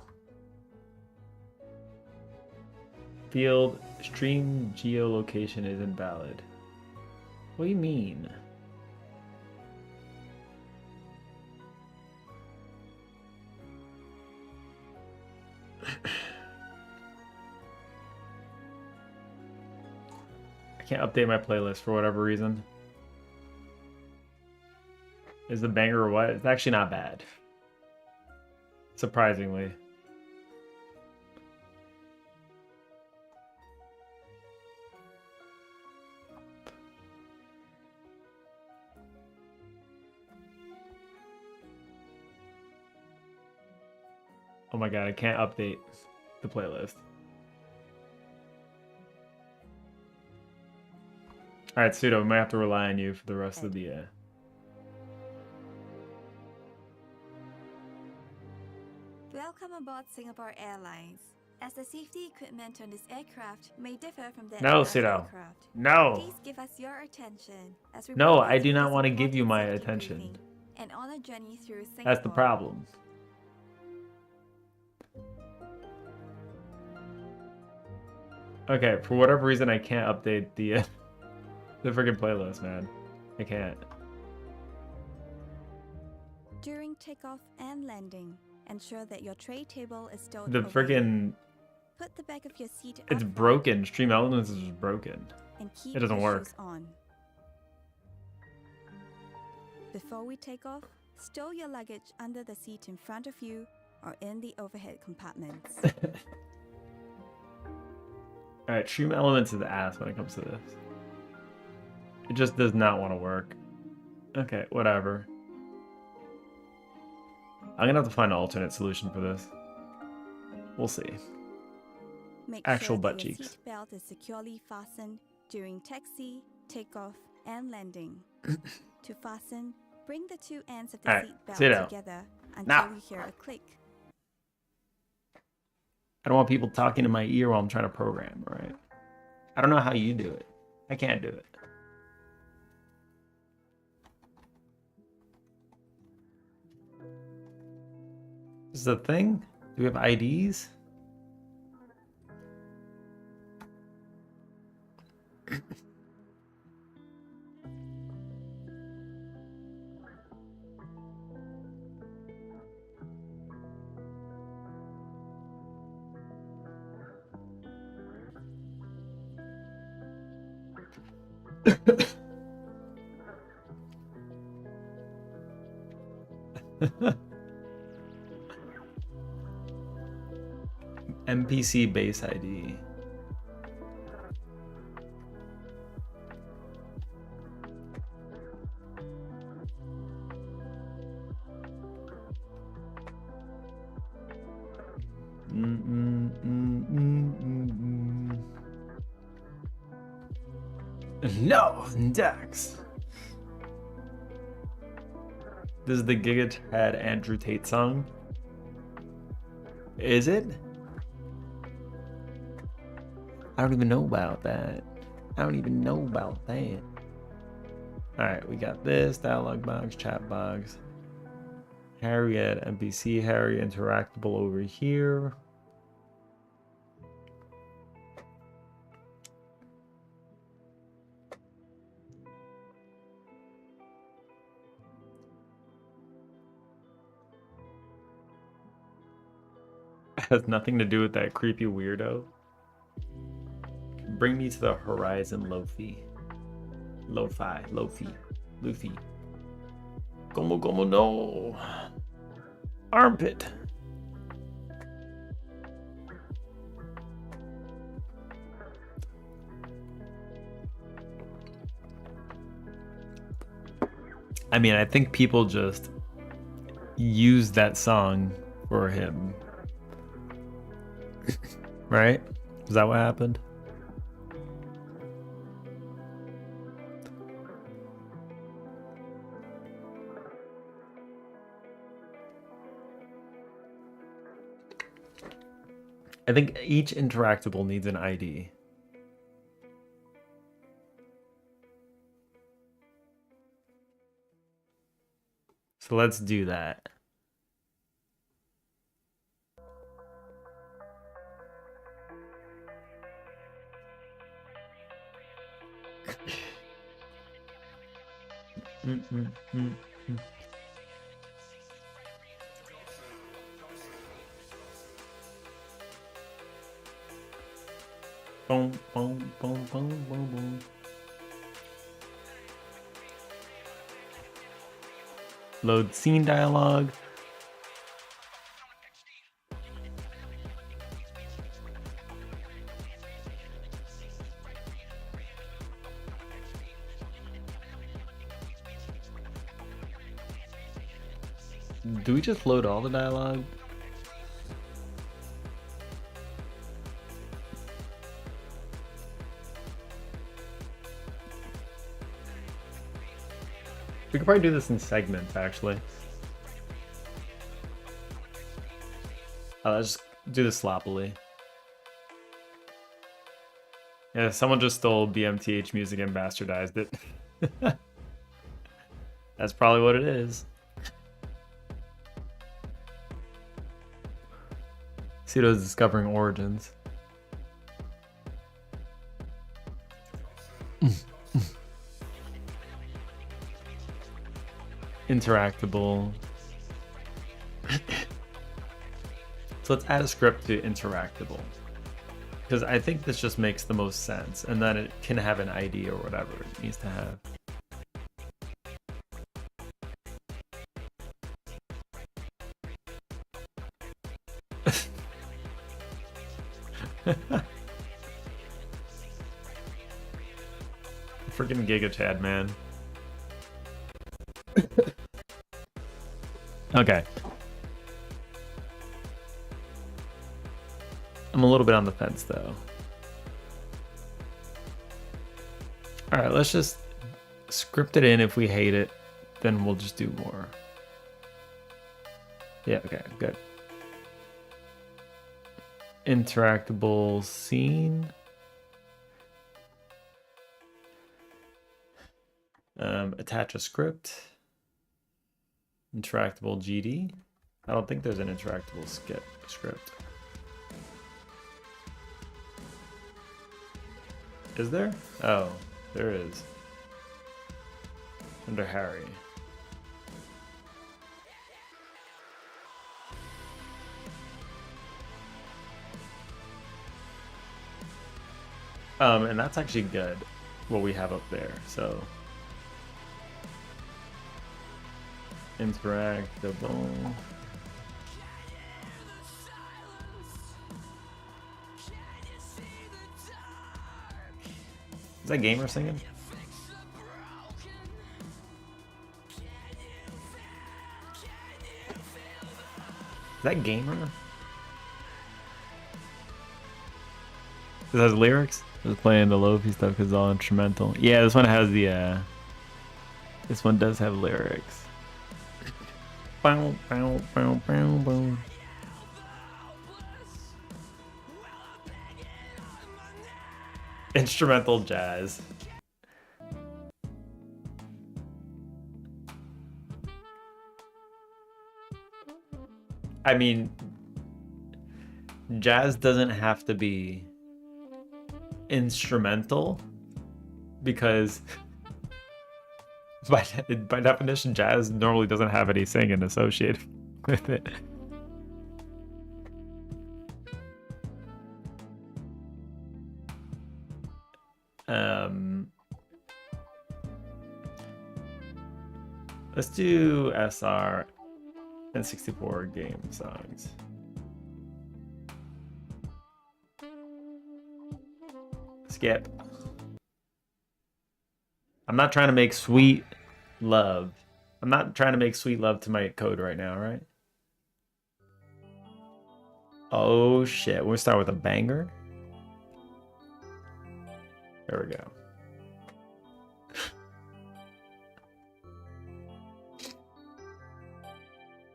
Field stream geolocation is invalid. What do you mean? I can't update my playlist for whatever reason. Is the banger or what? It's actually not bad. Surprisingly. Oh my god, I can't update the playlist. Alright, Pseudo, we might have to rely on you for the rest of the Welcome aboard Singapore Airlines. As the safety equipment on this aircraft may differ from that No, of other Pseudo. aircraft. No! Please give us your attention as we No, provide I do you not this want to give you important my safety attention. briefing and on a journey through Singapore. That's the problem. Okay, for whatever reason, I can't update the the freaking playlist, man. I can't. During takeoff and landing, ensure that your tray table is stowed The away. freaking Put the back of your seat it's upright broken. Stream Elements is just broken. and keep It doesn't your work. shoes on. Before we take off, stow your luggage under the seat in front of you or in the overhead compartments. Alright, Stream Elements is ass when it comes to this. It just does not want to work. Okay, whatever. I'm gonna have to find an alternate solution for this. We'll see. Make Actual sure butt that your cheeks. seat belt is securely fastened during taxi, takeoff, and landing. To fasten, bring the two ends of the Alright, seat belt sit down. together until Now. you hear a click. I don't want people talking in my ear while I'm trying to program, right? I don't know how you do it. I can't do it. This is a thing? Do we have IDs? NPC base ID. No, Dex. This is the Gigatad Andrew Tate song. Is it? I don't even know about that. I don't even know about that. Alright, we got this dialogue box, chat box. Harriet, NPC, Harry, interactable over here. Has nothing to do with that creepy weirdo. Bring me to the horizon, Lofi. Lo-fi, Lofi, Luffy. Como no. Armpit. I mean, I think people just used that song for him. Right? Is that what happened? I think each interactable needs an ID. So let's do that. Boom, boom, boom, boom, boom, boom. Load scene dialogue. Do we just load all the dialogue? We could probably do this in segments, actually. Let's just do this sloppily. Yeah, someone just stole BMTH music and bastardized it. That's probably what it is. Pseudo's discovering origins. Interactable. So let's add a script to interactable, because I think this just makes the most sense, and then it can have an ID or whatever it needs to have. Freaking Gigatad, man. Okay. I'm a little bit on the fence, though. Alright, let's just script it in. If we hate it, then we'll just do more. Yeah, okay, good. Interactable scene. Attach a script. Interactable GD. I don't think there's an interactable script. Is there? Oh, there is. Under Harry. And that's actually good. what we have up there. So interactable. Is that Gamer singing? Is that Gamer? This has lyrics? Just playing the Lofi stuff because it's all instrumental. Yeah, this one has the this one does have lyrics. Bow, bow, bow, bow, bow. Instrumental jazz. I mean, jazz doesn't have to be instrumental because by definition, jazz normally doesn't have any singing associated with it. Let's do SR and 64 game songs. Skip. I'm not trying to make sweet love. I'm not trying to make sweet love to my code right now, right? Oh shit. We'll start with a banger. There we go.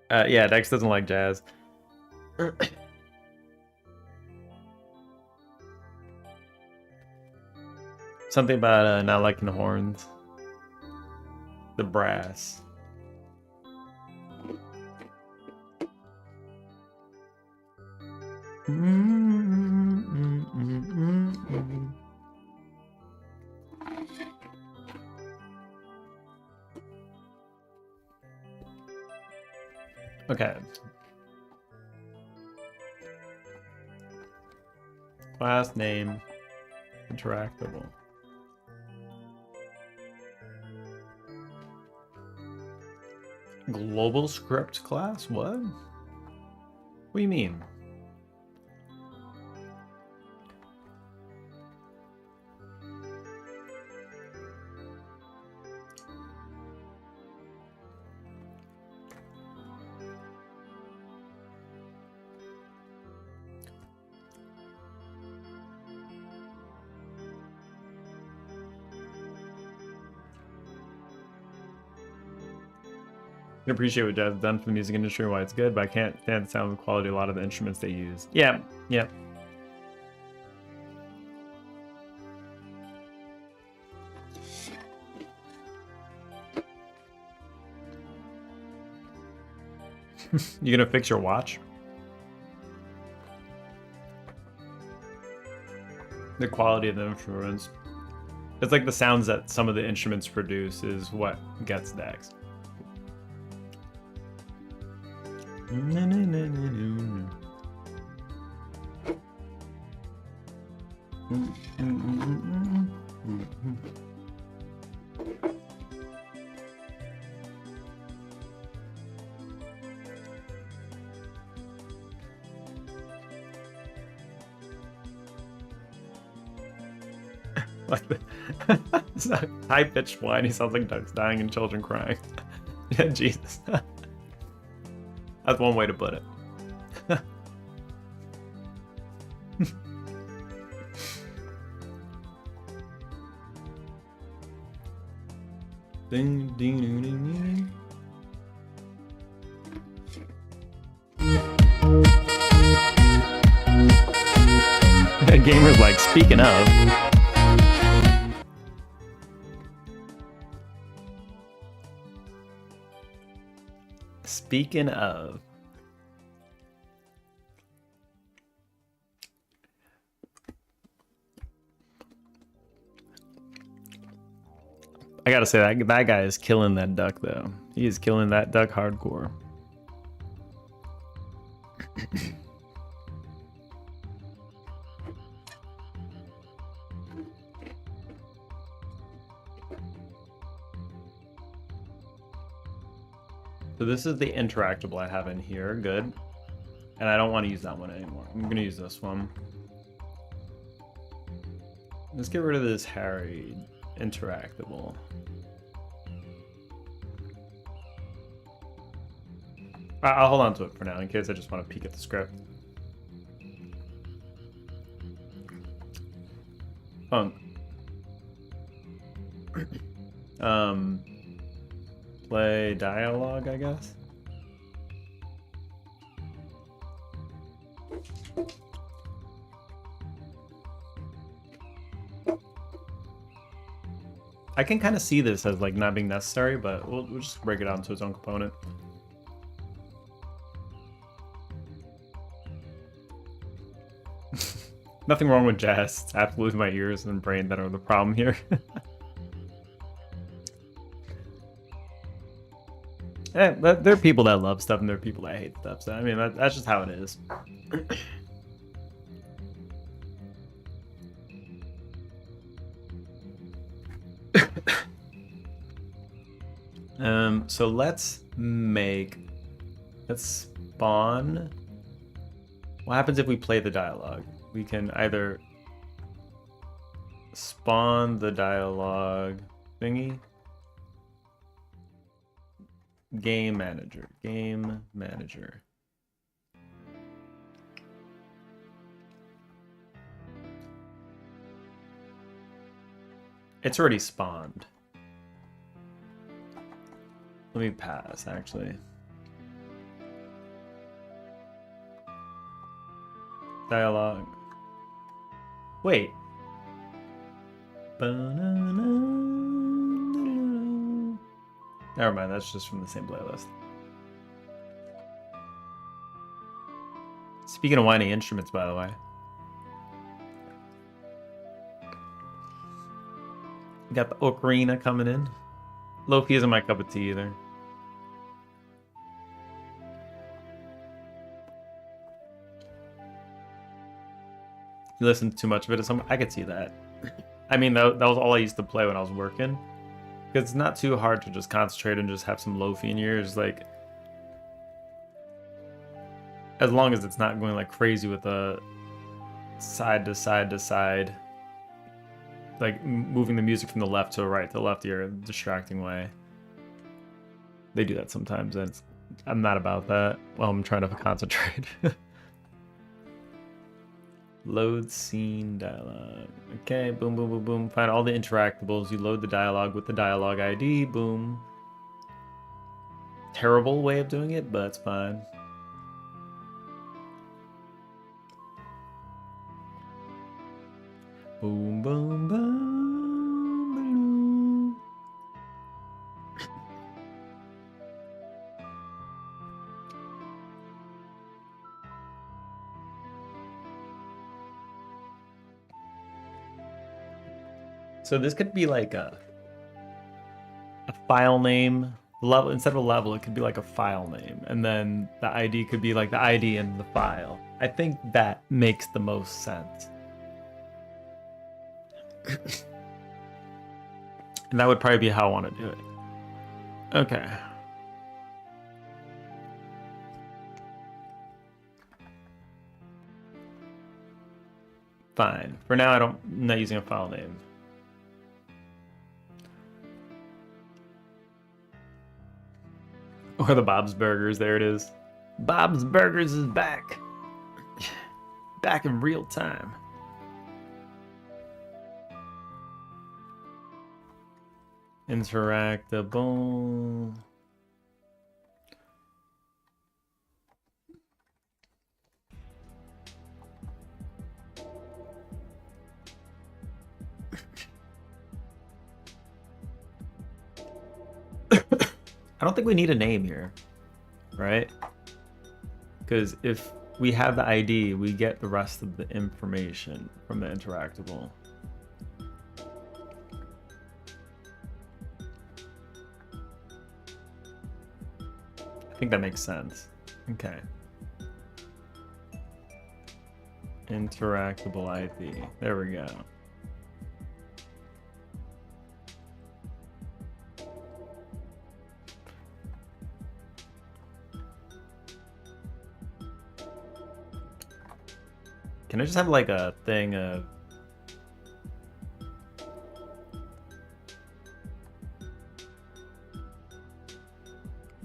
Yeah, Dex doesn't like jazz. Something about not liking the horns. The brass. Okay. Class name. Interactable. Global script class? What? What do you mean? I appreciate what jazz has done for the music industry and why it's good, but I can't stand the sound quality of a lot of the instruments they use. Yeah, yeah. You gonna fix your watch? The quality of the instruments. It's like the sounds that some of the instruments produce is what gets Dex. Like the high-pitched whine, he sounds like ducks dying and children crying. Yeah, Jesus. That's one way to put it. Ding, ding, ding, ding, ding. Gamer's like, speaking of. Speaking of. I gotta say that guy is killing that duck though. He is killing that duck hardcore. So this is the interactable I have in here. Good. And I don't want to use that one anymore. I'm going to use this one. Let's get rid of this Harry interactable. I'll hold on to it for now in case I just want to peek at the script. Funk. Play dialogue, I guess. I can kind of see this as like not being necessary, but we'll just break it out into its own component. Nothing wrong with jazz. It's absolutely my ears and brain that are the problem here. But there are people that love stuff and there are people that hate stuff. So I mean, that's just how it is. So let's spawn. What happens if we play the dialogue? We can either spawn the dialogue thingy. Game manager. It's already spawned. Let me pass, actually. Dialogue. Wait. Never mind, that's just from the same playlist. Speaking of whiny instruments, by the way. We got the ocarina coming in. Lo-fi isn't my cup of tea either. You listen too much of it, I could see that. I mean, that was all I used to play when I was working. Because it's not too hard to just concentrate and just have some lo-fi in your ears. Like, as long as it's not going like crazy with a side to side to side, like moving the music from the left to the right to the left ear in a distracting way. They do that sometimes, and I'm not about that while I'm trying to concentrate. Load scene dialogue. Okay, boom, boom, boom, boom. Find all the interactables. You load the dialogue with the dialogue ID. Boom. Terrible way of doing it, but it's fine. Boom, boom, boom, boom. So this could be like a file name level. Instead of a level, it could be like a file name, and then the ID could be like the ID in the file. I think that makes the most sense. And that would probably be how I want to do it. Okay. Fine. For now, I'm not using a file name. Or the Bob's Burgers, there it is. Bob's Burgers is back. Back in real time. Interactable. I don't think we need a name here, right? Because if we have the ID, we get the rest of the information from the interactable. I think that makes sense. Okay. Interactable ID. There we go. Can I just have like a thing of...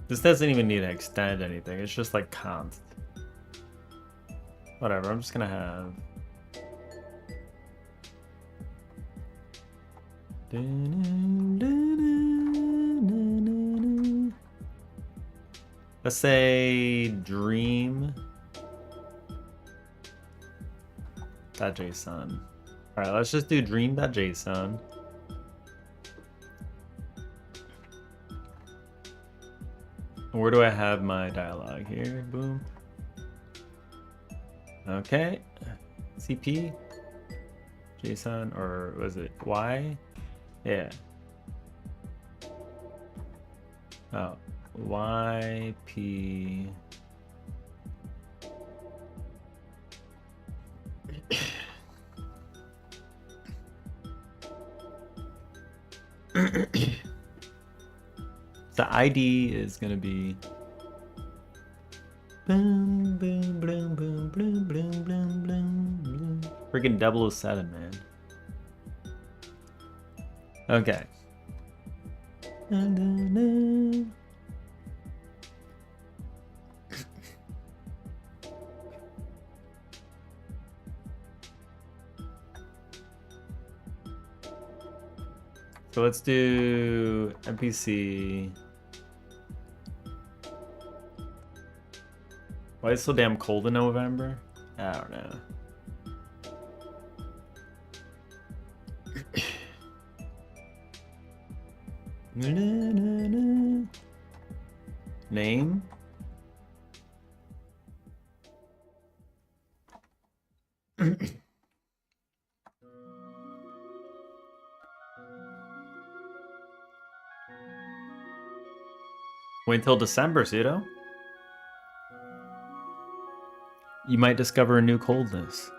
This doesn't even need to extend anything. It's just like const. Whatever, I'm just gonna have... Let's say dream. .json. Alright, let's just do dream.json. Where do I have my dialogue here? Boom. Okay. CP. JSON, or was it Y? Yeah. Oh. YP. The ID is gonna be boom boom boom boom boom boom boom boom boom. Freaking 007, man. Okay. So let's do NPC. Why is it so damn cold in November? I don't know. Name? Wait until December, Pseudo. You might discover a new coldness.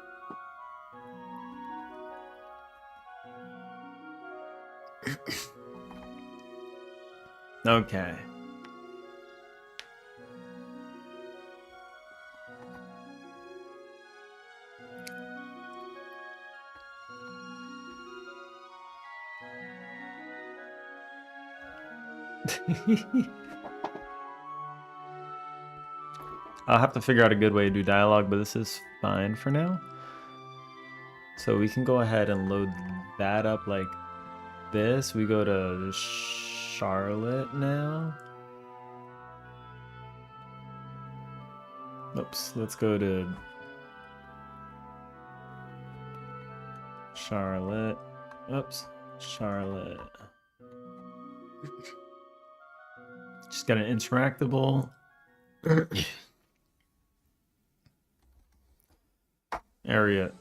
Okay. I'll have to figure out a good way to do dialogue, but this is fine for now. So we can go ahead and load that up like this. We go to Charlotte now. Oops, let's go to Charlotte. Oops, Charlotte. Just got an interactable. Area.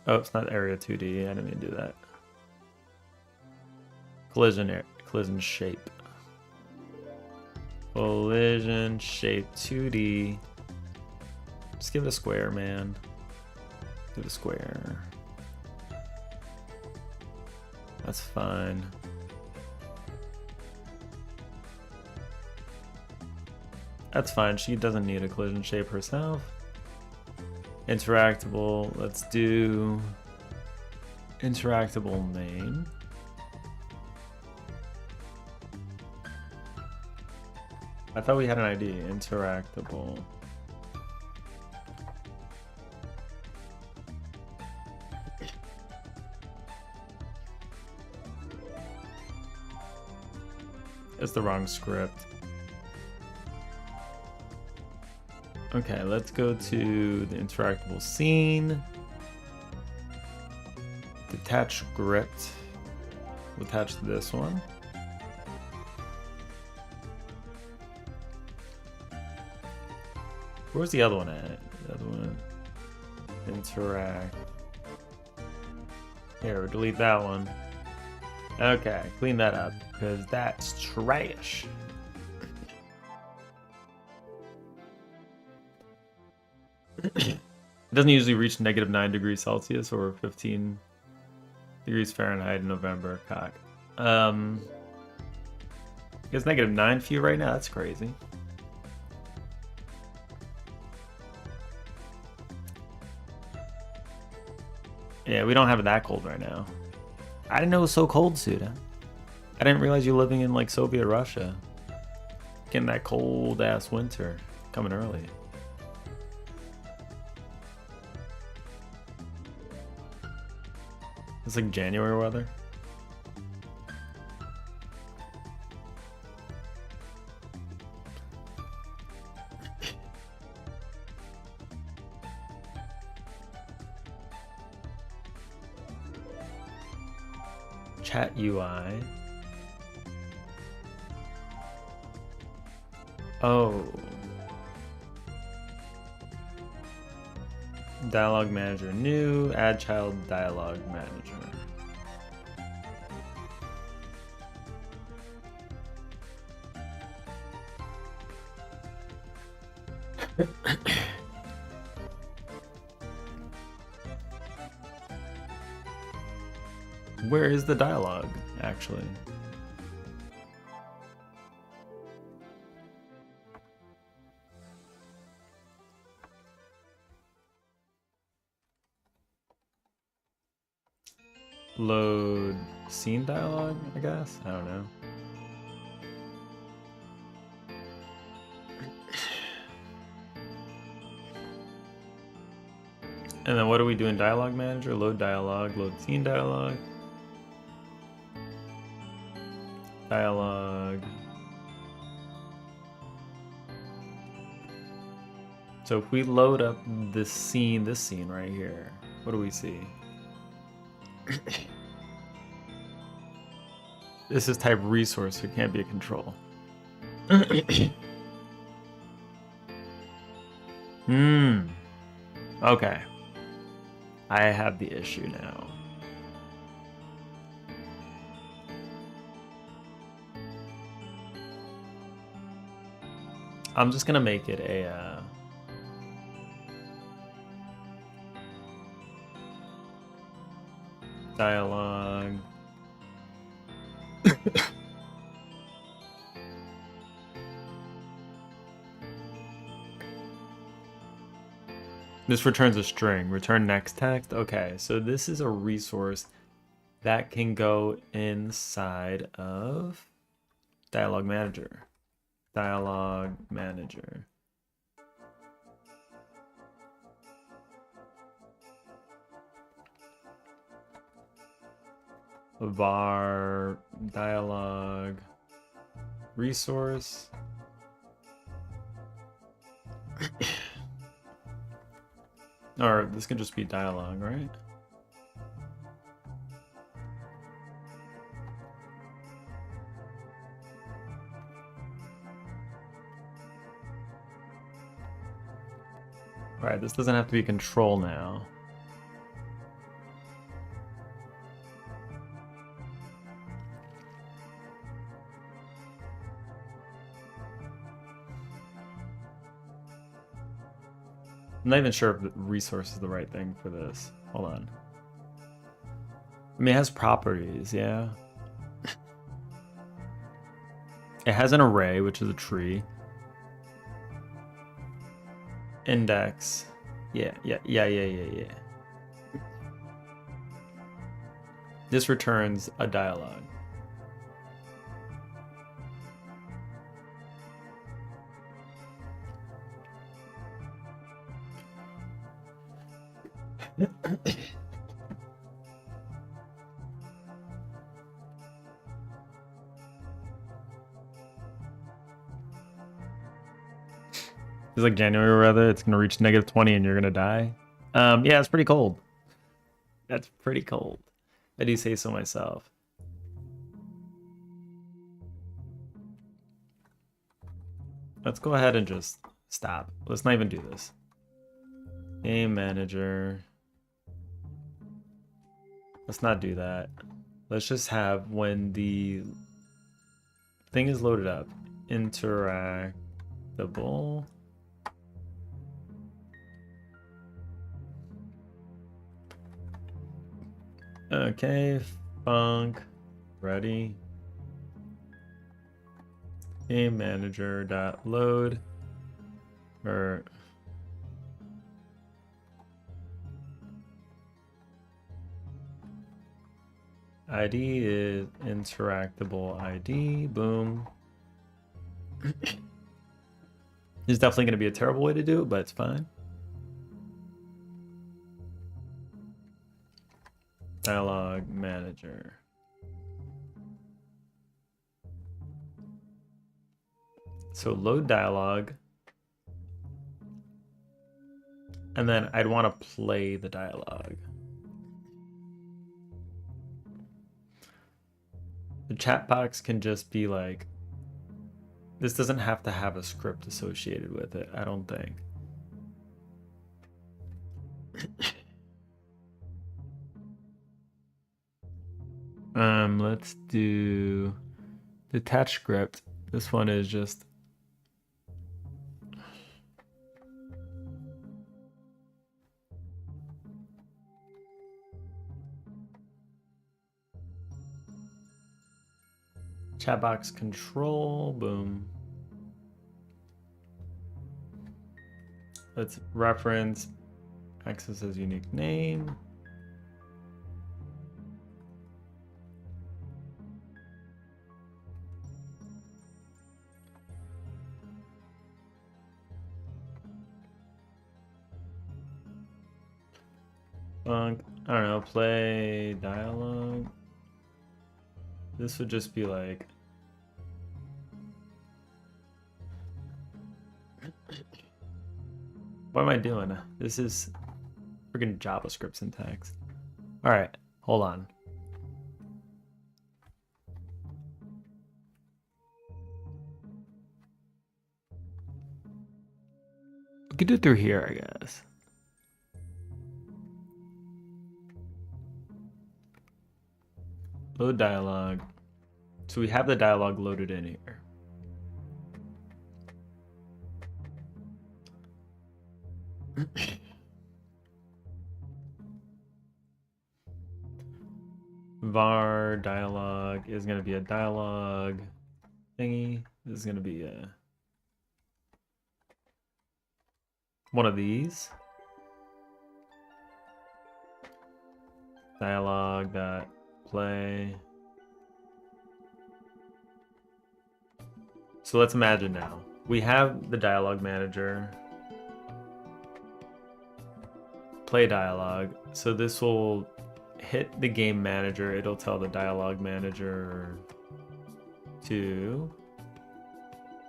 Oh, it's not area 2D. I didn't mean to do that. Collision shape. Collision shape 2D. Just give it a square, man. Give it a square. That's fine. That's fine. She doesn't need a collision shape herself. Interactable. Let's do interactable name. I thought we had an ID. Interactable. It's the wrong script. Okay, let's go to the interactable scene. Detach script. We'll attach this one. Where's the other one at? The other one. Interact. Here, we'll delete that one. Okay, clean that up, because that's trash. It doesn't usually reach -9 degrees Celsius or 15 degrees Fahrenheit in November. Cock. It's -9 for you right now? That's crazy. Yeah, we don't have it that cold right now. I didn't know it was so cold, Suda. I didn't realize you living in like Soviet Russia. Getting that cold ass winter coming early. It's like January weather. Chat UI. Oh. Dialogue manager new, add child dialogue manager. Where is the dialogue, actually? Load scene dialogue, I guess? I don't know. And then what do we do in dialogue manager? Load dialogue, load scene dialogue. Dialogue. So if we load up this scene right here, what do we see? This is type resource, so it can't be a control. Okay. I have the issue now. I'm just gonna make it a dialogue. This returns a string. Return next text. Okay, so this is a resource that can go inside of Dialogue Manager. Dialogue Manager. Var dialogue resource. Or this can just be dialogue, right? Alright, this doesn't have to be control now. I'm not even sure if the resource is the right thing for this. Hold on. I mean, it has properties, yeah. It has an array, which is a tree. Index. Yeah. This returns a dialogue. It's like January weather. It's gonna reach -20 and you're gonna die. Yeah, it's pretty cold. That's pretty cold. I do say so myself. Let's go ahead and just stop. Let's not even do this. Game manager. Let's not do that. Let's just have when the thing is loaded up, interactable. Okay, func, ready. Game manager dot load or ID is interactable ID. Boom. It's definitely going to be a terrible way to do it, but it's fine. Dialog manager. So load dialog. And then I'd want to play the dialogue. The chat box can just be like, this doesn't have to have a script associated with it, I don't think. Let's do detach script. This one is just chat box control, boom. Let's reference access as unique name. I don't know, play dialogue. This would just be like, what am I doing? This is freaking JavaScript syntax. All right, hold on. We could do it through here, I guess. Load dialogue. So we have the dialogue loaded in here. var dialogue is going to be a dialogue thingy. This is going to be a one of these. Dialogue dot play. So let's imagine now. We have the dialogue manager. Play dialogue. So this will hit the game manager. It'll tell the dialogue manager to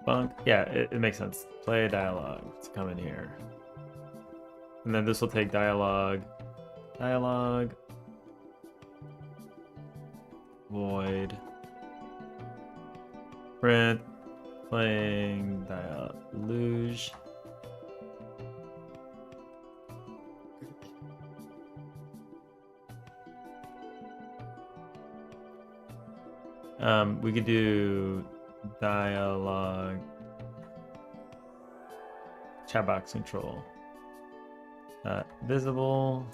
bunk. Yeah, it makes sense. Play dialogue to come in here. And then this will take dialogue, void, print, playing luge. We could do dialogue chat box control. Visible.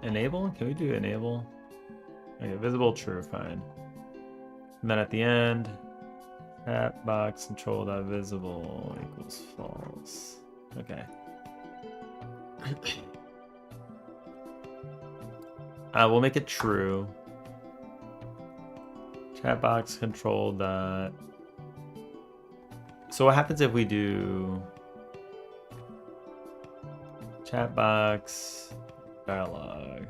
Enable? Can we do enable? Okay, visible true, fine. And then at the end, chat box control dot visible equals false. Okay. We'll make it true. Chat box control dot. So what happens if we do chat box dialogue?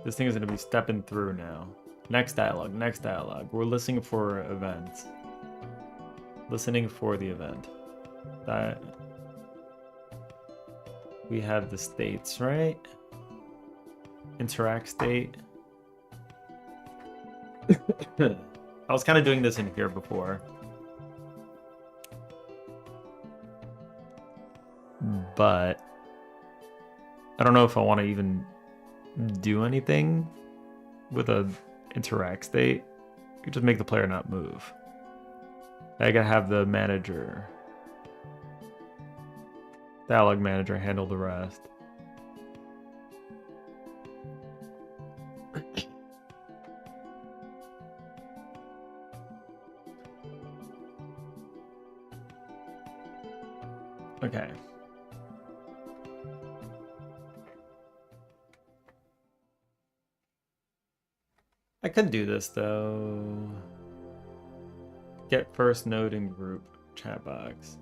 This thing is going to be stepping through now. Next dialogue, next dialogue. We're listening for events. Listening for the event. That we have the states, right? Interact state. I was kind of doing this in here before. But I don't know if I want to even do anything with a interact state. You could just make the player not move. I gotta have the manager, dialogue manager, handle the rest. Okay. I could do this though. Get first node in group chat box.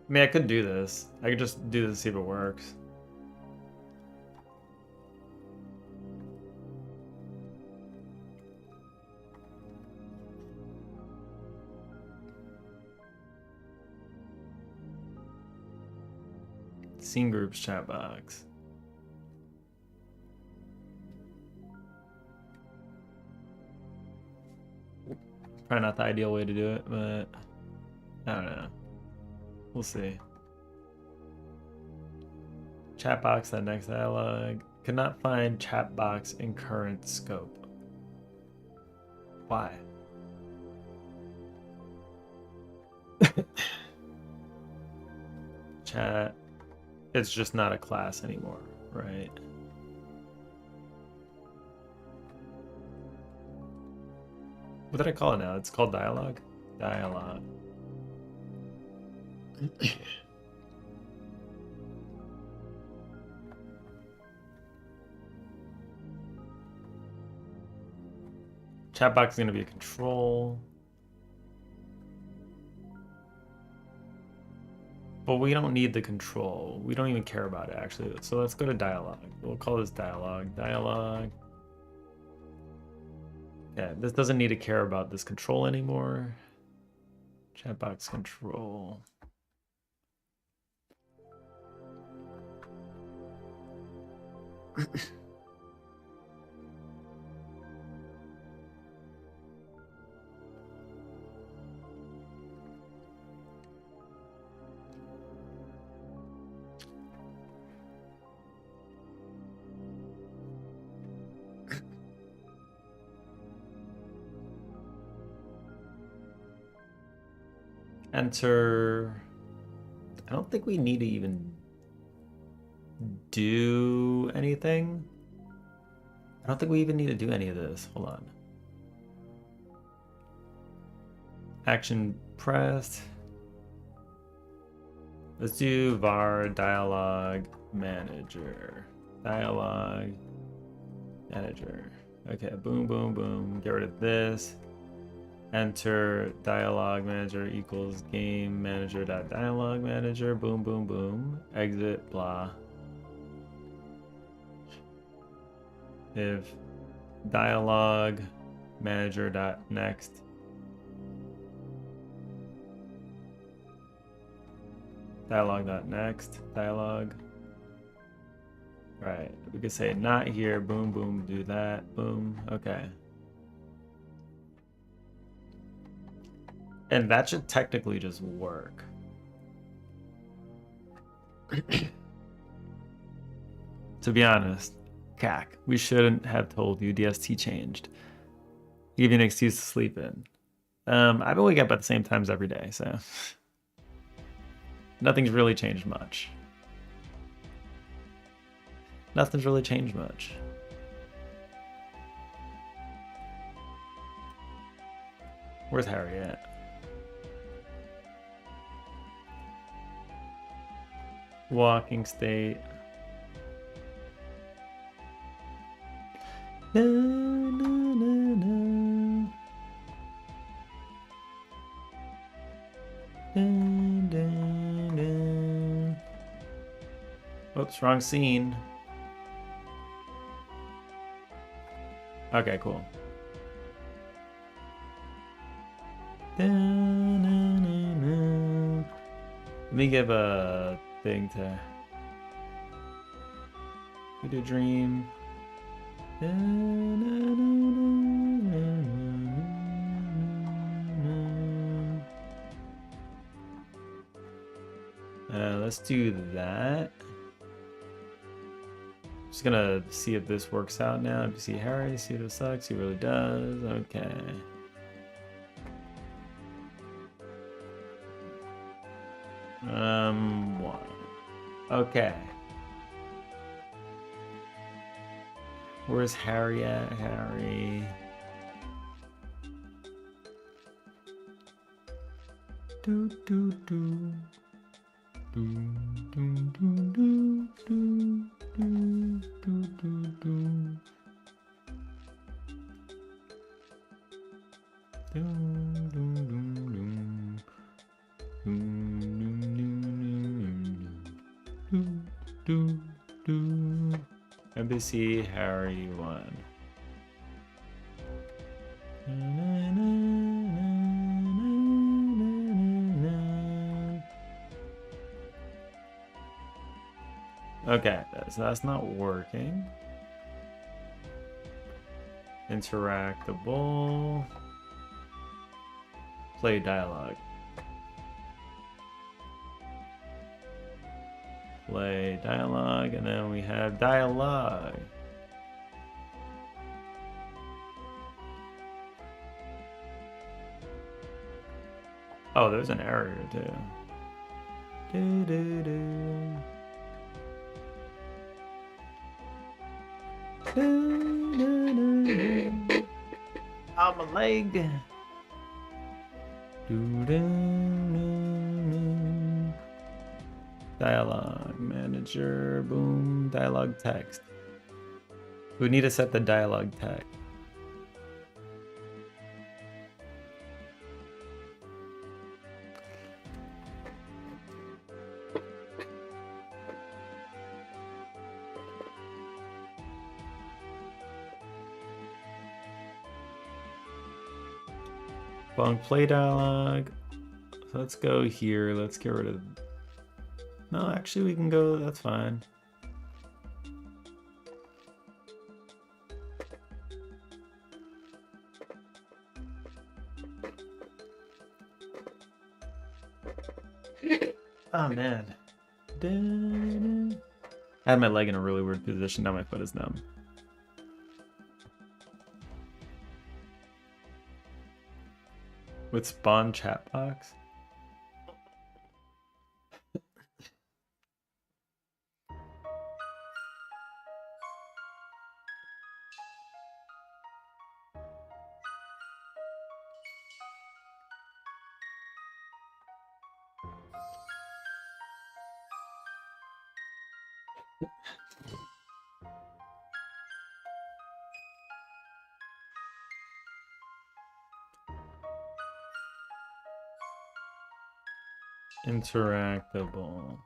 I mean, I could do this. I could just do this, see if it works. Scene groups chat box. Probably not the ideal way to do it, but I don't know. We'll see. Chat box, that next dialogue. Could not find chat box in current scope. Why? Chat. It's just not a class anymore, right? What did I call it now? It's called dialogue? Dialogue. Chat box is going to be a control. But we don't need the control. We don't even care about it, actually. So let's go to dialogue. We'll call this dialogue. Dialogue. Yeah, this doesn't need to care about this control anymore. Chat box control. Enter. I don't think we need to even do anything. I don't think we even need to do any of this. Hold on. Action pressed. Let's do var dialogue manager. Dialogue manager. Okay, boom, boom, boom. Get rid of this. Enter dialogue manager equals game manager dot dialogue manager. Boom, boom, boom. Exit, blah. If dialogue manager dot next. Dialogue dot next. Dialogue. Right. We could say not here. Boom, boom. Do that. Boom. Okay. And that should technically just work. To be honest, CAC, we shouldn't have told you DST changed. Give you an excuse to sleep in. I've been waking up at the same times every day, so nothing's really changed much. Nothing's really changed much. Where's Harry at? Walking state. Na, na, na, na. Dun, dun, dun. Oops, wrong scene. Okay, cool. Dun, dun, dun, dun. Let me give a thing to do dream. Let's do that. Just gonna see if this works out now. If you see Harry, see if it sucks. He really does. Okay. One. Okay. Where's Harry at? Harry. NBC Harry 1. Okay, so that's not working. Interactable. Play dialogue. Play dialogue, and then we have dialogue. Oh, there's an error here too. Oh, my leg. Dialogue manager, boom, dialogue text. We need to set the dialogue text. Bunk play dialogue. So let's go here. Let's get rid of. No, actually, we can go. That's fine. Oh man. I had my leg in a really weird position. Now my foot is numb. With spawn chat box. Interactable.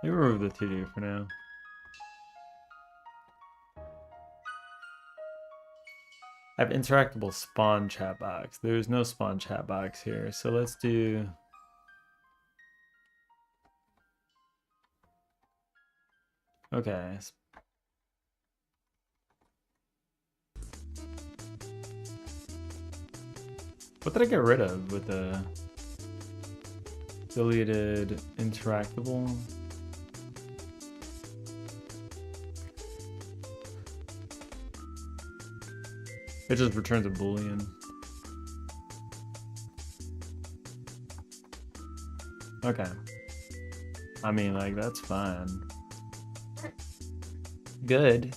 Let me remove the 2D for now. I have interactable spawn chat box. There's no spawn chat box here, so let's do. Okay. What did I get rid of with the deleted interactable? It just returns a boolean. Okay. I mean, like, that's fine. Good.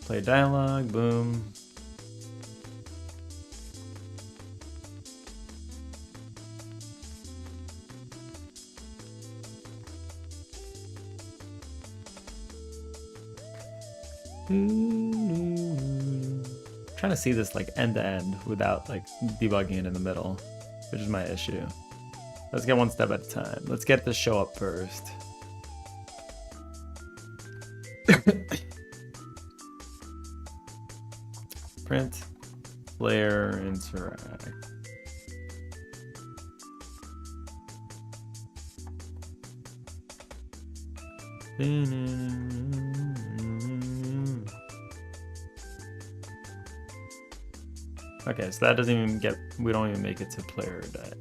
Play dialogue, boom. Trying to see this like end to end without like debugging it in the middle, which is my issue. Let's get one step at a time. Let's get the show up first. Print, player, interact. Okay, so that doesn't even get, we don't even make it to player deck.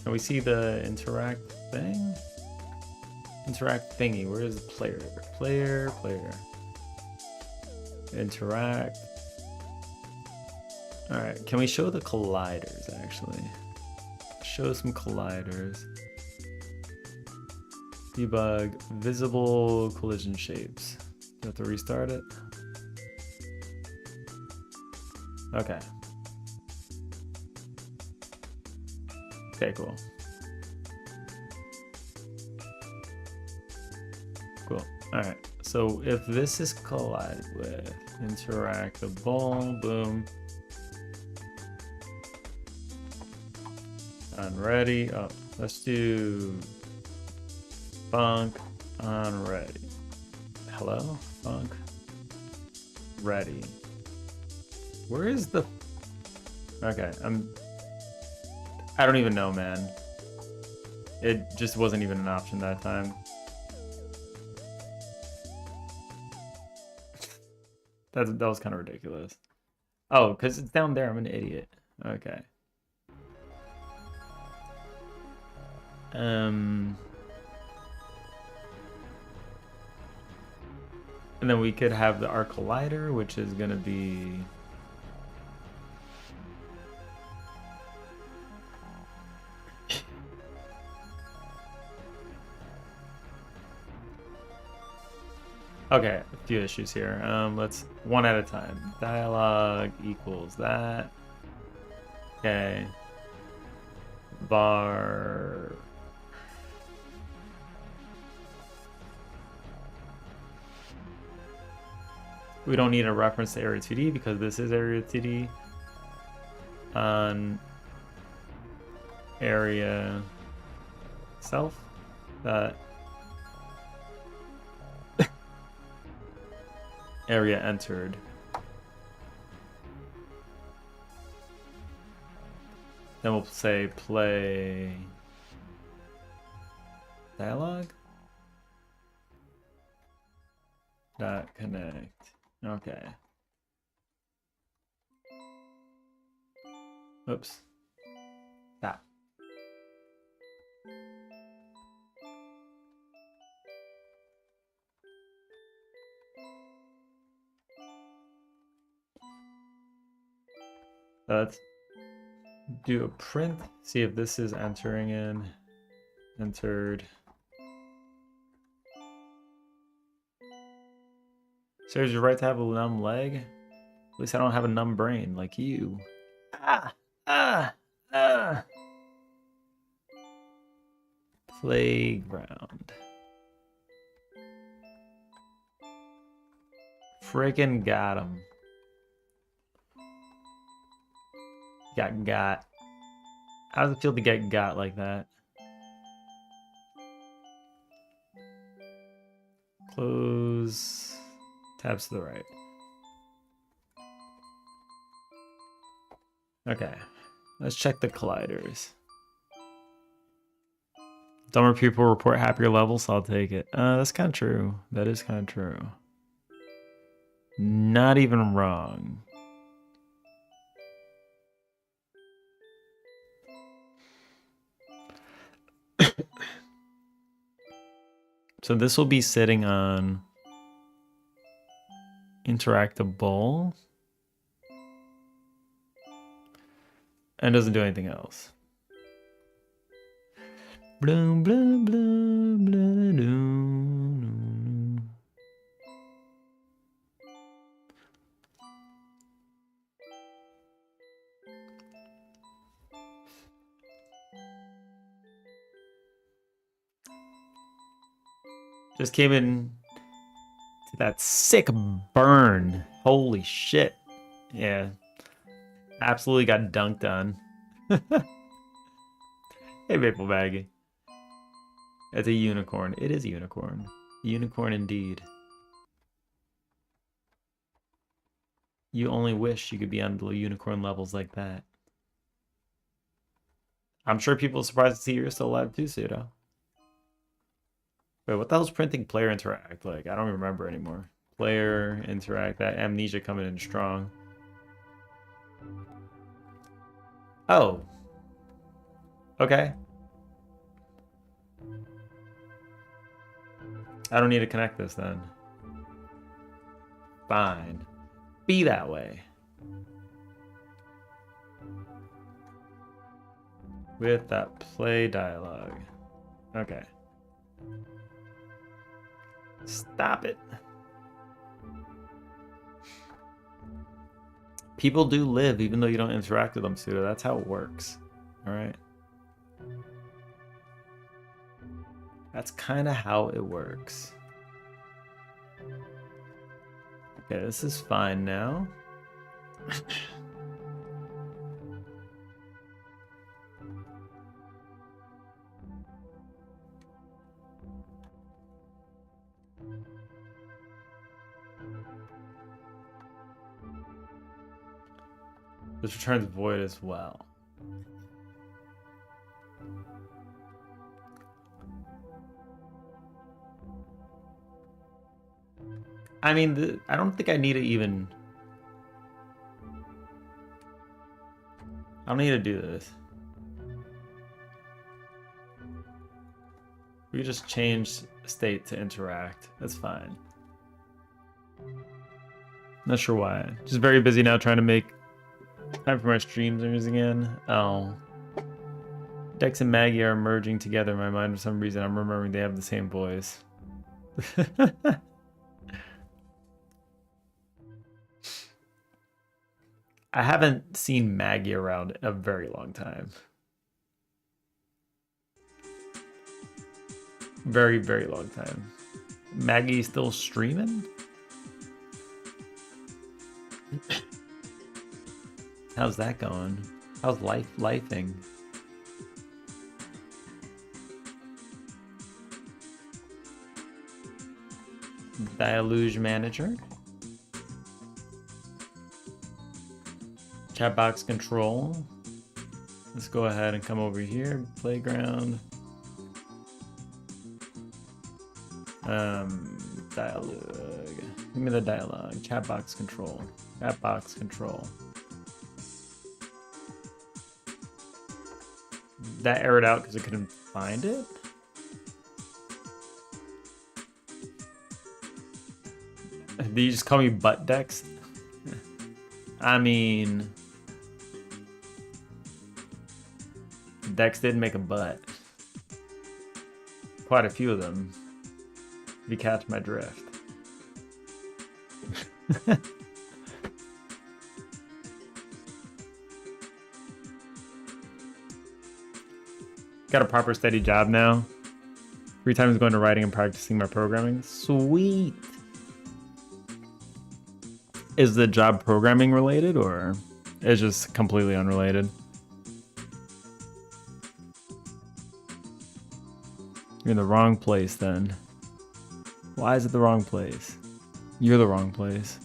And we see the interact thing? Interact thingy, where is the player? Player. Interact. Alright, can we show the colliders actually? Show some colliders. Debug visible collision shapes. Do you have to restart it? Okay. Okay, cool. Cool. Alright, so if this is collided with interactable, boom. Unready. Oh, let's do funk unready. Hello? Funk ready. Where is the... Okay, I don't even know, man. It just wasn't even an option that time. That was kind of ridiculous. Oh, because it's down there. I'm an idiot. Okay. And then we could have our collider, which is gonna be... Okay, a few issues here. Let's one at a time. Dialogue equals that. Okay. Bar. We don't need a reference to Area 2D because this is Area 2D. On area self, that area entered. Then we'll say play dialogue dot connect. Okay. Oops. That. Let's do a print, see if this is entering in. Entered. Serves your right to have a numb leg. At least I don't have a numb brain like you. Playground. Freaking got him. Got. How does it feel to get got like that? Close. Tabs to the right. Okay. Let's check the colliders. Dumber people report happier levels, so I'll take it. That's kind of true. That is kind of true. Not even wrong. So this will be sitting on interactable and doesn't do anything else. Blah, blah, blah, blah, doo. Just came in to that sick burn. Holy shit. Yeah. Absolutely got dunked on. Hey, Maple Baggy. It's a unicorn. It is a unicorn. Unicorn indeed. You only wish you could be on the unicorn levels like that. I'm sure people are surprised to see you're still alive too, Pseudo. Wait, what the hell's printing player interact like? I don't remember anymore. Player interact, that amnesia coming in strong. Oh. Okay. I don't need to connect this then. Fine. Be that way. With that play dialogue. Okay. Stop it. People do live even though you don't interact with them, Pseudo. That's how it works. Alright? That's kind of how it works. Okay, this is fine now. This returns void as well. I mean, I don't think I need to even... I don't need to do this. We could just change state to interact. That's fine. Not sure why. Just very busy now trying to make time for my streams again. Oh. Dex and Maggie are merging together in my mind for some reason. I'm remembering they have the same voice. I haven't seen Maggie around in a very long time. Very, very long time. Maggie still streaming? How's that going? How's lifing? Dialogue manager. Chat box control. Let's go ahead and come over here. Playground. Dialogue. Give me the dialogue. Chat box control. Chat box control. That errored out because I couldn't find it? Did you just call me butt Dex? I mean... Dex did make a butt. Quite a few of them. If you catch my drift. Got a proper steady job now. Free time is going to writing and practicing my programming. Sweet. Is the job programming related or is just completely unrelated? You're in the wrong place then. Why is it the wrong place? You're the wrong place.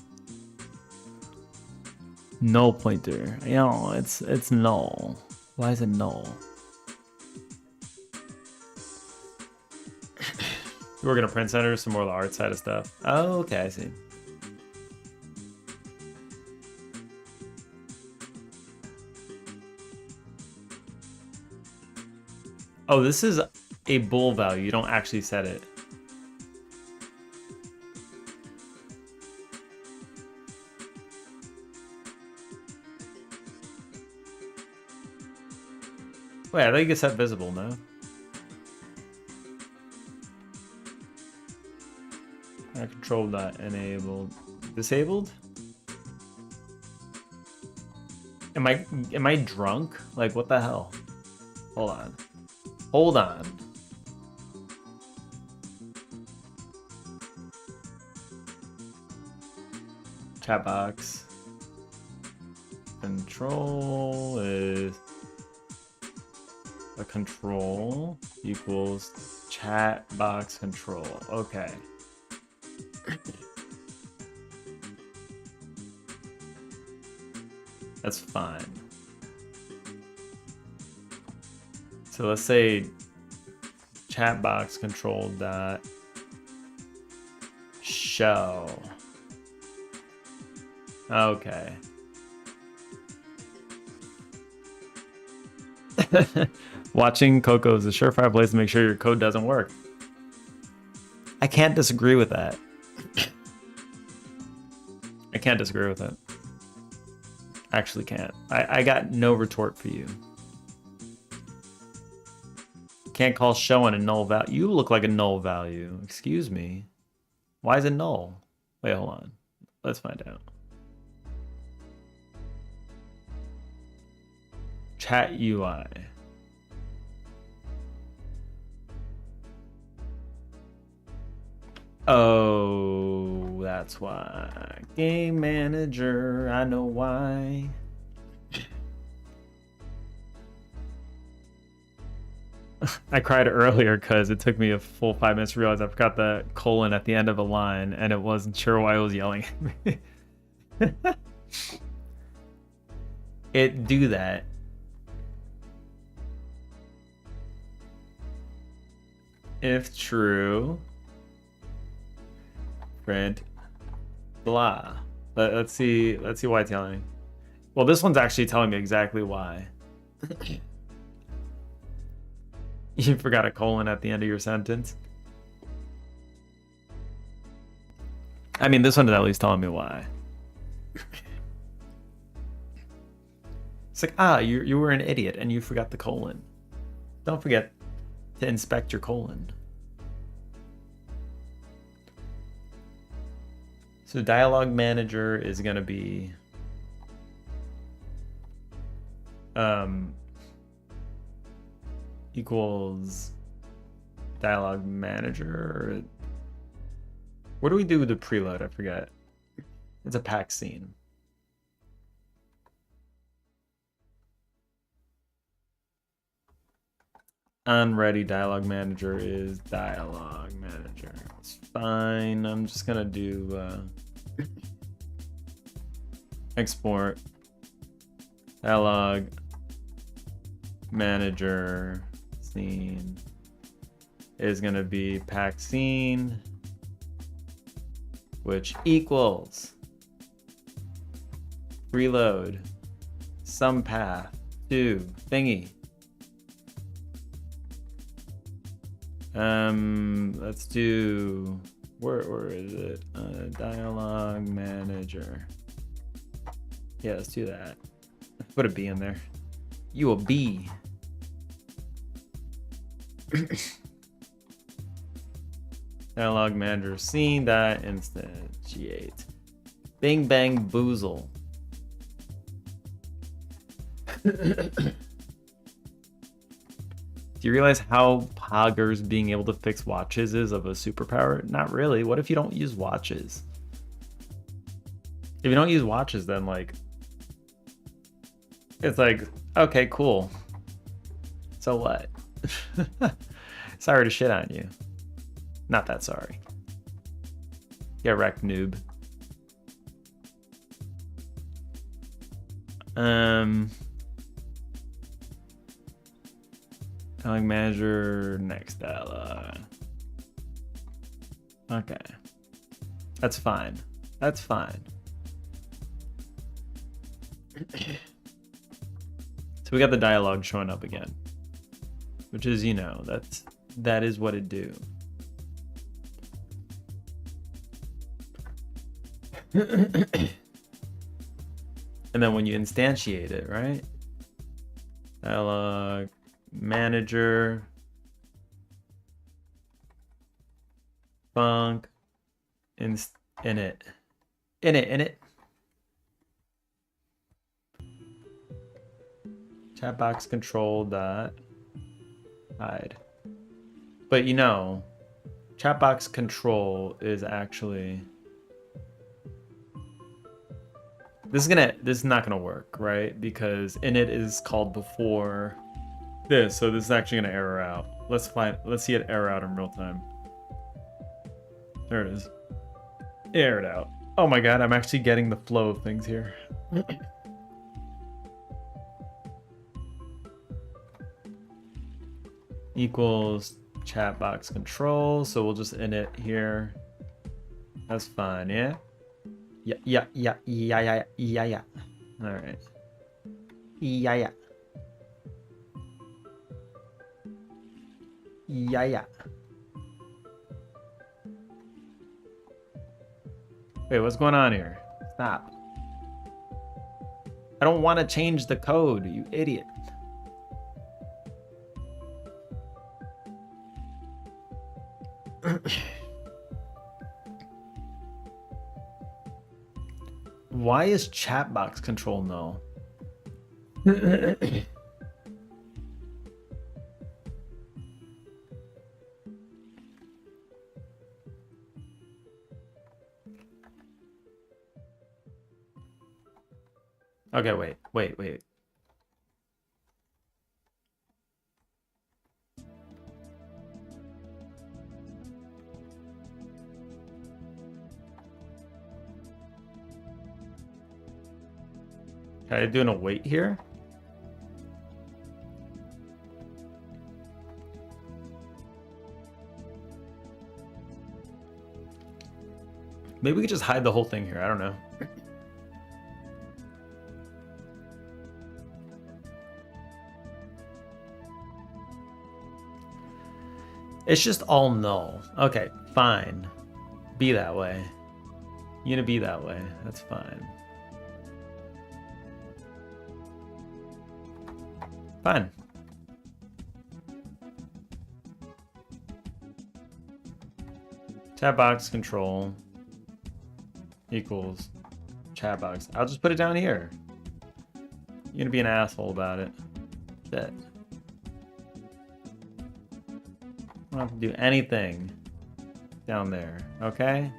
Null pointer. You know, it's null. Why is it null? We're gonna print center, some more of the art side of stuff. Oh, okay, I see. Oh, this is a bool value. You don't actually set it. Wait, I think it's set visible, no? Control dot enabled. Disabled? Am I drunk? Like what the hell? Hold on. Hold on. Chat box. Control is a control equals chat box control. Okay. That's fine. So let's say chat box control dot show. Okay. Watching Coco is a surefire place to make sure your code doesn't work. I can't disagree with that. I can't disagree with it. Actually can't. I got no retort for you. Can't call showing a null value. You look like a null value. Excuse me. Why is it null? Wait, hold on. Let's find out. Chat UI. Oh, that's why. Game manager, I know why. I cried earlier because it took me a full 5 minutes to realize I forgot the colon at the end of a line and it wasn't sure why it was yelling at me. It do that. If true, print blah. Let's see why it's yelling. Well, this one's actually telling me exactly why. You forgot a colon at the end of your sentence. I mean, this one is at least telling me why. It's like, you were an idiot and you forgot the colon. Don't forget to inspect your colon. So dialog manager is going to be equals dialog manager. What do we do with the preload? I forget. It's a pack scene. Unready dialog manager is dialog manager. It's fine. I'm just gonna do export dialog manager scene is gonna be pack scene, which equals reload some path to thingy. Let's do where is it? Dialog manager. Yeah, let's do that. Put a B in there. You a B. Dialog manager scene that instantiate. Bing bang boozle. Do you realize how poggers being able to fix watches is of a superpower? Not really. What if you don't use watches? If you don't use watches, then like, it's like, okay, cool. So what? Sorry to shit on you. Not that sorry. Get wrecked, noob. Dialog manager, next dialog. Okay. That's fine. That's fine. So we got the dialogue showing up again. Which is, you know, that is what it do. And then when you instantiate it, right? Dialog manager func init chat box control dot hide. But you know, chat box control is actually this is not gonna work, right? Because init is called before this, so this is actually gonna error out. Let's see it error out in real time. There it is. It errored out. Oh my god, I'm actually getting the flow of things here. equals chat box control. So we'll just init here. That's fine, yeah? Yeah. All right. Yeah. Wait, what's going on here? Stop. I don't want to change the code, you idiot. Why is chat box control no? Okay, wait. Are you doing a wait here? Maybe we could just hide the whole thing here. I don't know. It's just all null. Okay, fine. Be that way. You're gonna be that way. That's fine. Fine. Chat box control equals chat box. I'll just put it down here. You're gonna be an asshole about it. Shit. I don't have to do anything down there, okay?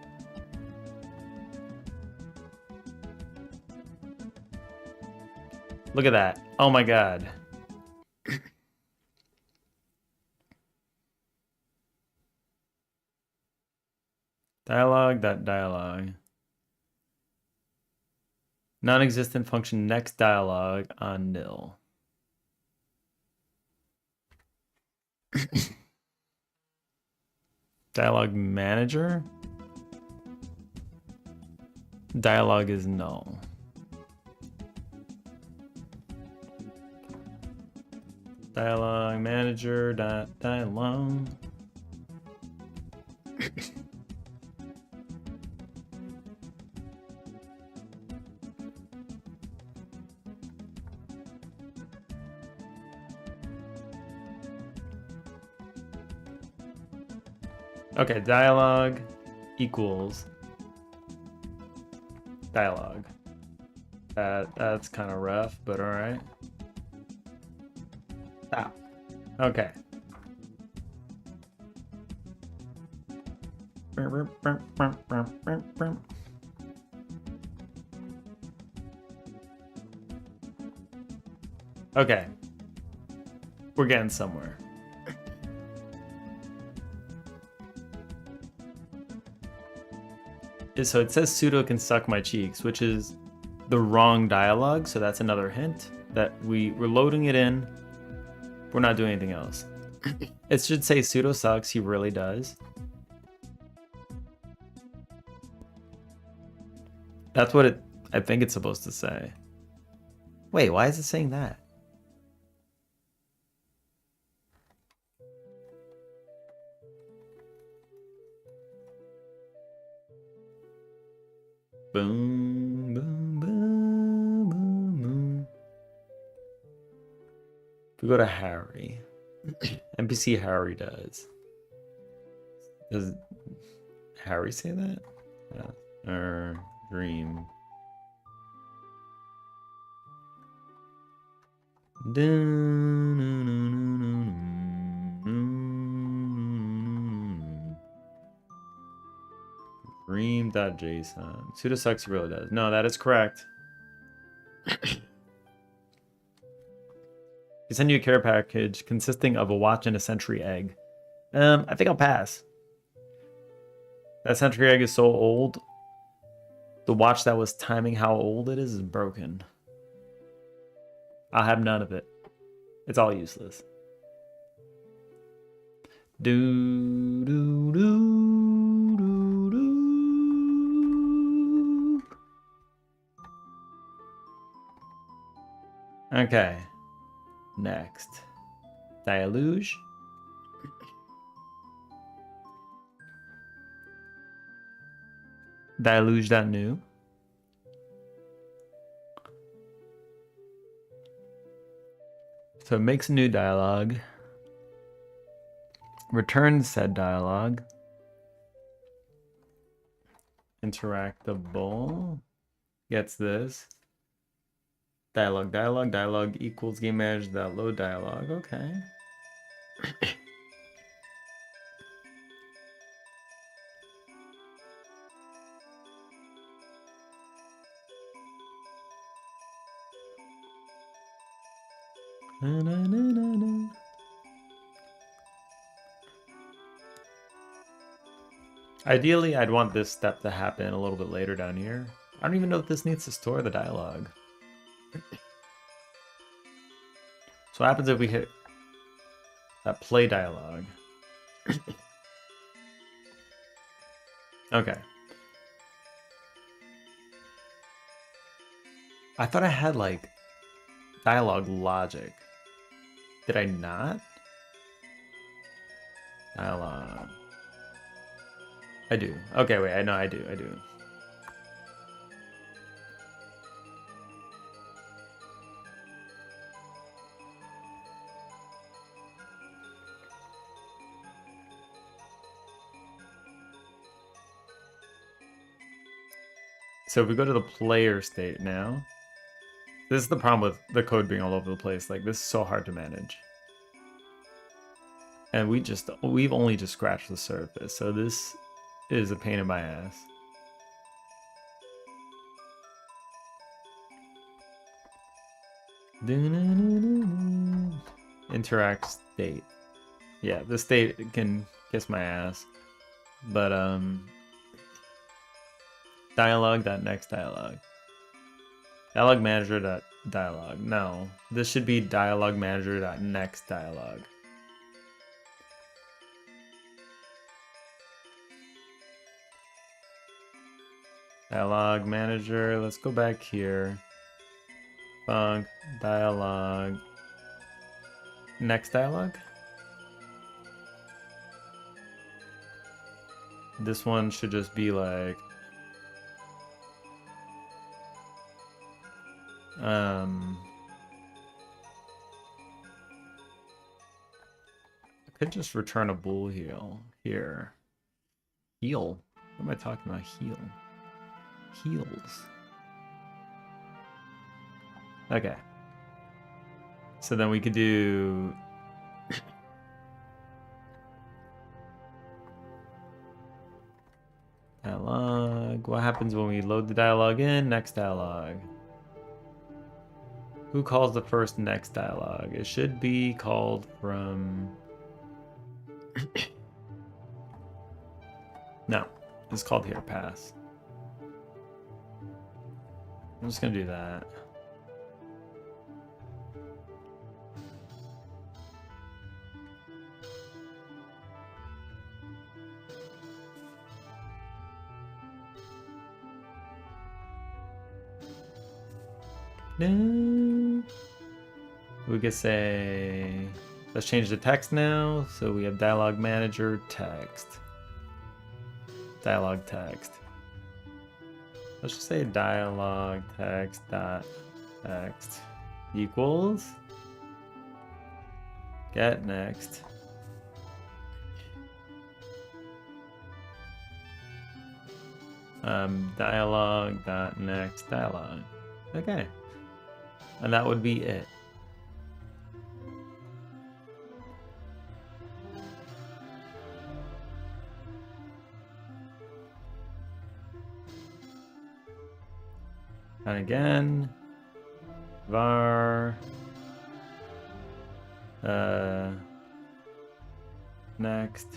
Look at that. Oh my god. Dialogue. Non-existent function next dialogue on nil. Dialogue manager. Dialogue is null. Dialogue manager dialogue. Okay, dialogue equals dialogue. That's kind of rough, but all right. Ah, okay. Okay. We're getting somewhere. So it says sudo can suck my cheeks, which is the wrong dialogue. So that's another hint that we're loading it in. We're not doing anything else. It should say sudo sucks. He really does. That's what I think it's supposed to say. Wait, why is it saying that? Boom, boom, boom, boom, boom. If we go to Harry, NPC Harry does. Does Harry say that? Yeah. Or dream. Dream.json. Sudo sucks really does. No, that is correct. He send you a care package consisting of a watch and a sentry egg. I think I'll pass. That sentry egg is so old. The watch that was timing how old it is broken. I'll have none of it. It's all useless. Do do do do do. Okay. Next. Dialuge. Dialuge.new. So it makes a new dialogue. Returns said dialogue. Interactable. Gets this. Dialogue equals game manager.load dialogue. Okay. Na, na, na, na, na. Ideally, I'd want this step to happen a little bit later down here. I don't even know if this needs to store the dialogue. So what happens if we hit that play dialogue? Okay. I thought I had like dialogue logic. Did I not? Dialogue. I do. Okay, wait, I know I do. So if we go to the player state now, this is the problem with the code being all over the place. Like, this is so hard to manage. And we've only just scratched the surface, so this is a pain in my ass. Interact state. Yeah, the state can kiss my ass. But dialogue.next dialogue. Dialogue manager.dialogue. No, this should be dialogue manager.next dialogue. Dialogue manager, let's go back here. Func, dialogue. Next dialogue? This one should just be like... I could just return a bool here. Heal? What am I talking about? Heal. Heals. Okay. So then we could do... dialogue. What happens when we load the dialogue in? Next dialogue. Who calls the first next dialogue? It should be called from... No, it's called here, pass. I'm just gonna do that. No. We could say, let's change the text now. So we have dialogue manager text. Dialogue text. Let's just say dialogue text dot text equals get next. Dialogue dot next dialogue. Okay. And that would be it. And again, var next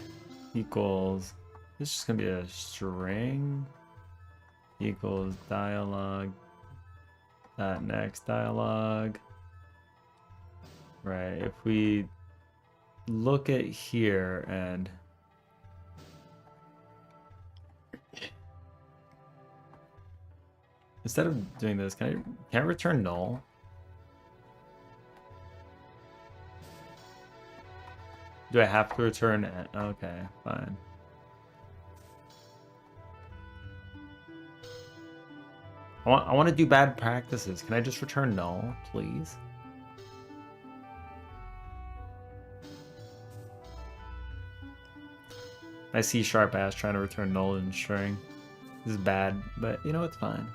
equals, this is just gonna be a string equals dialogue next dialogue. Right, if we look at here and instead of doing this, can I return null? Do I have to return? Okay, fine. I want to do bad practices. Can I just return null, please? My C# ass trying to return null in string. This is bad, but you know, it's fine.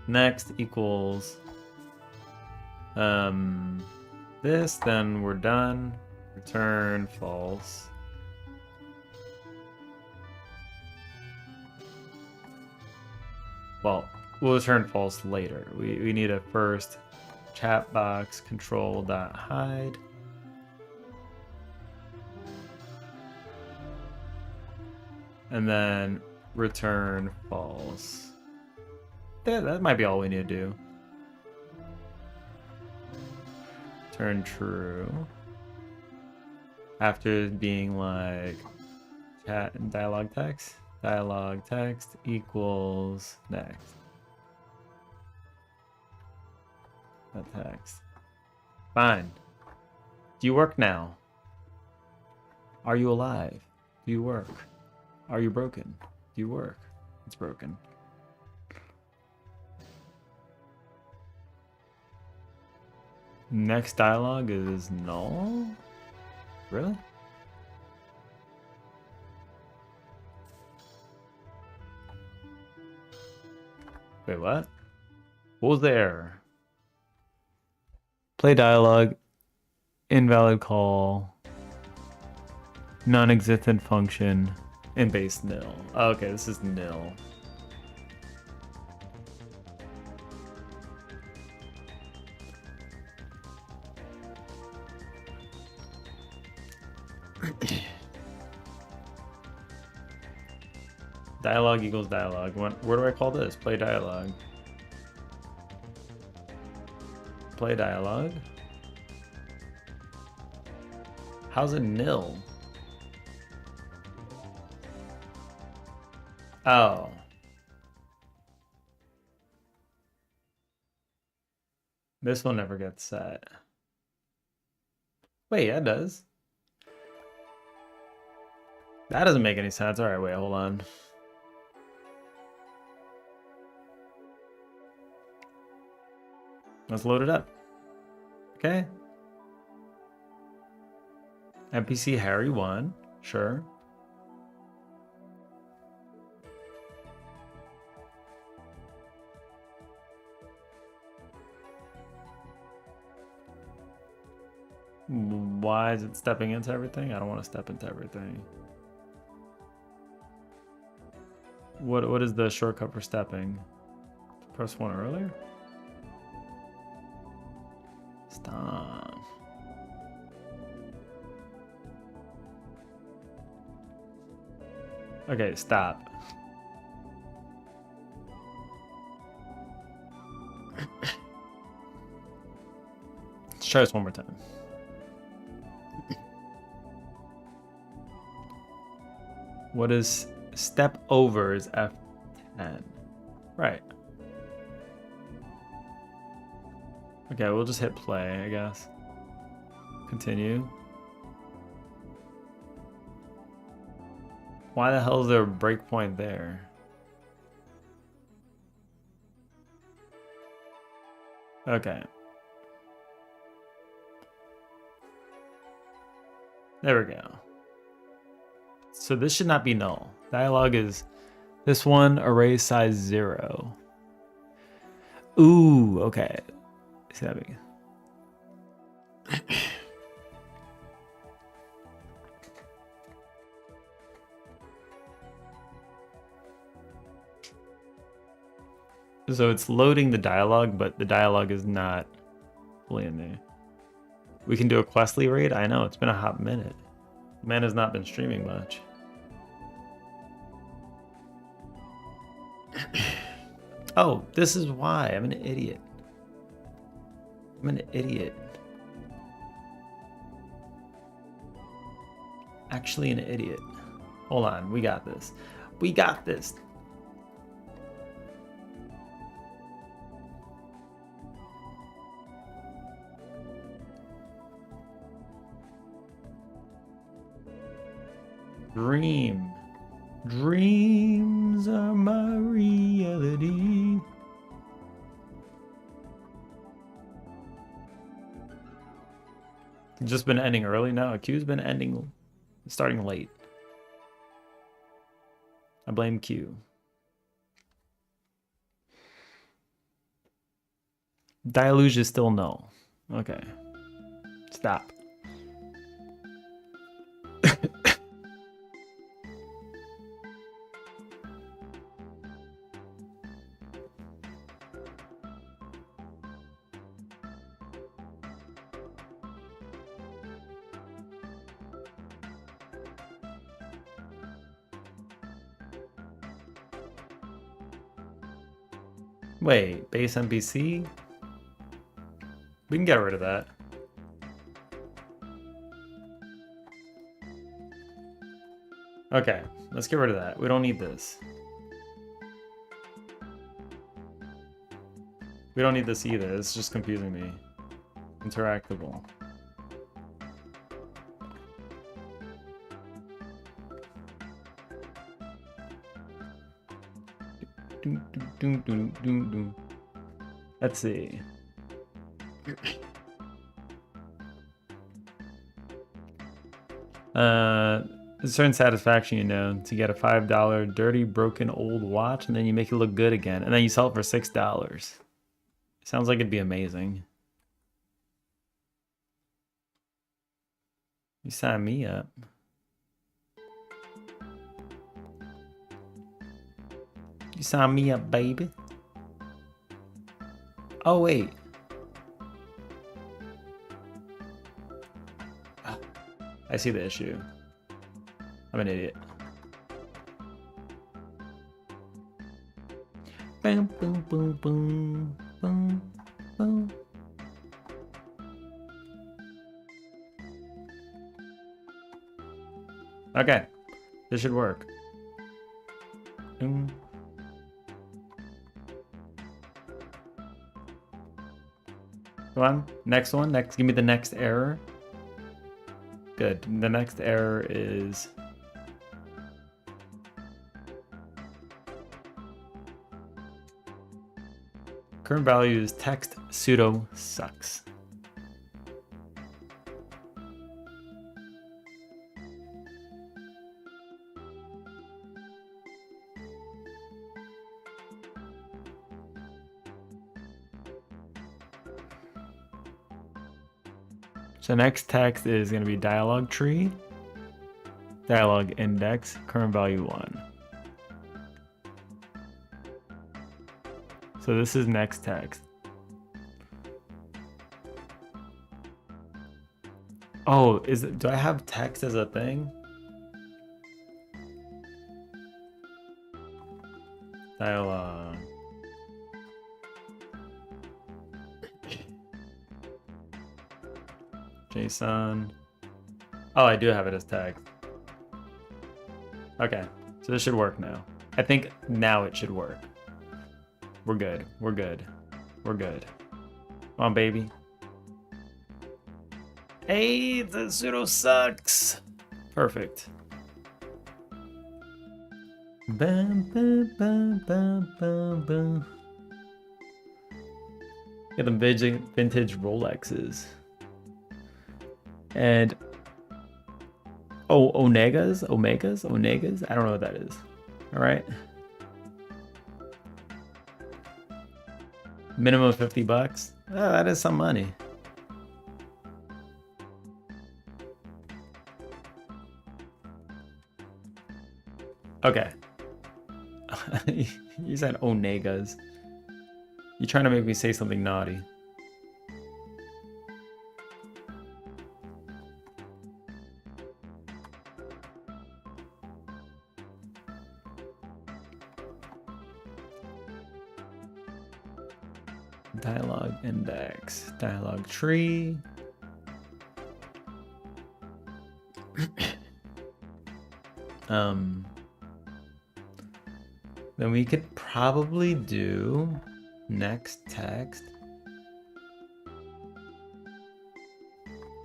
Next equals this, then we're done. Return false. Well, we'll return false later. We need a first chat box control.hide. And then return false. Yeah, that might be all we need to do. Turn true. After being like chat and dialog text. Dialog text equals next. That text. Fine. Do you work now? Are you alive? Do you work? Are you broken? Do you work? It's broken. Next dialog is null? Really? Wait, what? What was the error? Play dialog, invalid call, non-existent function, and base nil. Oh, okay, this is nil. Dialogue equals dialogue. Where do I call this? Play dialogue. Play dialogue. How's it nil? Oh. This will never get set. Wait, yeah, it does. That doesn't make any sense. All right, wait, hold on. Let's load it up. Okay. NPC Harry 1. Sure. Why is it stepping into everything? I don't want to step into everything. What is the shortcut for stepping? Press 1 earlier? Stop. Okay, stop. Let's try this one more time. What is step over is F10. Right. Okay, we'll just hit play, I guess. Continue. Why the hell is there a breakpoint there? Okay. There we go. So this should not be null. Dialogue is this one, array size 0. Ooh, okay. See that big. So it's loading the dialogue, but the dialogue is not fully in there. We can do a Questly raid? I know, it's been a hot minute. Man has not been streaming much. Oh, this is why. I'm an idiot. I'm an idiot. Actually an idiot. Hold on, we got this. We got this. Dream. Dreams are my reality. Just been ending early now. Q's been ending, starting late. I blame Q. Diluge is still no. Okay. Stop. Wait, base NPC? We can get rid of that. Okay, let's get rid of that. We don't need this. We don't need this either. It's just confusing me. Interactable. Let's see. A certain satisfaction, you know, to get a $5 dirty, broken old watch, and then you make it look good again, and then you sell it for $6. Sounds like it'd be amazing. You sign me up. You sign me up, baby. Oh, wait. I see the issue. I'm an idiot. Boom, boom, boom, boom, boom, boom. Okay, this should work. Boom. Come on, next one. Next, give me the next error. Good. The next error is current value is text pseudo sucks. So next text is going to be dialogue tree, dialogue index, current value 1. So this is next text. Oh, do I have text as a thing? Dialogue. JSON. Oh, I do have it as text. Okay, so this should work now. I think now it should work. We're good. We're good. We're good. Come on, baby. Hey, the pseudo sucks. Perfect. Bam, bam, bam, bam, bam, bam. Get them vintage Rolexes. And oh, Omegas? I don't know what that is. All right. Minimum $50. Oh, that is some money. Okay. You said Omegas. You're trying to make me say something naughty. Dialogue index, dialogue tree. Then we could probably do next text.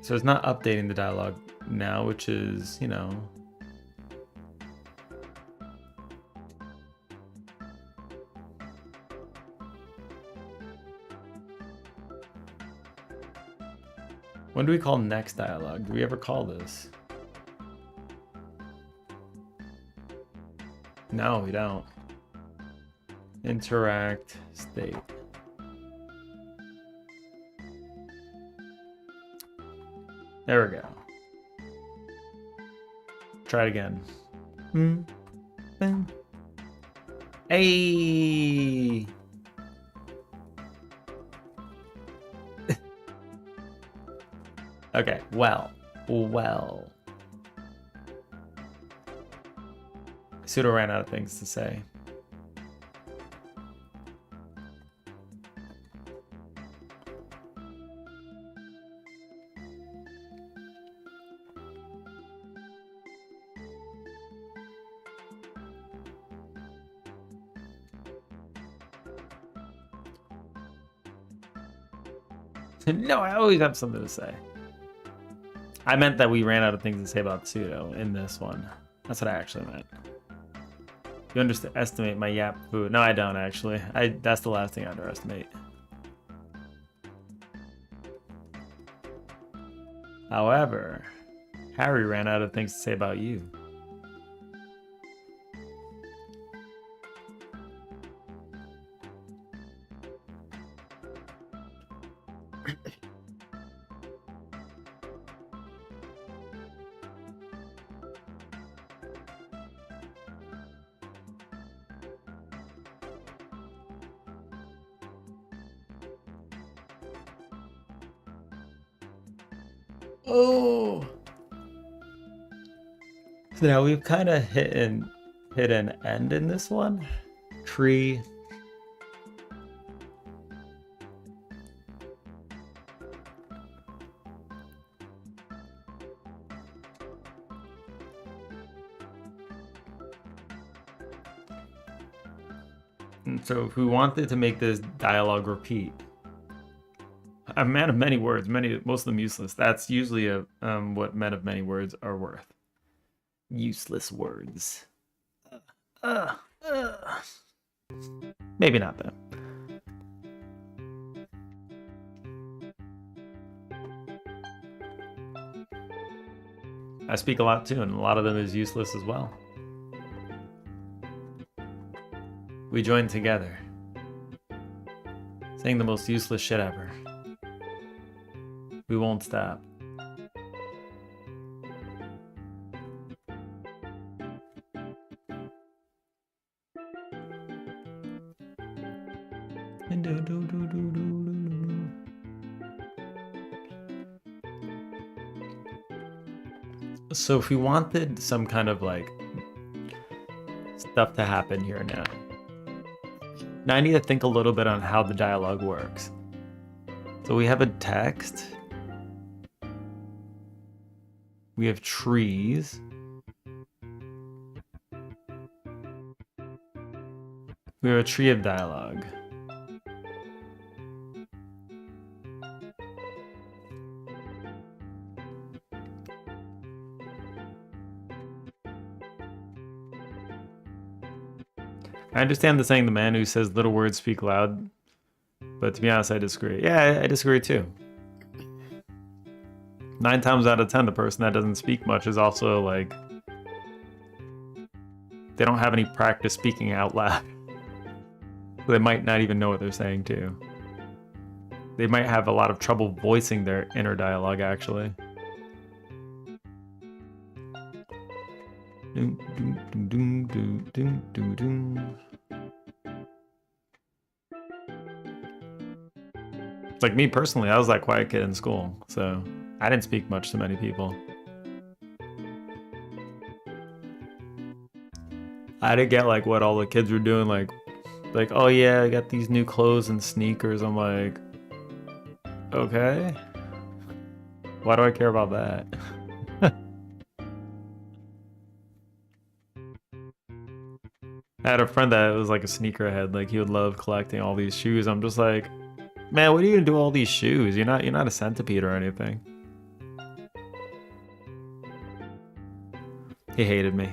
So it's not updating the dialogue now, which is, you know. When do we call next dialogue? Do we ever call this? No, we don't. Interact state. There we go. Try it again. Hey. Okay, well. Pseudo ran out of things to say. No, I always have something to say. I meant that we ran out of things to say about pseudo in this one. That's what I actually meant. You underestimate my yap food. No, I don't actually. That's the last thing I underestimate. However, Harry ran out of things to say about you. Oh. So now we've kind of hit an end in this one. Tree. And so if we wanted to make this dialogue repeat, a man of many words, most of them useless. That's usually what men of many words are worth. Useless words. Maybe not though. I speak a lot too, and a lot of them is useless as well. We join together, saying the most useless shit ever. We won't stop. So if we wanted some kind of like stuff to happen here now I need to think a little bit on how the dialogue works. So we have a text. We have trees. We have a tree of dialogue. I understand the saying, the man who says little words speak loud, but to be honest, I disagree. Yeah, I disagree too. 9 times out of 10, the person that doesn't speak much is also like, they don't have any practice speaking out loud. They might not even know what they're saying too. They might have a lot of trouble voicing their inner dialogue actually. It's like me personally, I was that quiet kid in school, so I didn't speak much to many people. I didn't get like what all the kids were doing, like Like, oh yeah, I got these new clothes and sneakers. I'm like, okay. Why do I care about that? I had a friend that was like a sneakerhead. Like he would love collecting all these shoes. I'm just like, man, what are you gonna do with all these shoes? You're not a centipede or anything. He hated me.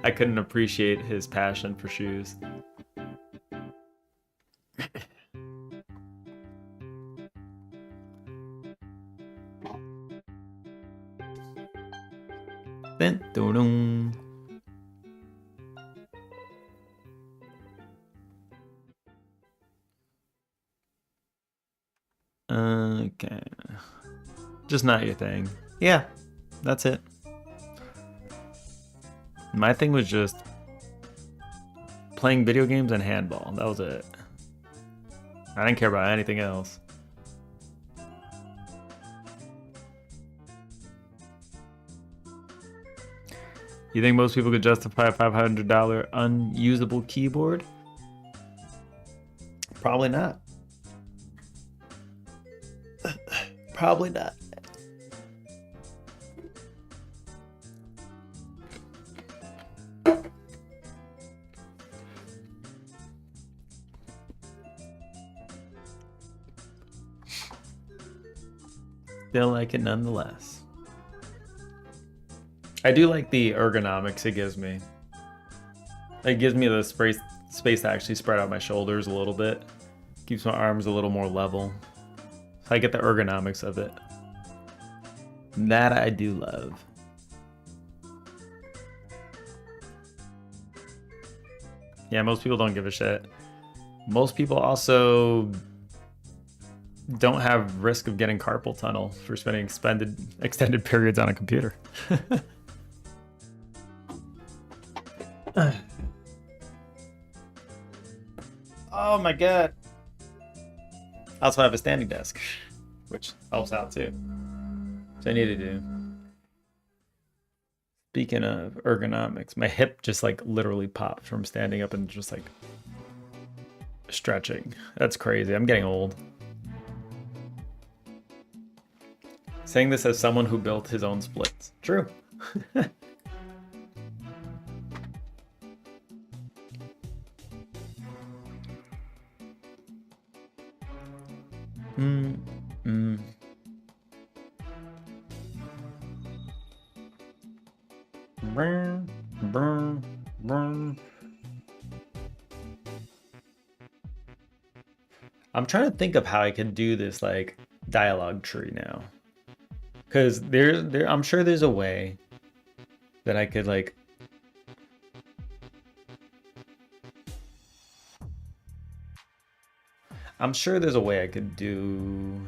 I couldn't appreciate his passion for shoes. Dun, dun, dun. Okay. Just not your thing. Yeah, that's it. My thing was just playing video games and handball. That was it. I didn't care about anything else. You think most people could justify a $500 unusable keyboard? Probably not. Probably not. Still like it nonetheless. I do like the ergonomics it gives me. It gives me the space to actually spread out my shoulders a little bit. Keeps my arms a little more level. So I get the ergonomics of it. That I do love. Yeah, most people don't give a shit. Most people also don't have risk of getting carpal tunnel for spending extended periods on a computer. Oh my god. I also have a standing desk, which helps out too. So I need to do. Speaking of ergonomics, my hip just like literally popped from standing up and just like stretching. That's crazy. I'm getting old. Saying this as someone who built his own splits. True. I'm trying to think of how I can do this like dialogue tree now. Cause I'm sure there's a way that I could like I'm sure there's a way I could do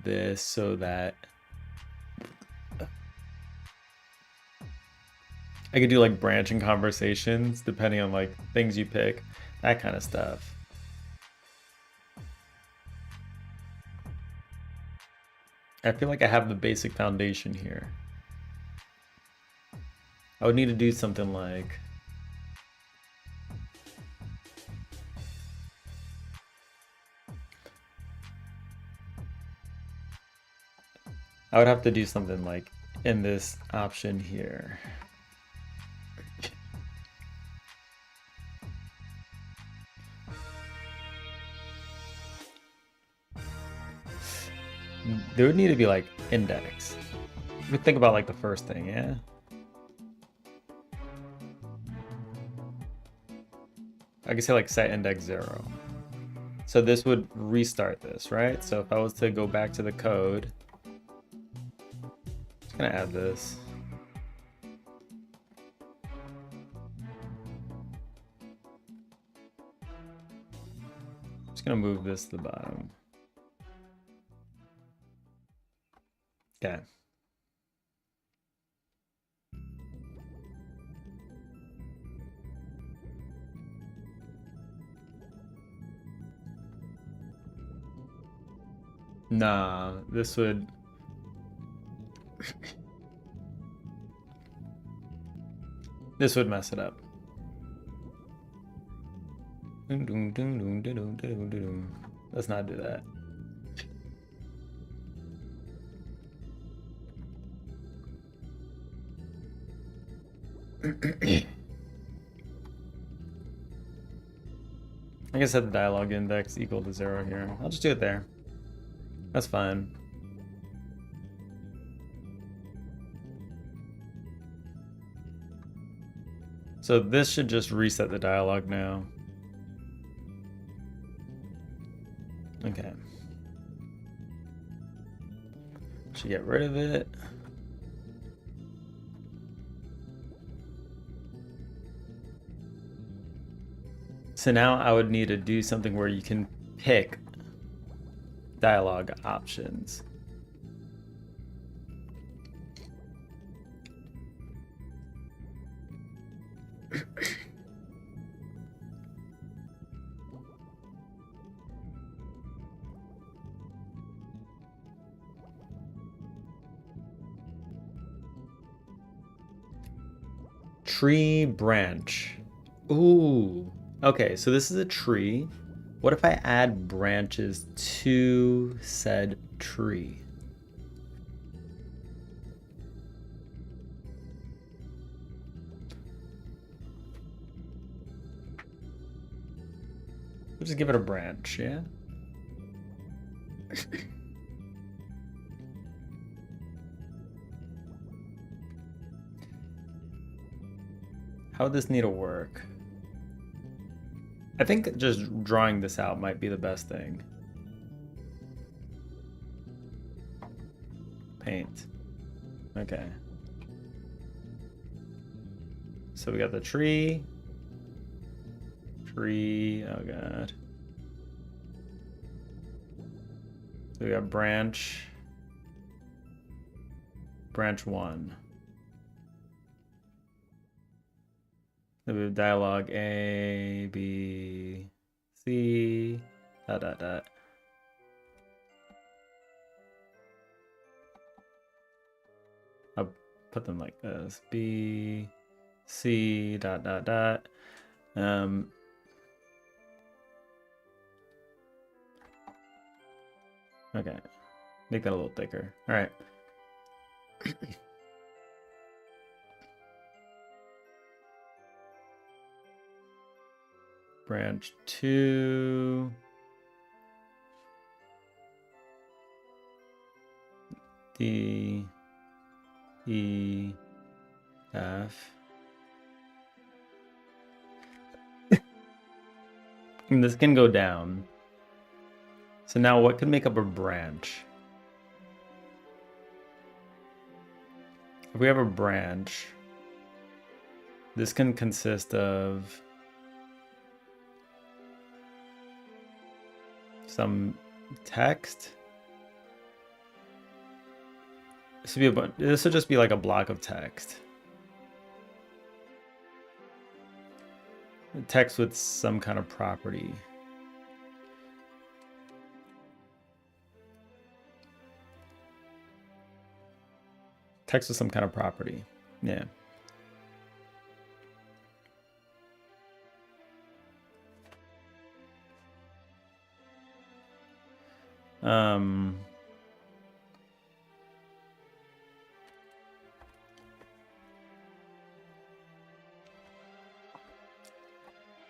this so that I could do like branching conversations depending on like things you pick, that kind of stuff. I feel like I have the basic foundation here. I would need to do something like I would have to do something like in this option here. There would need to be like index. You think about like the first thing, yeah? I could say like set index 0. So this would restart this, right? So if I was to go back to the code, just gonna add this. Just gonna move this to the bottom. Okay. Nah, this would this would mess it up. Let's not do that. I can set the dialogue index equal to 0 here. I'll just do it there. That's fine. So this should just reset the dialogue now. Okay. Should get rid of it. So now I would need to do something where you can pick dialogue options. Tree branch. Ooh. Okay, so this is a tree. What if I add branches to said tree? We'll just give it a branch, yeah? How would this need to work? I think just drawing this out might be the best thing. Paint. Okay. So we got the tree. Tree, oh god. So we got branch. Branch 1. So we have dialogue A, B, C, dot, dot, dot. I'll put them like this. B, C, dot, dot, dot. Okay. Make that a little thicker. All right. Branch 2. D, E, F. And this can go down. So now what could make up a branch? If we have a branch, this can consist of some text. This would just be like a block of text. Text with some kind of property. Text with some kind of property. Yeah.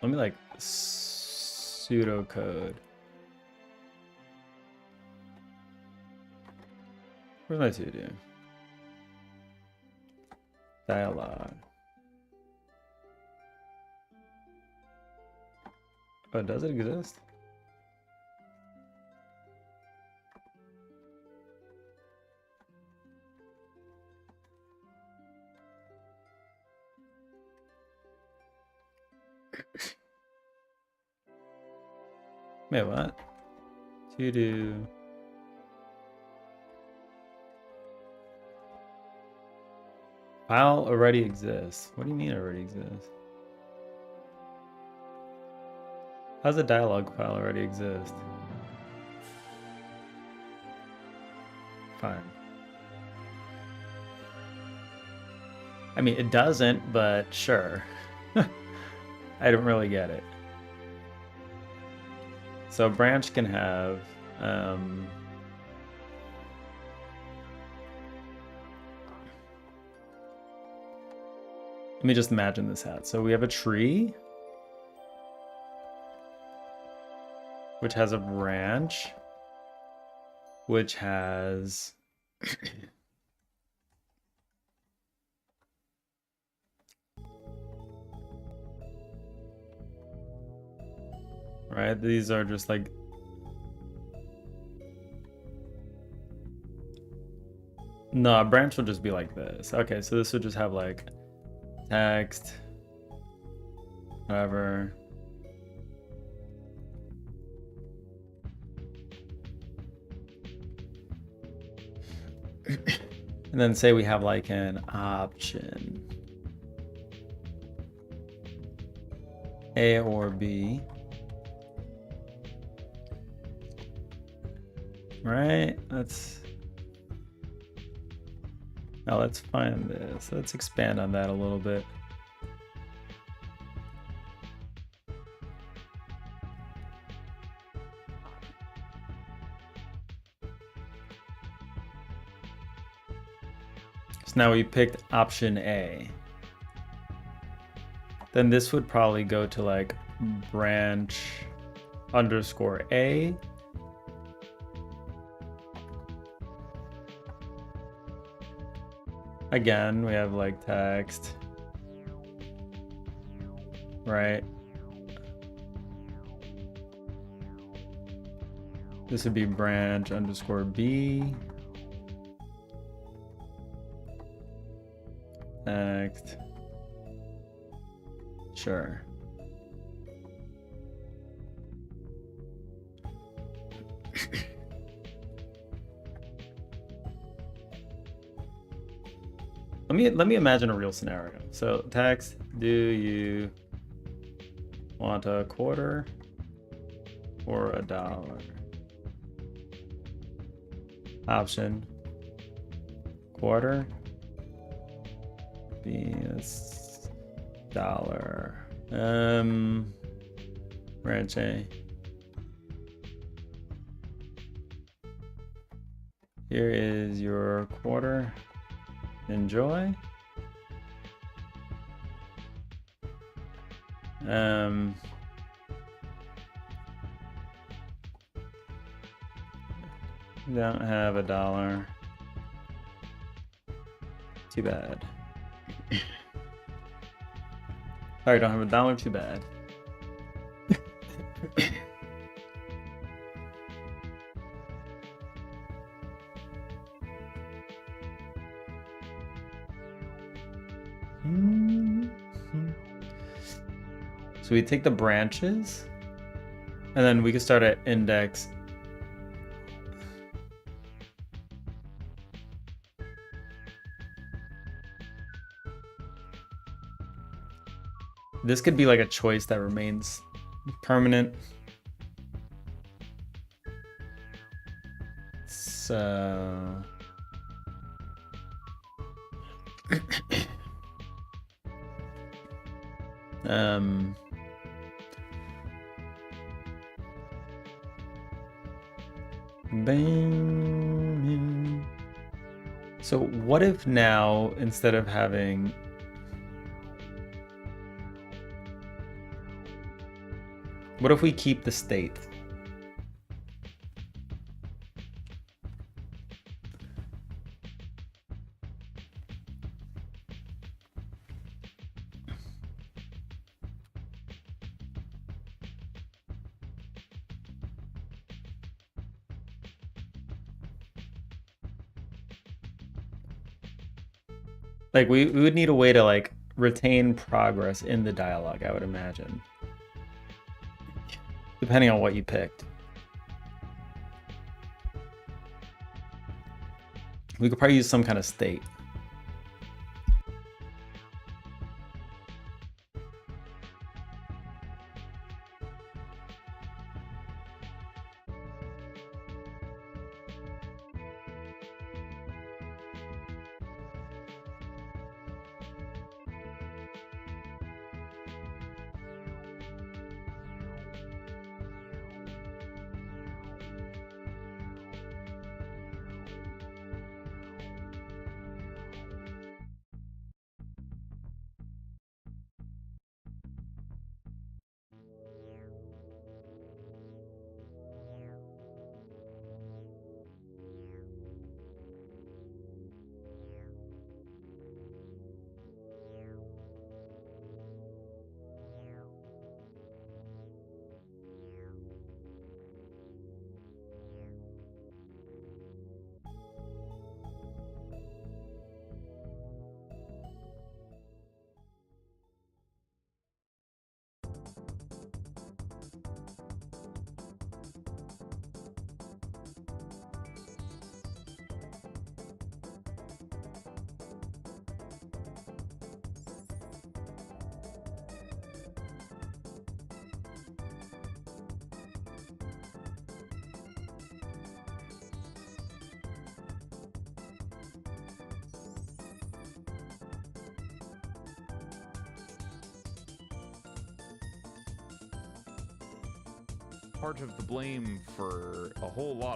Let me like pseudocode. Where's my sudo? Dialogue. Oh, does it exist? Wait, what? Sudo. File already exists. What do you mean already exists? How does a dialogue file already exist? Fine. I mean, it doesn't, but sure. I don't really get it. So branch can have let me just imagine this hat. So we have a tree which has a branch which has right, these are just like no, a branch will just be like this. Okay, so this would just have like text, whatever. And then say we have like an option A or B. Right? Now let's find this. Let's expand on that a little bit. So now we picked option A. Then this would probably go to like branch underscore A. Again, we have like text, right? This would be branch underscore B. Text. Sure. Let me imagine a real scenario. So text, do you want a quarter or a dollar? Option quarter, B is dollar. Branch A. Here is your quarter. Enjoy. Don't have a dollar. Too bad. Sorry, don't have a dollar. Too bad. So we take the branches, and then we can start at index. This could be like a choice that remains permanent. So bang. So what if now, instead of having what if we keep the state? Like we would need a way to like retain progress in the dialogue, I would imagine. Depending on what you picked. We could probably use some kind of state. part of the blame for a whole lot of